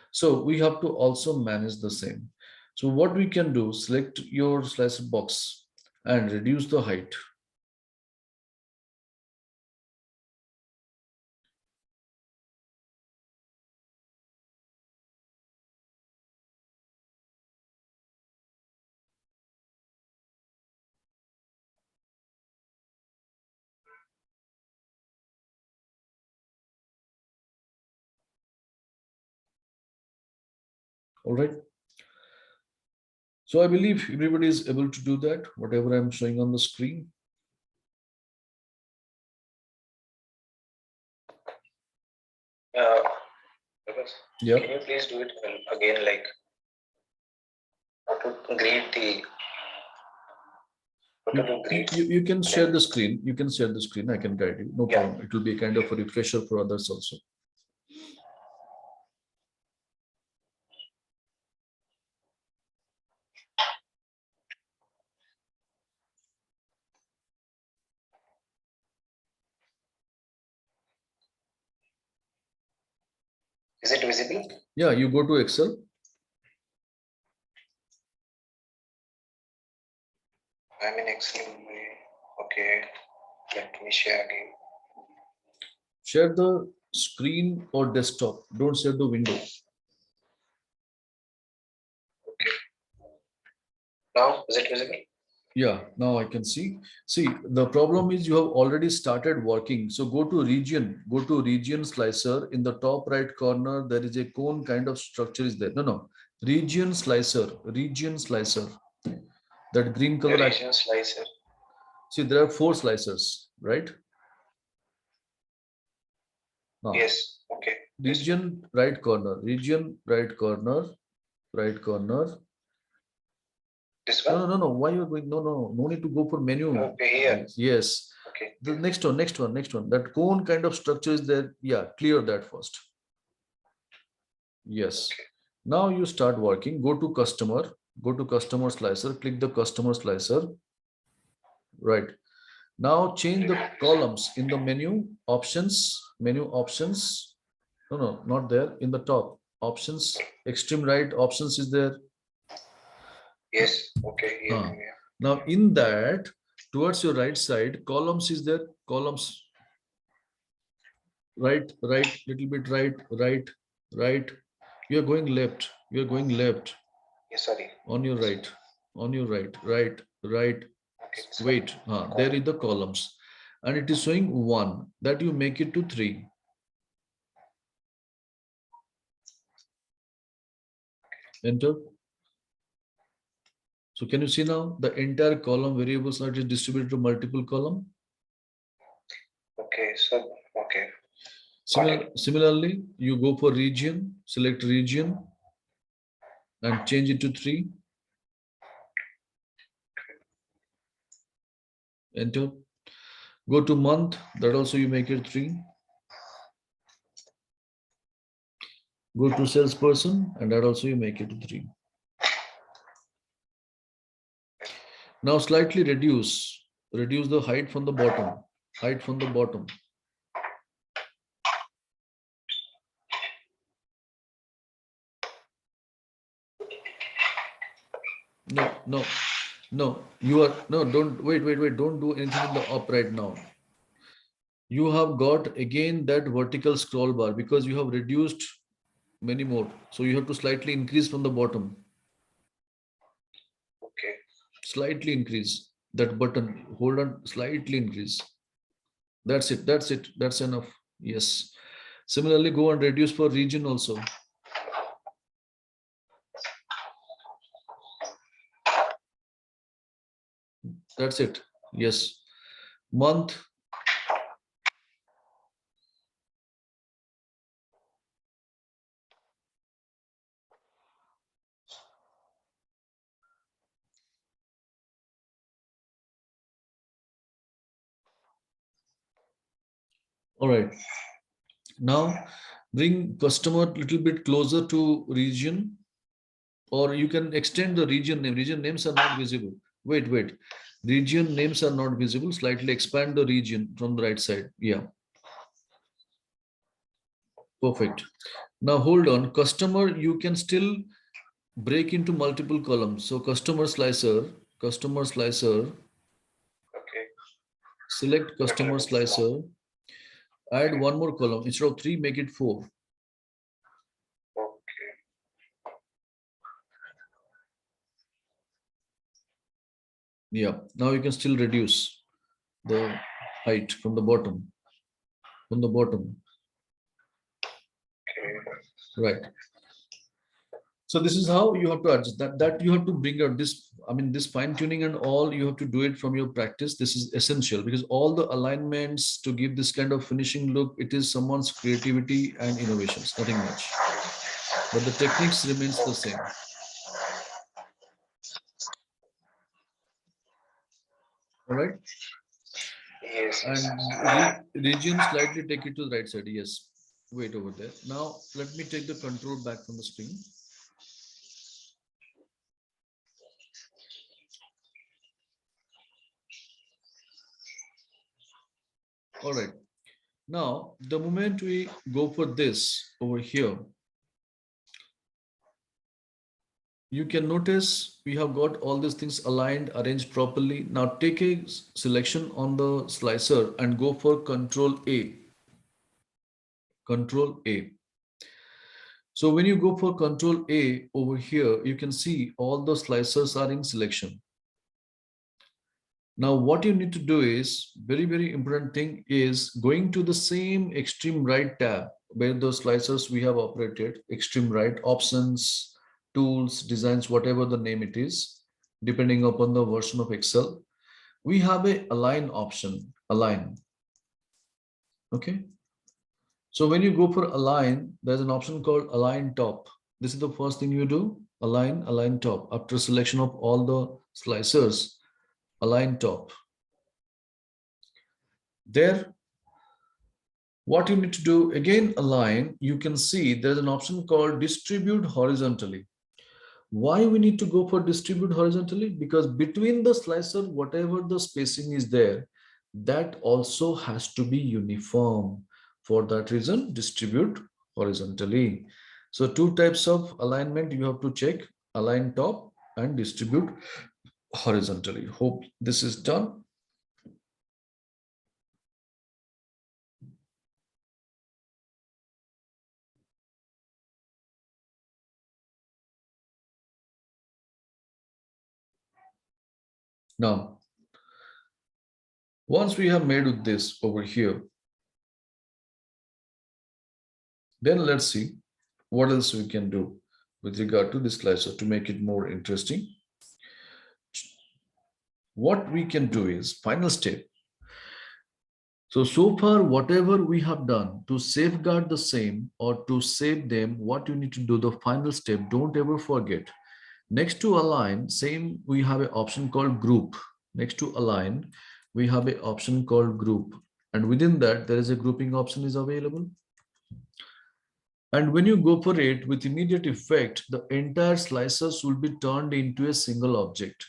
A: So we have to also manage the same. So what we can do, select your slicer box and reduce the height. All right. So I believe everybody is able to do that, whatever I'm showing on the screen. Yeah.
C: Can you please do it again, like how to grade the
A: you can share the screen. You can share the screen. I can guide you. No problem. It will be a kind of a refresher for others also.
C: Is it visible?
A: Yeah, you go to Excel.
C: I'm in Excel. Okay, let me share again.
A: Share the screen or desktop. Don't share the window.
C: Okay. Now, is it visible?
A: Yeah, now I can see. See, the problem is you have already started working. So go to region slicer. In the top right corner, there is a cone kind of structure is there. No, region slicer. That green color.
C: Region slicer.
A: See, there are 4 slicers, right? Now,
C: yes, okay.
A: Region right corner.
C: This one?
A: No. Why you are going? No need to go for menu.
C: Okay, here.
A: Yes.
C: Okay.
A: The next one. That cone kind of structure is there. Yeah, clear that first. Yes. Okay. Now you start working. Go to customer. Go to customer slicer, click the customer slicer. Right. Now change the columns in the menu options. No, not there. In the top options, extreme right options is there.
C: Yes. Okay. Yeah.
A: Now in that, towards your right side, columns is there. Columns. Right, little bit right. You are going left.
C: Yes, sorry.
A: On your right. Right.
C: Okay.
A: Wait. There is the columns, and it is showing 1. That you make it to 3. Enter. So can you see now the entire column variables are just distributed to multiple column?
C: Okay. So okay.
A: Similarly, you go for region, select region, and change it to 3. Enter. Go to month, that also you make it 3. Go to salesperson, and that also you make it 3. Now slightly reduce the height from the bottom. No, you are, no, don't, wait, don't do anything in the up right now. You have got again that vertical scroll bar because you have reduced many more. So you have to slightly increase from the bottom.
C: Okay.
A: Slightly increase that button. Hold on, slightly increase. That's it. That's enough. Yes. Similarly, go and reduce for region also. That's it. Yes. Month. All right. Now bring customer little bit closer to region, or you can extend the region name. Region names are not visible. Wait. Region names are not visible. Slightly expand the region from the right side. Yeah. Perfect. Now hold on. Customer, you can still break into multiple columns. So customer slicer.
C: Okay.
A: Select customer slicer. Add one more column. Instead of 3, make it 4.
C: Okay.
A: Yeah. Now you can still reduce the height from the bottom.
C: Okay.
A: Right. So this is how you have to adjust that you have to bring out this. I mean, this fine tuning and all, you have to do it from your practice. This is essential because all the alignments to give this kind of finishing look, it is someone's creativity and innovations, nothing much. But the techniques remains the same. All right.
C: Yes.
A: And region, slightly take it to the right side. Yes. Wait over there. Now let me take the control back from the screen. All right. Now, the moment we go for this over here, you can notice we have got all these things aligned, arranged properly. Now take a selection on the slicer and go for Control A. Control A. So when you go for Control A over here, you can see all the slicers are in selection. Now what you need to do is, very important thing is going to the same extreme right tab where those slicers we have operated, extreme right, options, tools, designs, whatever the name it is, depending upon the version of Excel. We have a align option, align. Okay. So when you go for align, there's an option called align top. This is the first thing you do, align top. After selection of all the slicers, align top. There, what you need to do, again align, you can see there's an option called distribute horizontally. Why we need to go for distribute horizontally? Because between the slicer, whatever the spacing is there, that also has to be uniform. For that reason, distribute horizontally. So two types of alignment you have to check: align top and distribute horizontally. Hope this is done. Now, once we have made with this over here, then let's see what else we can do with regard to this slicer to make it more interesting. What we can do is final step. So far, whatever we have done to safeguard the same or to save them, what you need to do, the final step, don't ever forget. Next to align, same, we have an option called group. Next to align, we have an option called group. And within that, there is a grouping option is available. And when you go for it with immediate effect, the entire slices will be turned into a single object.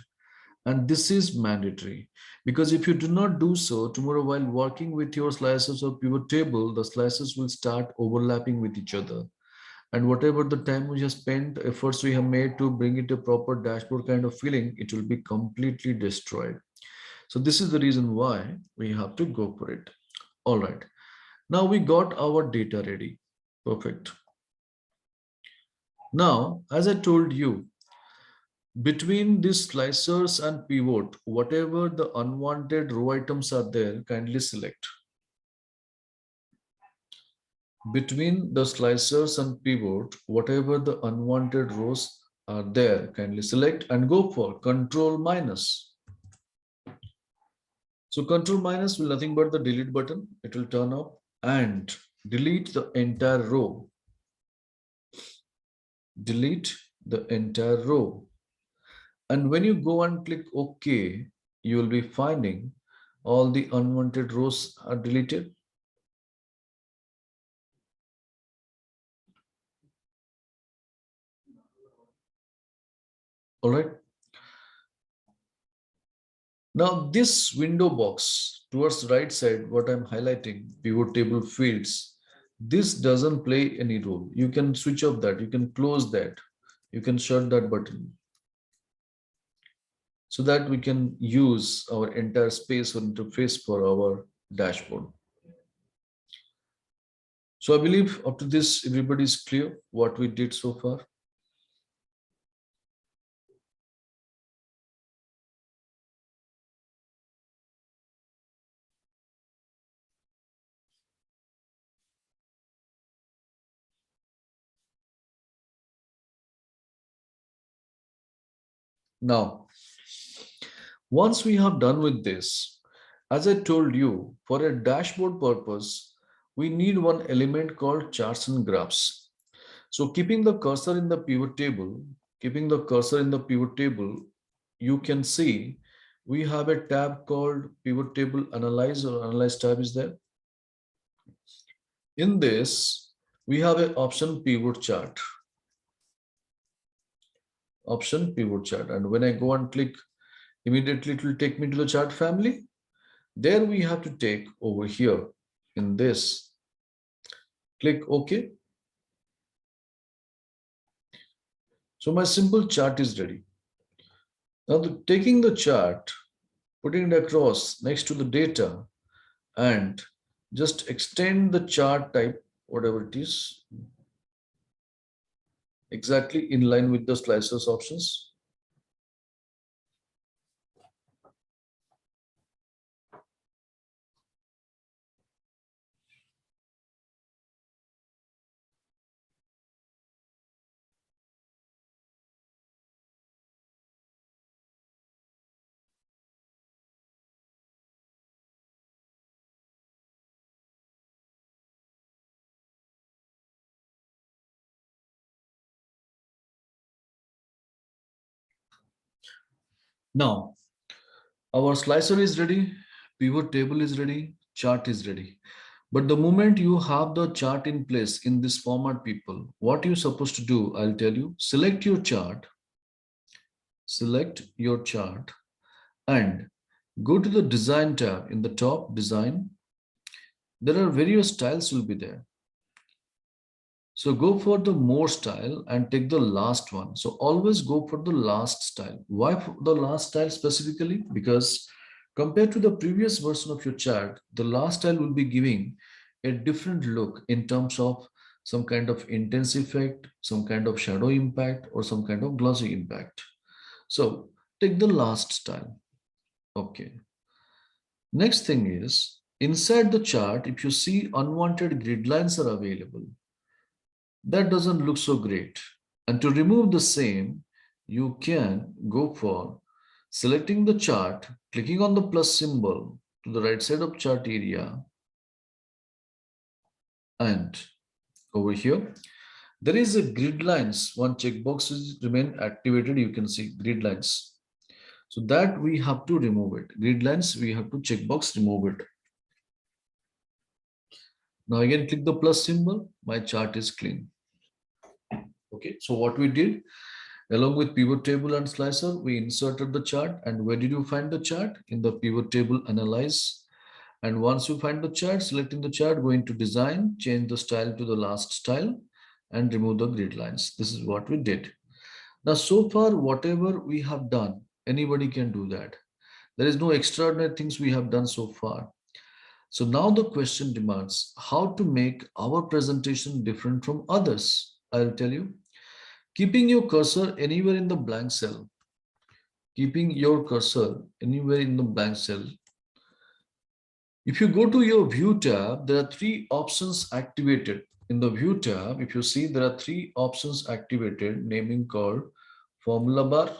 A: And this is mandatory because if you do not do so, tomorrow while working with your slices or pivot table, the slices will start overlapping with each other. And whatever the time we have spent, efforts we have made to bring it a proper dashboard kind of feeling, it will be completely destroyed. So this is the reason why we have to go for it. All right. Now we got our data ready. Perfect. Now, as I told you, between these slicers and pivot, whatever the unwanted row items are there, kindly select. Between the slicers and pivot, whatever the unwanted rows are there, kindly select and go for Control minus. So Control minus will nothing but the delete button. It will turn up and delete the entire row. Delete the entire row. And when you go and click OK, you will be finding all the unwanted rows are deleted. All right. Now this window box towards the right side, what I'm highlighting, pivot table fields, this doesn't play any role. You can switch off that. You can close that. You can shut that button, so that we can use our entire space or interface for our dashboard. So I believe up to this, everybody is clear what we did so far. Now, once we have done with this, as I told you, for a dashboard purpose, we need one element called charts and graphs. So keeping the cursor in the pivot table, you can see we have a tab called pivot table analyze, or analyze tab is there. In this, we have an option pivot chart. Option pivot chart. And when I go and click, immediately it will take me to the chart family. There we have to take over here in this. Click OK. So my simple chart is ready. Now taking the chart, putting it across next to the data, and just extend the chart type, whatever it is, exactly in line with the slicers options. Now, our slicer is ready, pivot table is ready, chart is ready. But the moment you have the chart in place in this format, people, what you're supposed to do, I'll tell you, select your chart select your chart and go to the design tab. In the top design, there are various styles will be there. So go for the more style and take the last one. So always go for the last style. Why for the last style specifically? Because compared to the previous version of your chart, the last style will be giving a different look in terms of some kind of intense effect, some kind of shadow impact, or some kind of glossy impact. So take the last style. Okay. Next thing is inside the chart, if you see unwanted grid lines are available, that doesn't look so great. And to remove the same, you can go for selecting the chart, clicking on the plus symbol to the right side of chart area, and over here, there is a grid lines. One checkbox is remain activated. You can see grid lines. So that we have to remove it. Grid lines, we have to checkbox remove it. Now again, click the plus symbol. My chart is clean. Okay, so what we did, along with pivot table and slicer, we inserted the chart. And where did you find the chart? In the pivot table analyze. And once you find the chart, selecting the chart, go into design, change the style to the last style and remove the grid lines. This is what we did. Now, so far, whatever we have done, anybody can do that. There is no extraordinary things we have done so far. So now the question demands how to make our presentation different from others. I'll tell you. Keeping your cursor anywhere in the blank cell. Keeping your cursor anywhere in the blank cell. If you go to your view tab, there are three options activated. In the view tab, if you see, there are three options activated, naming called formula bar,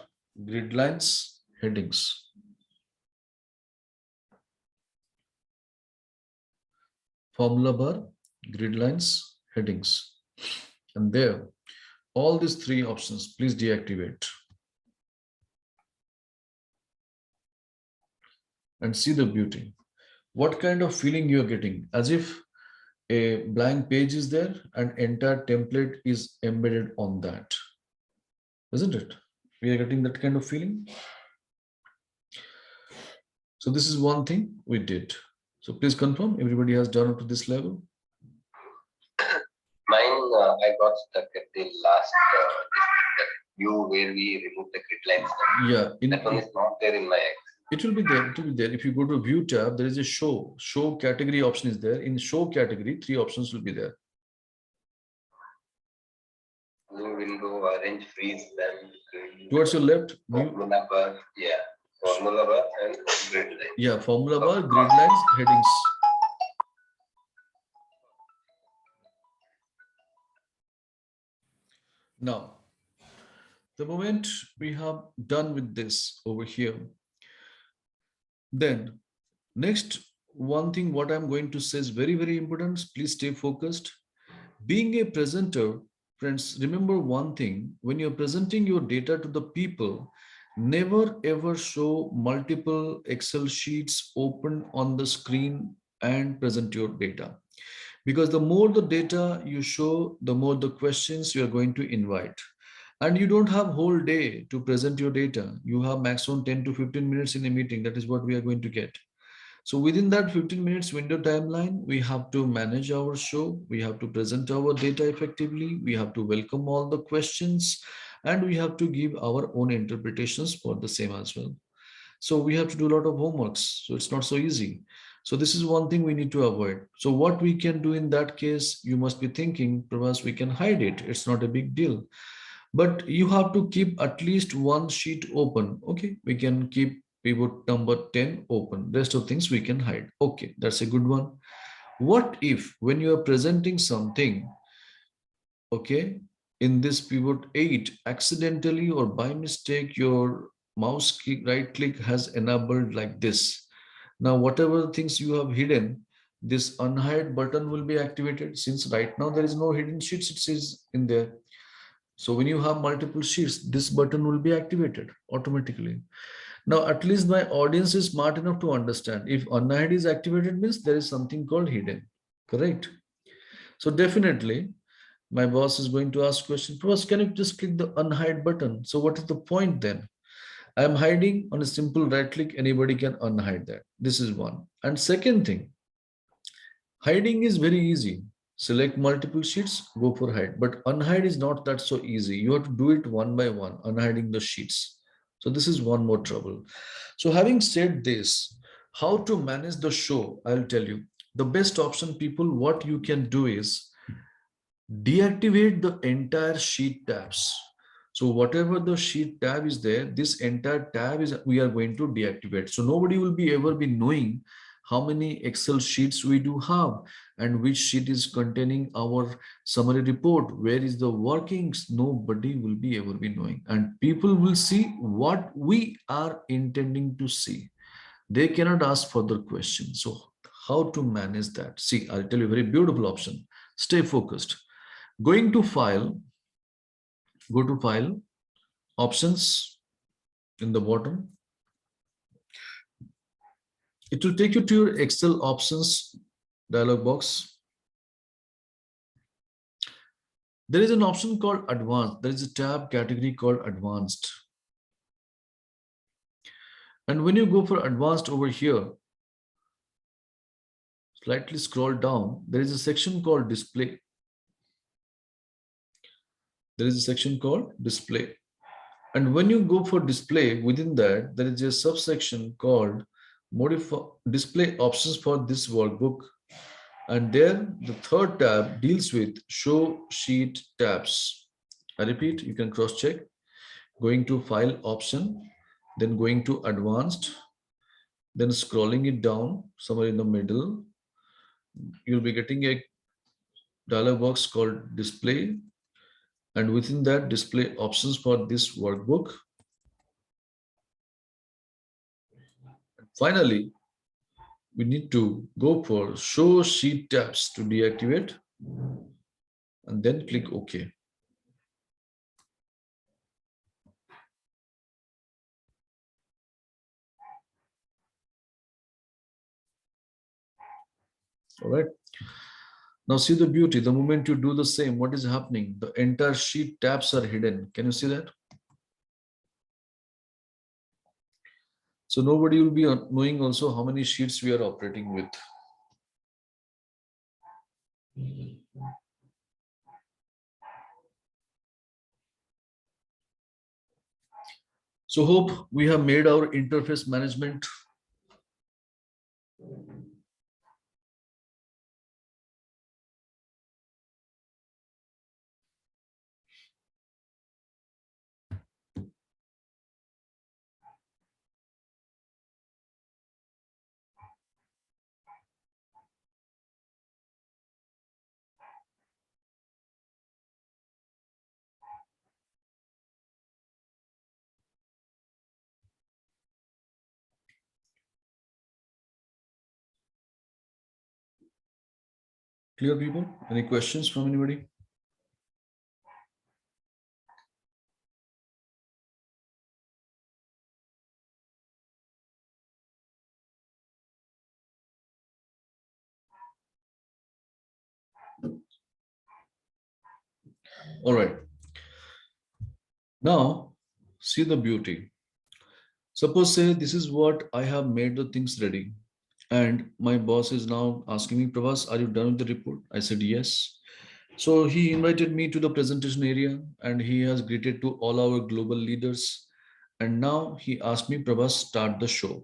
A: grid lines, headings. Formula bar, grid lines, headings. And there, all these three options, please deactivate. And see the beauty. What kind of feeling you're getting? As if a blank page is there and entire template is embedded on that. Isn't it? We are getting that kind of feeling. So this is one thing we did. So please confirm everybody has done up to this level.
C: Mine, I got stuck at the last view where we removed the grid lines.
A: Yeah.
C: That one is not there in my Excel.
A: It will be there. It will be there. If you go to view tab, there is a show category option is there. In show category, three options will be there.
C: New window, orange, freeze, then
A: towards your left.
C: Formula bar, yeah. Formula bar and grid line.
A: Yeah, formula bar, grid lines, headings. Now, the moment we have done with this over here, then next one thing what I'm going to say is very, very important. Please stay focused. Being a presenter, friends, remember one thing. When you're presenting your data to the people, never ever show multiple Excel sheets open on the screen and present your data. Because the more the data you show, the more the questions you are going to invite. And you don't have whole day to present your data. You have maximum 10 to 15 minutes in a meeting. That is what we are going to get. So within that 15 minutes window timeline, we have to manage our show. We have to present our data effectively. We have to welcome all the questions and we have to give our own interpretations for the same as well. So we have to do a lot of homeworks. So it's not so easy. So this is one thing we need to avoid. So what we can do in that case, you must be thinking, perhaps we can hide it. It's not a big deal. But you have to keep at least one sheet open. Okay, we can keep pivot number 10 open. Rest of things we can hide. Okay, that's a good one. What if when you are presenting something, okay, in this pivot 8, accidentally or by mistake, your mouse right click has enabled like this. Now, whatever things you have hidden, this unhide button will be activated. Since right now there is no hidden sheets, it says in there. So when you have multiple sheets, this button will be activated automatically. Now, at least my audience is smart enough to understand if unhide is activated means there is something called hidden, correct? So definitely my boss is going to ask question, first, can you just click the unhide button? So what is the point then? I am hiding. On a simple right click, anybody can unhide that. This is one. And second thing, hiding is very easy. Select multiple sheets, go for hide. But unhide is not that so easy. You have to do it one by one, unhiding the sheets. So this is one more trouble. So having said this, how to manage the show, I'll tell you. The best option, people, what you can do is deactivate the entire sheet tabs. So whatever the sheet tab is there, this entire tab is we are going to deactivate. So nobody will be ever be knowing how many Excel sheets we do have and which sheet is containing our summary report. Where is the workings? Nobody will be ever be knowing. And people will see what we are intending to see. They cannot ask further questions. So how to manage that? See, I'll tell you a very beautiful option. Stay focused. Going to file, go to file, options in the bottom. It will take you to your Excel options dialog box. There is an option called advanced. There is a tab category called advanced. And when you go for advanced over here, slightly scroll down, there is a section called display. There is a section called display. And when you go for display, within that, there is a subsection called modify display options for this workbook. And there, the third tab deals with show sheet tabs. I repeat, you can cross check. Going to file option, then going to advanced, then scrolling it down somewhere in the middle. You'll be getting a dialog box called display. And within that, display options for this workbook. Finally, we need to go for show sheet tabs to deactivate and then click OK. All right. Now see the beauty. The moment you do the same, what is happening? The entire sheet tabs are hidden. Can you see that? So nobody will be knowing also how many sheets we are operating with. So hope we have made our interface management clear, people? Any questions from anybody? All right. Now, see the beauty. Suppose say this is what I have made the things ready. And my boss is now asking me, Pravas, are you done with the report? I said, yes. So he invited me to the presentation area and he has greeted to all our global leaders. And now he asked me, Pravas, start the show.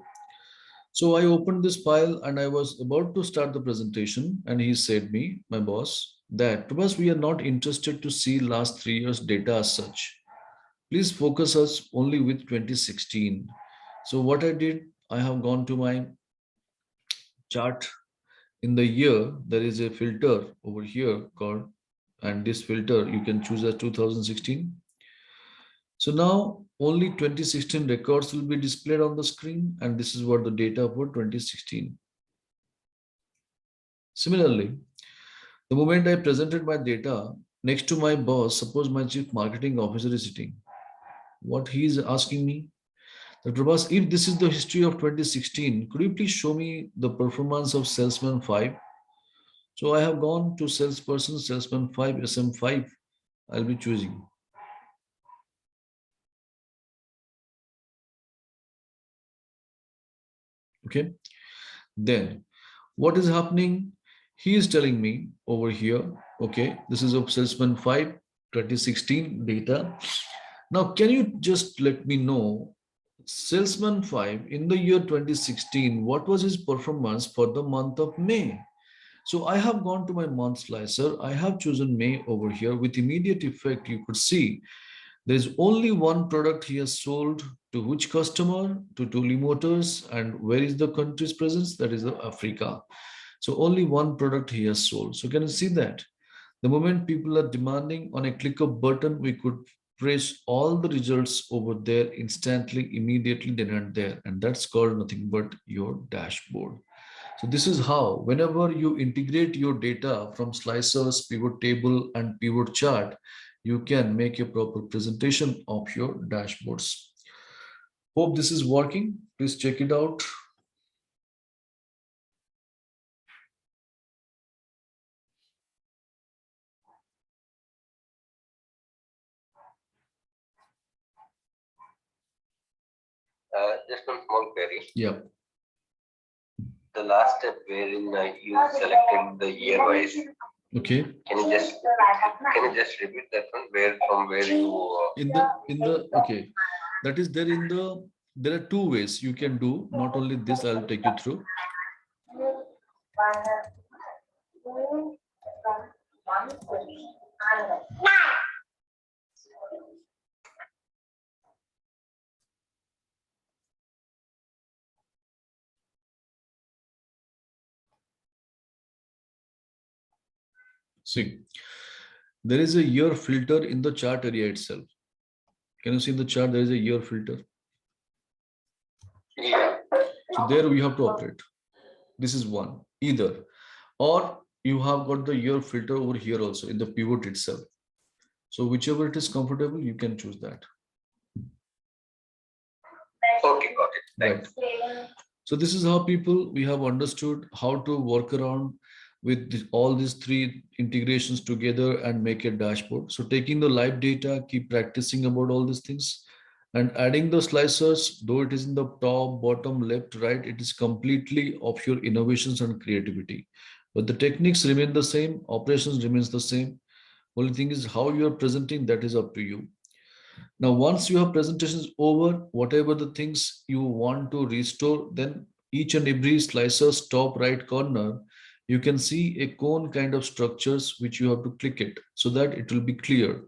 A: So I opened this file and I was about to start the presentation. And he said me, my boss, that Pravas, we are not interested to see last 3 years data as such. Please focus us only with 2016. So what I did, I have gone to my chart. In the year, there is a filter over here called, and this filter you can choose as 2016. So now only 2016 records will be displayed on the screen, and this is what the data for 2016. Similarly, the moment I presented my data next to my boss, suppose my chief marketing officer is sitting, what he is asking me, that Prabhas, if this is the history of 2016, could you please show me the performance of salesman 5? So I have gone to salesperson, salesman 5, SM5, I'll be choosing. Okay. Then what is happening? He is telling me over here, okay, this is of salesman 5, 2016 data. Now, can you just let me know, salesman 5 in the year 2016, what was his performance for the month of May? So I have gone to my month slicer. I have chosen May over here. With immediate effect, you could see there is only one product he has sold to which customer? To Tuli Motors. And where is the country's presence? That is the Africa. So only one product he has sold. So can you see that? The moment people are demanding, on a click of button, we could press all the results over there instantly, immediately, then and there. And that's called nothing but your dashboard. So this is how, whenever you integrate your data from slicers, pivot table, and pivot chart, you can make a proper presentation of your dashboards. Hope this is working. Please check it out.
C: Just one small query.
A: Yeah.
C: The last step wherein you selected the year wise.
A: Okay.
C: Can you just repeat that one? Where you
A: in the okay, that is there in the, there are two ways you can do. Not only this, I'll take you through. See, there is a year filter in the chart area itself. Can you see in the chart? There is a year filter.
C: Yeah.
A: So there we have to operate. This is one. Either, or you have got the year filter over here also in the pivot itself. So whichever it is comfortable, you can choose that.
C: Okay, got it. Thanks.
A: Right. So this is how people, we have understood how to work around with all these three integrations together and make a dashboard. So taking the live data, keep practicing about all these things, and adding the slicers, though it is in the top, bottom, left, right, it is completely of your innovations and creativity. But the techniques remain the same, operations remains the same. Only thing is how you are presenting, that is up to you. Now, once you have presentations over, whatever the things you want to restore, then each and every slicer's top right corner, you can see a cone kind of structures which you have to click it so that it will be clear.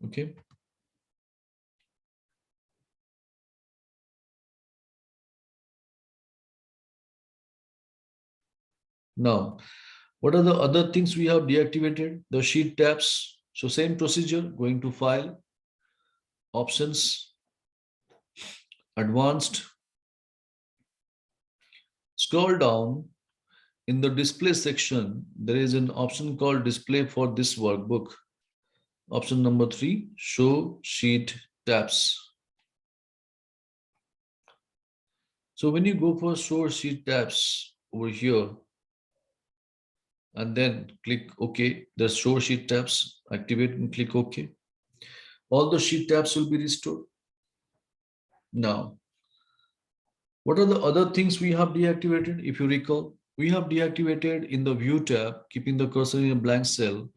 A: Okay. Now, what are the other things we have deactivated? The sheet tabs. So same procedure, going to file, options, advanced, scroll down. In the display section, there is an option called display for this workbook. Option number 3, show sheet tabs. So when you go for show sheet tabs over here, and then click OK, the show sheet tabs, activate and click OK. All the sheet tabs will be restored. Now, what are the other things we have deactivated? If you recall, we have deactivated in the view tab, keeping the cursor in a blank cell,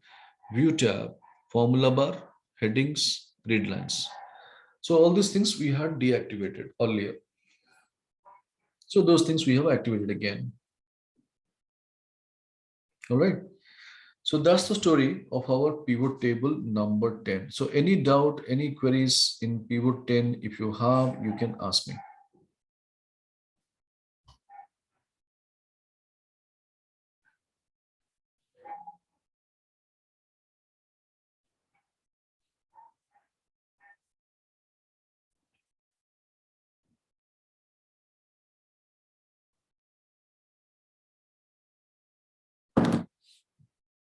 A: view tab, formula bar, headings, grid lines. So all these things we had deactivated earlier. So those things we have activated again. All right. So that's the story of our pivot table number 10. So any doubt, any queries in pivot 10, if you have, you can ask me.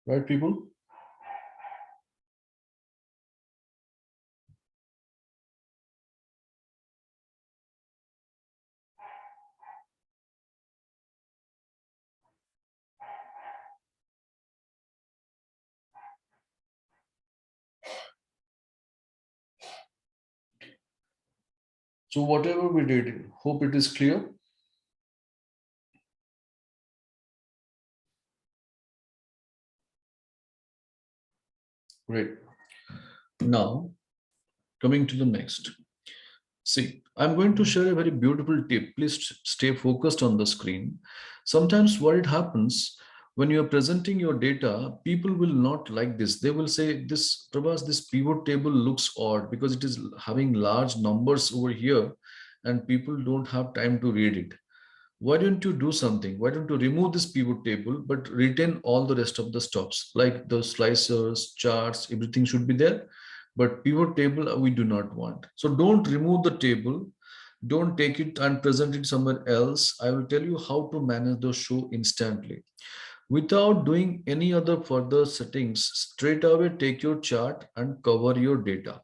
A: Right, people? So whatever we did, hope it is clear. Great. Now, coming to the next. See, I'm going to share a very beautiful tip. Please stay focused on the screen. Sometimes what it happens when you're presenting your data, people will not like this. They will say, this, Prabhas, this pivot table looks odd because it is having large numbers over here and people don't have time to read it. Why don't you do something? Why don't you remove this pivot table, but retain all the rest of the stuffs like the slicers, charts, everything should be there. But pivot table, we do not want. So don't remove the table. Don't take it and present it somewhere else. I will tell you how to manage the show instantly. Without doing any other further settings, straight away take your chart and cover your data.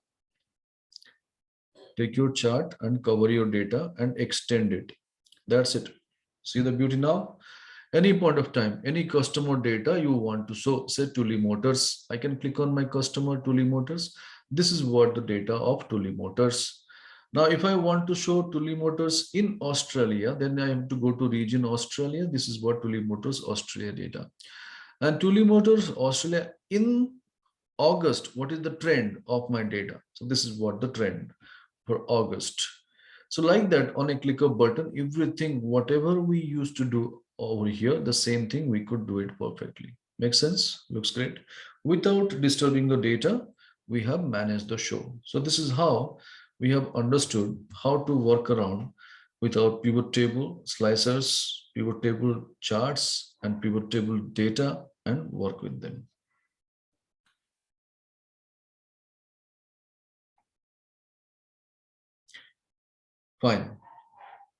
A: Take your chart and cover your data and extend it. That's it. See the beauty now? Any point of time, any customer data you want to show, say Tuli Motors. I can click on my customer Tuli Motors. This is what the data of Tuli Motors. Now, if I want to show Tuli Motors in Australia, then I have to go to region Australia. This is what Tuli Motors Australia data. And Tuli Motors Australia in August, what is the trend of my data? So this is what the trend for August. So like that, on a click of button, everything, whatever we used to do over here, the same thing, we could do it perfectly. Makes sense? Looks great. Without disturbing the data, we have managed the show. So this is how we have understood how to work around with our pivot table slicers, pivot table charts, and pivot table data and work with them. Fine.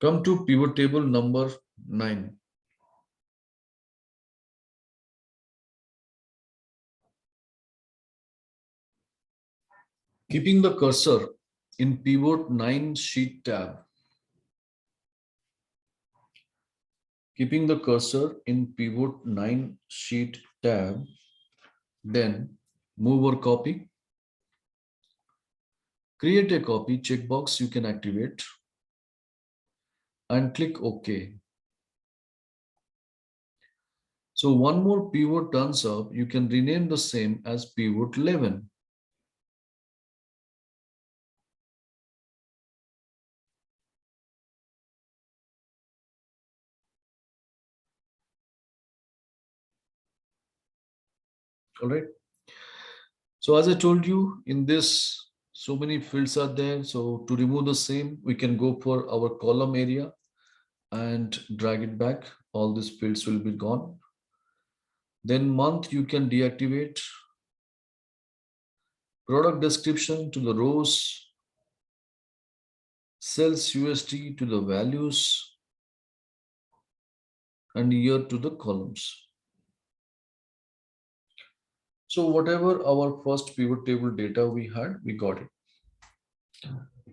A: Come to pivot table number 9. Keeping the cursor in pivot 9 sheet tab. Keeping the cursor in pivot 9 sheet tab, then move or copy. Create a copy checkbox you can activate and click OK. So one more pivot turns up, you can rename the same as pivot 11. All right. So as I told you, in this, so many fields are there. So to remove the same, we can go for our column area and drag it back. All these fields will be gone. Then month you can deactivate. Product description to the rows. Sales USD to the values. And year to the columns. So whatever our first pivot table data we had, we got it.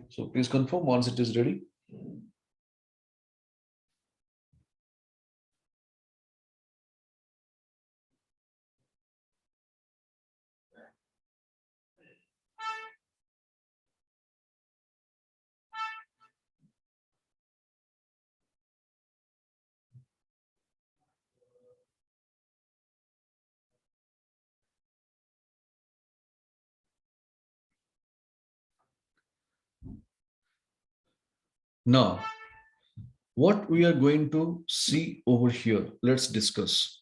A: So please confirm once it is ready. Now, what we are going to see over here, let's discuss.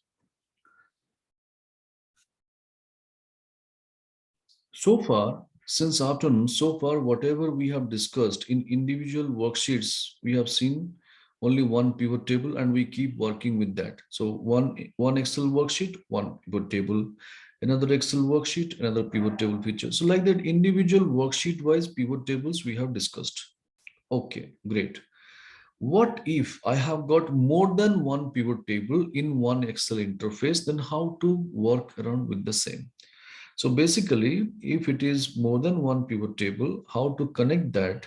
A: So far, since afternoon, so far, whatever we have discussed in individual worksheets, we have seen only one pivot table and we keep working with that. So one Excel worksheet, one pivot table, another Excel worksheet, another pivot table feature. So like that individual worksheet wise pivot tables we have discussed. Okay, great. What if I have got more than one pivot table in one Excel interface, then how to work around with the same? So basically, if it is more than one pivot table, how to connect that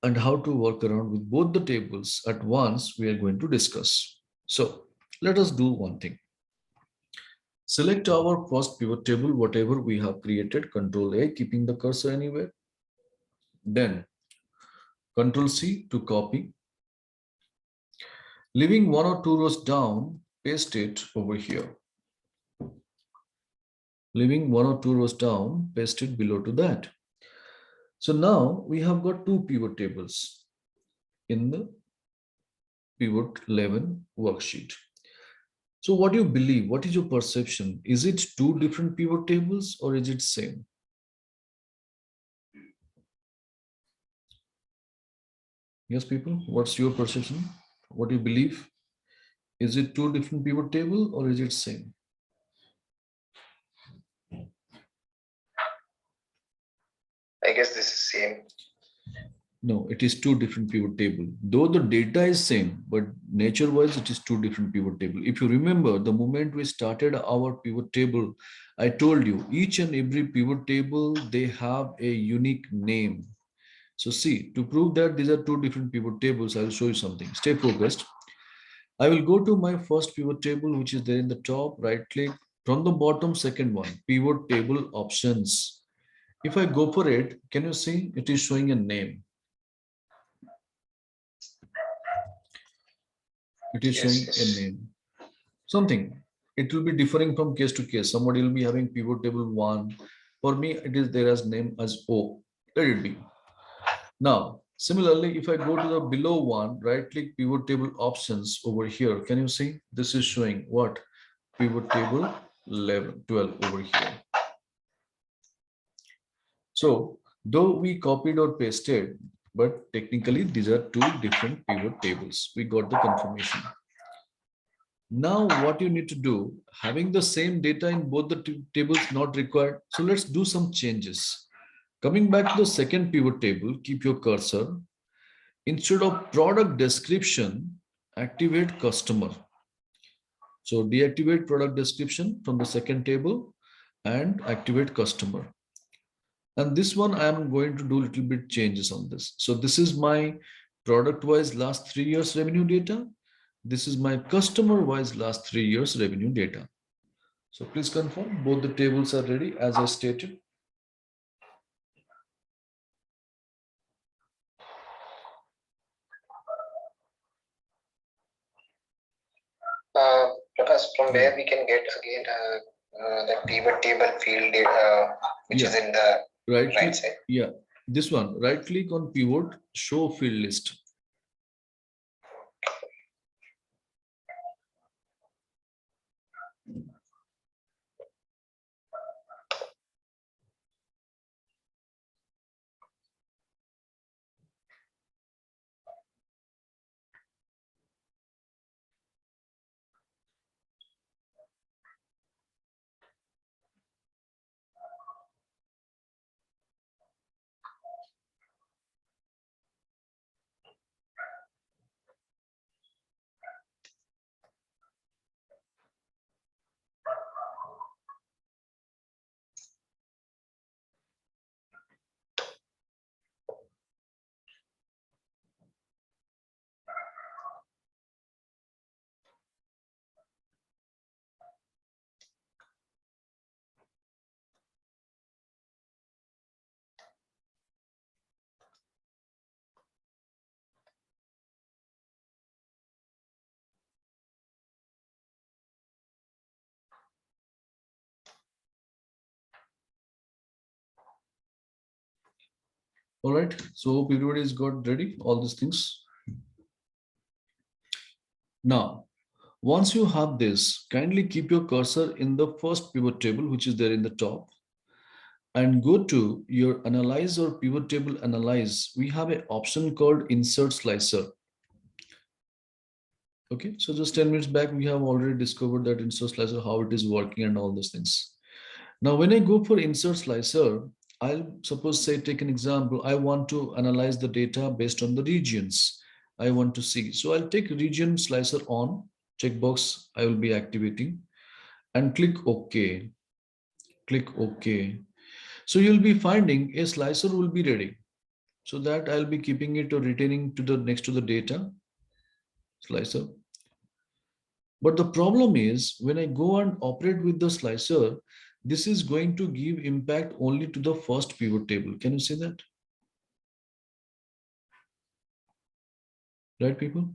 A: and how to work around with both the tables at once, we are going to discuss. So let us do one thing. Select our first pivot table, whatever we have created, Control A, keeping the cursor anywhere. Then Control C to copy. Leaving 1 or 2 rows down, paste it over here. Leaving 1 or 2 rows down, paste it below to that. So now we have got 2 pivot tables in the pivot 11 worksheet. So what do you believe? What is your perception? Is it 2 different pivot tables or is it same? Yes, people, what's your perception? What do you believe? Is it 2 different pivot table or is it same?
C: I guess this is same.
A: No, it is 2 different pivot table. Though the data is same, but nature wise, it is 2 different pivot table. If you remember, the moment we started our pivot table, I told you each and every pivot table, they have a unique name. So see, to prove that these are 2 different pivot tables, I'll show you something. Stay focused. I will go to my first pivot table, which is there in the top, right click from the bottom, second one, pivot table options. If I go for it, can you see it is showing a name? It is showing a name. Something. It will be differing from case to case. Somebody will be having pivot table 1. For me, it is there as name as O. Let it be. Now, similarly, if I go to the below one, right click pivot table options over here. Can you see? This is showing what? Pivot table 11, 12 over here. So, though we copied or pasted, but technically these are 2 different pivot tables. We got the confirmation. Now, what you need to do, having the same data in both the tables not required. So let's do some changes. Coming back to the second pivot table, keep your cursor. Instead of product description, activate customer. So deactivate product description from the second table and activate customer. And this one, I am going to do a little bit changes on this. So this is my product wise last 3 years revenue data. This is my customer wise last 3 years revenue data. So please confirm both the tables are ready as I stated.
C: Prakash, from where we can get again the pivot table field data, which is in the right side.
A: Yeah, this one, right click on pivot, show field list. All right, so hope everybody is got ready, all these things. Now, once you have this, kindly keep your cursor in the first pivot table, which is there in the top, and go to your analyze or pivot table analyze. We have an option called insert slicer. Okay, so just 10 minutes back, we have already discovered that insert slicer, how it is working and all those things. Now, when I go for insert slicer, I'll suppose say take an example. I want to analyze the data based on the regions I want to see. So I'll take region slicer on, checkbox I will be activating and click OK. Click OK. So you'll be finding a slicer will be ready. So that I'll be keeping it or retaining to the next to the data slicer. But the problem is when I go and operate with the slicer, this is going to give impact only to the first pivot table. Can you see that? Right, people?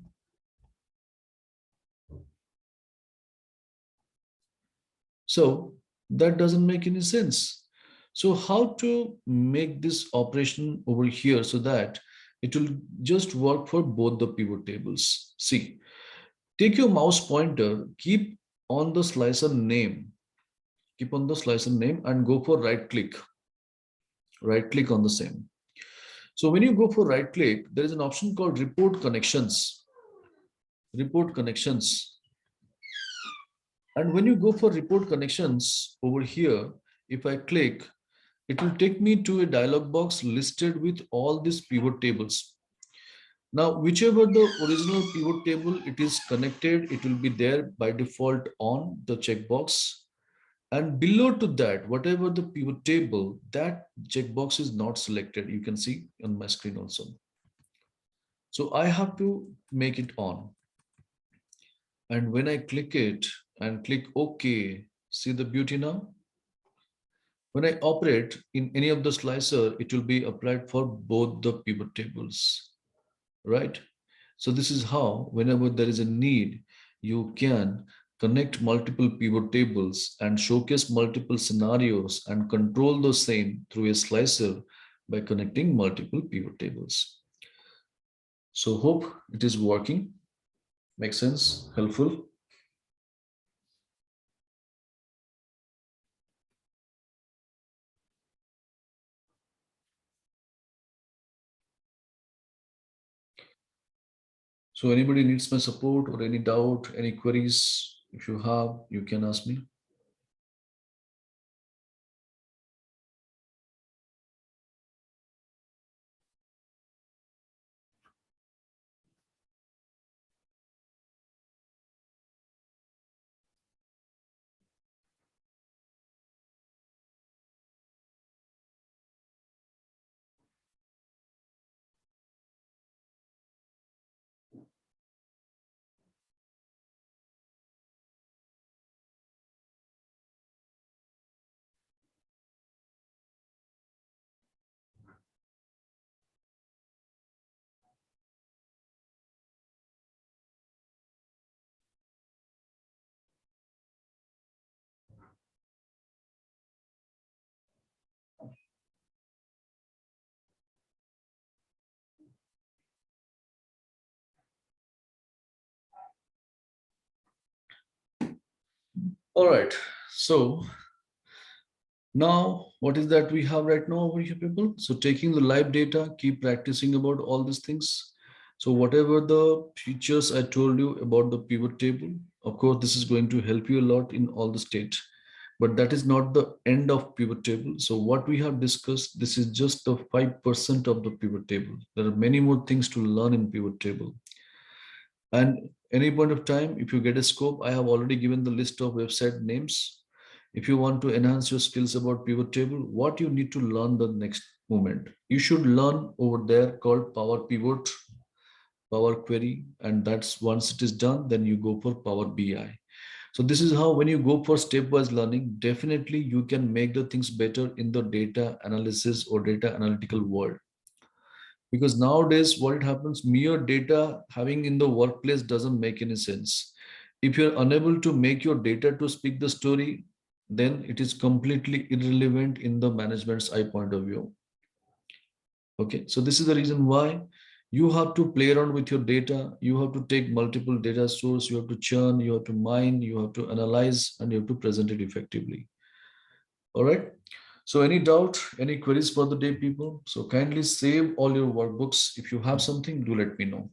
A: So that doesn't make any sense. So how to make this operation over here so that it will just work for both the pivot tables? See, take your mouse pointer, keep on the slicer name, keep on the slicer name and go for right click on the same. So when you go for right click, there is an option called report connections, report connections. And when you go for report connections over here, if I click, it will take me to a dialog box listed with all these pivot tables. Now, whichever the original pivot table it is connected, it will be there by default on the checkbox. And below to that, whatever the pivot table, that checkbox is not selected. You can see on my screen also. So I have to make it on. And when I click it and click OK, see the beauty now? When I operate in any of the slicer, it will be applied for both the pivot tables, right? So this is how, whenever there is a need, you can connect multiple pivot tables and showcase multiple scenarios and control the same through a slicer by connecting multiple pivot tables. So hope it is working. Makes sense? Helpful? So anybody needs my support or any doubt, any queries, if you have, you can ask me. All right. So now, what is that we have right now over here, people? So taking the live data, keep practicing about all these things. So whatever the features I told you about the pivot table, of course, this is going to help you a lot in all the state, but that is not the end of pivot table. So what we have discussed, this is just the 5% of the pivot table. There are many more things to learn in pivot table. And any point of time, if you get a scope, I have already given the list of website names. If you want to enhance your skills about pivot table, what you need to learn the next moment, you should learn over there called Power Pivot, Power Query, and that's once it is done, then you go for Power BI. So this is how, when you go for stepwise learning, definitely you can make the things better in the data analysis or data analytical world. Because nowadays what happens, mere data having in the workplace doesn't make any sense. If you're unable to make your data to speak the story, then it is completely irrelevant in the management's eye point of view. Okay, so this is the reason why you have to play around with your data. You have to take multiple data sources, you have to churn, you have to mine, you have to analyze, and you have to present it effectively. All right. So any doubt, any queries for the day, people? So kindly save all your workbooks. If you have something, do let me know.